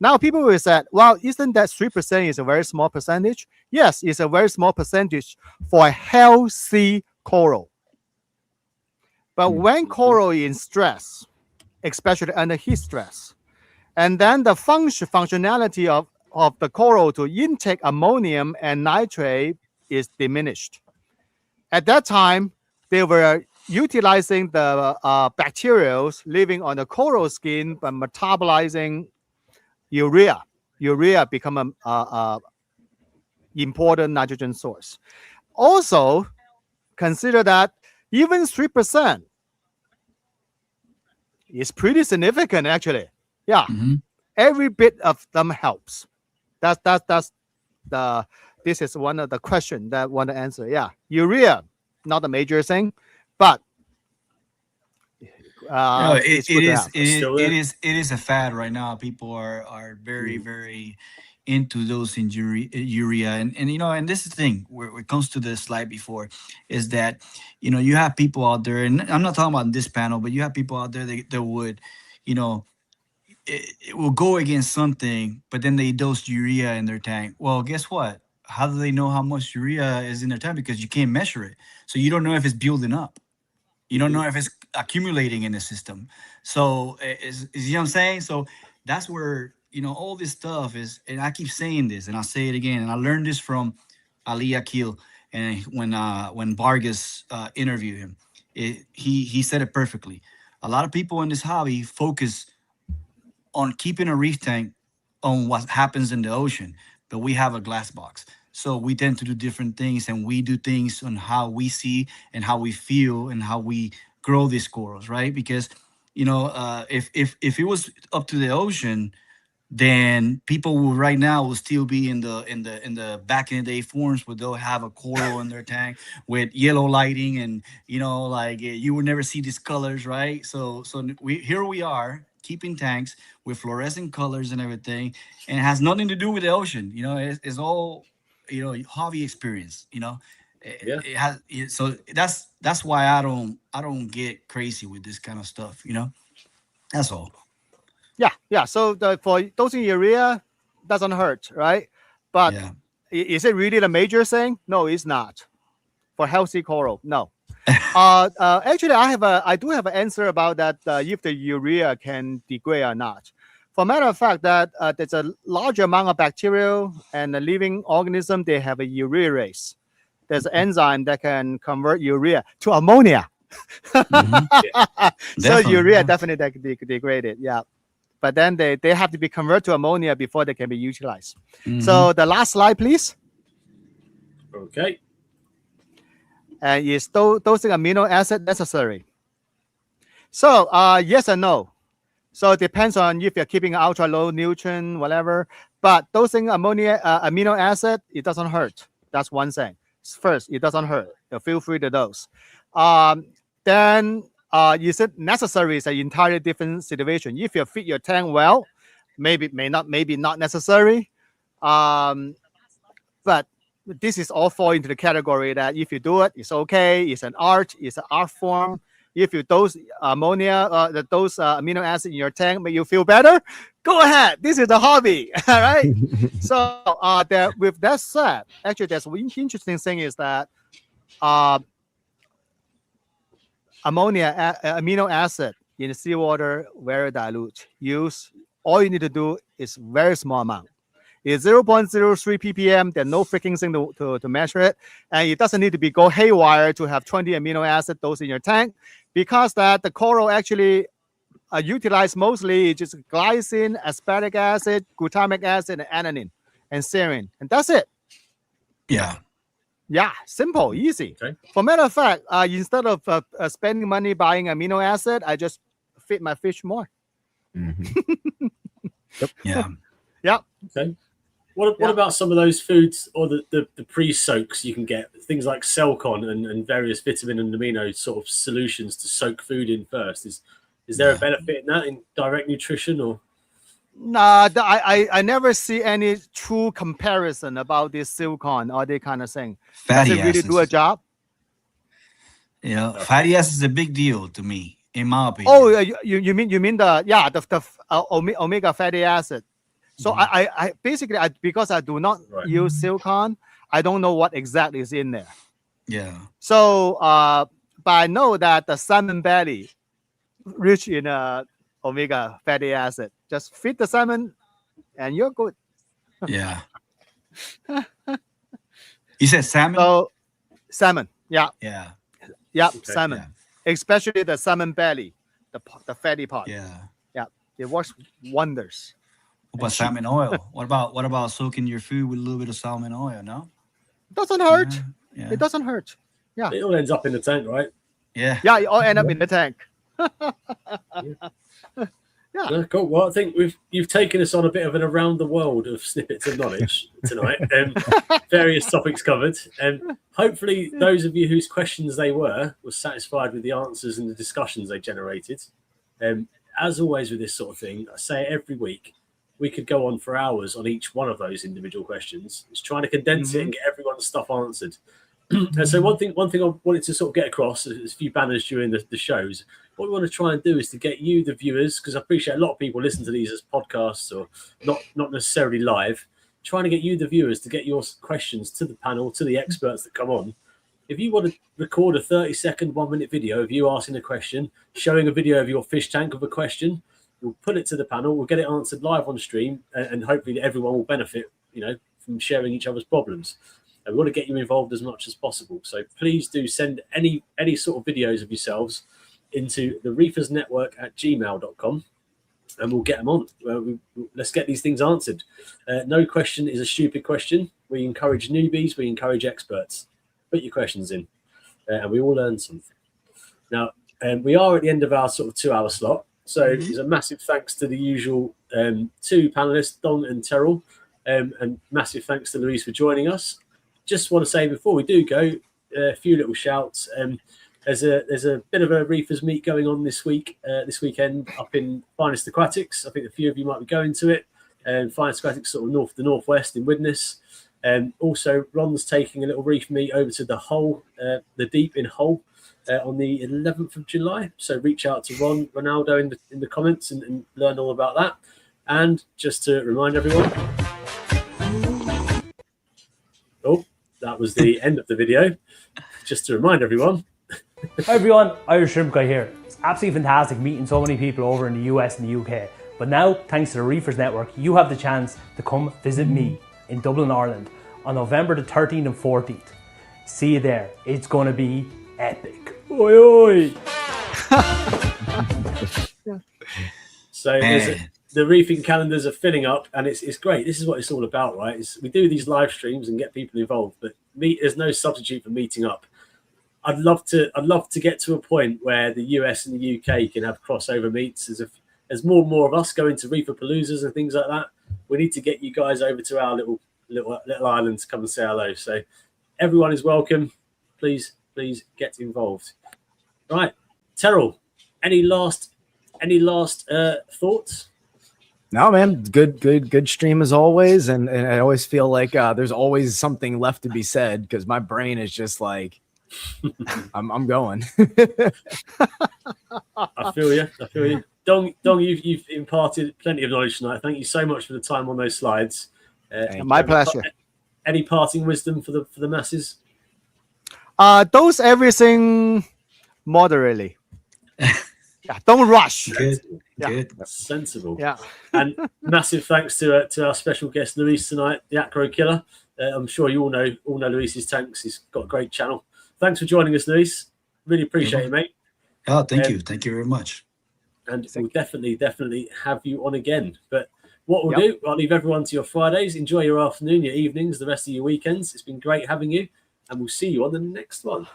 Now people will say, well, isn't that 3% is a very small percentage? Yes, it's a very small percentage for a healthy coral. But when coral is in stress, especially under heat stress, and then the functionality of the coral to intake ammonium and nitrate is diminished. At that time, they were utilizing the bacteria living on the coral skin by metabolizing urea. Urea become a important nitrogen source. Also, consider that even 3% is pretty significant, actually. Yeah, every bit of them helps. That's the. This is one of the questions that I want to answer. Yeah, urea, not a major thing, but it is a fad right now. People are very very into those in urea, and and this is the thing where it comes to the slide before is that you have people out there, and I'm not talking about this panel, but you have people out there that would it will go against something, but then they dose urea in their tank. Well, guess what? How do they know how much urea is in their tank? Because you can't measure it, so you don't know if it's building up. You don't know if it's accumulating in the system. So is you know what I'm saying? So that's where all this stuff is, and I keep saying this, and I'll say it again. And I learned this from Ali Akil, and when Vargas interviewed him, he said it perfectly. A lot of people in this hobby focus on keeping a reef tank on what happens in the ocean, but we have a glass box. So we tend to do different things, and we do things on how we see and how we feel and how we grow these corals, right? Because if it was up to the ocean, then people will right now will still be in the back in the day forms where they'll have a coral in their tank with yellow lighting, and you would never see these colors, right? So here we are keeping tanks with fluorescent colors and everything, and it has nothing to do with the ocean. It's all hobby experience. It has. So that's why I don't get crazy with this kind of stuff. That's all. Yeah. So for dosing urea doesn't hurt, right? But is it really the major thing? No, it's not. For healthy coral, no. Actually, I do have an answer about that. If the urea can degrade or not. For matter of fact, that there's a large amount of bacteria and a living organism. They have a urease. There's an enzyme that can convert urea to ammonia. So urea definitely degraded. Yeah. But then they have to be converted to ammonia before they can be utilized. So the last slide, please. Okay. And is dosing amino acid necessary? So yes and no. So it depends on if you're keeping ultra low nutrient, whatever. But dosing amino acid, it doesn't hurt. That's one thing. First, it doesn't hurt. You feel free to dose. Then is it necessary? It's an entirely different situation. If you feed your tank well, maybe not necessary. But this is all fall into the category that if you do it, it's okay. It's an art. It's an art form. If you dose ammonia, dose amino acid in your tank, make you feel better, go ahead. This is a hobby, all right? So with that said, actually, there's one interesting thing is that amino acid in seawater, very dilute. All you need to do is very small amount. It's 0.03 ppm. There's no freaking thing to measure it. And it doesn't need to go haywire to have 20 amino acid dose in your tank, because that the coral actually utilize mostly just glycine, aspartic acid, glutamic acid, and adenine, and serine. And that's it. Yeah. Yeah, simple, easy. Okay. For matter of fact, instead of spending money buying amino acid, I just feed my fish more. Mhm. Yeah. Yeah. Okay. What about some of those foods or the pre-soaks you can get? Things like Celcon and various vitamin and amino sort of solutions to soak food in first. Is there a benefit in that in direct nutrition or? Nah, I never see any true comparison about this silicon or that kind of thing. Fatty Does it really acids. do a job? You know, fatty acids is a big deal to me, in my opinion. Oh, you mean the omega fatty acid. So I basically because I do not use silicon, I don't know what exactly is in there. Yeah. So but I know that the salmon belly rich in omega fatty acid. Just feed the salmon, and you're good. Yeah. You said salmon? So salmon, yeah, Yeah. salmon, Yeah. especially the salmon belly, the fatty part. Yeah. It works wonders. What about salmon oil? What about soaking your food with a little bit of salmon oil? No. Doesn't hurt. Yeah. It doesn't hurt. It all ends up in the tank, right? Yeah. Yeah, it all end up in the tank. Yeah, cool. Well, I think you've taken us on a bit of an around the world of snippets of knowledge tonight. Various topics covered, and hopefully those of you whose questions they were satisfied with the answers and the discussions they generated. As always with this sort of thing, I say it every week, we could go on for hours on each one of those individual questions. It's trying to condense it and get everyone's stuff answered. And so one thing I wanted to sort of get across, there's a few banners during the shows. What we want to try and do is to get you, the viewers, because I appreciate a lot of people listen to these as podcasts or not necessarily live, trying to get you, the viewers, to get your questions to the panel, to the experts that come on. If you want to record a 30-second, 1-minute video of you asking a question, showing a video of your fish tank of a question, we'll put it to the panel, we'll get it answered live on stream, and hopefully everyone will benefit, from sharing each other's problems. And we want to get you involved as much as possible. So please do send any sort of videos of yourselves into the reefersnetwork@gmail.com, and we'll get them on. Let's get these things answered. No question is a stupid question. We encourage newbies. We encourage experts. Put your questions in, and we all learn something. Now, we are at the end of our sort of 2-hour slot. So there's a massive thanks to the usual 2 panelists, Don and Terrell, and massive thanks to Louise for joining us. Just want to say before we do go, a few little shouts. There's a bit of a reefers meet going on this weekend up in Finest Aquatics. I think a few of you might be going to it. Finest Aquatics sort of northwest in Widnes. Also, Ron's taking a little reef meet over to the Hull, the Deep in Hull, on the 11th of July. So reach out to Ronaldo in the comments and learn all about that. And just to remind everyone, that was the end of the video. Just to remind everyone. Hi everyone, Irish Shrimp Guy here. It's absolutely fantastic meeting so many people over in the US and the UK. But now, thanks to the Reefers Network, you have the chance to come visit me in Dublin, Ireland on November the 13th and 14th. See you there. It's going to be epic. Oi, oi. So the reefing calendars are filling up, and it's great. This is what it's all about, right? We do these live streams and get people involved, but there's no substitute for meeting up. I'd love to get to a point where the US and the UK can have crossover meets. As more and more of us go into reefer paloozas and things like that, we need to get you guys over to our little island to come and say hello. So everyone is welcome. Please get involved. Right, Terrell, any last thoughts? No, man, good stream as always, and I always feel like there's always something left to be said because my brain is just like I'm going. I feel you. Dong, you've imparted plenty of knowledge tonight. Thank you so much for the time on those slides. My pleasure. Any parting wisdom for the masses? Dose everything moderately. Yeah, don't rush. Good. Yeah. Good. Sensible. Yeah. And massive thanks to our special guest Luis tonight, the Acro Killer. I'm sure you all know Luis's tanks. He's got a great channel. Thanks for joining us, Luis. Really appreciate it, mate. Oh, thank you. Thank you very much. And we'll definitely have you on again. But what we'll do, I'll leave everyone to your Fridays. Enjoy your afternoon, your evenings, the rest of your weekends. It's been great having you, and we'll see you on the next one.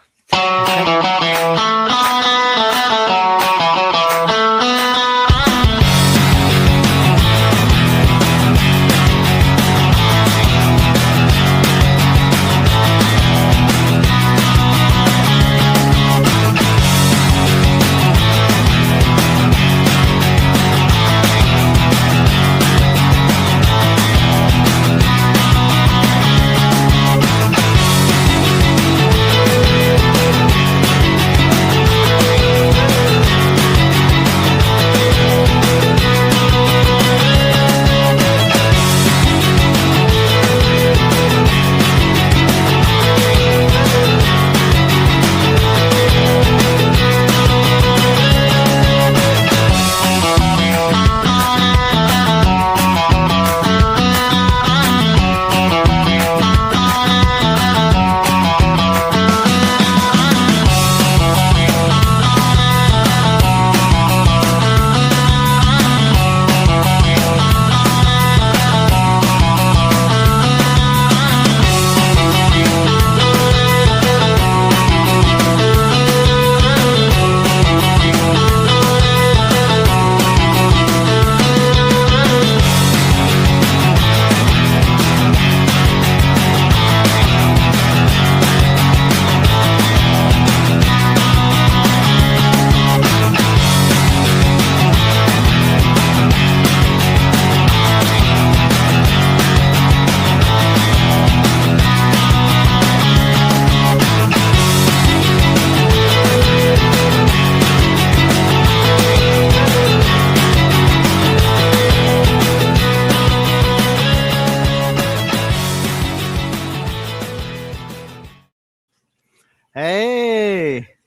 Hey.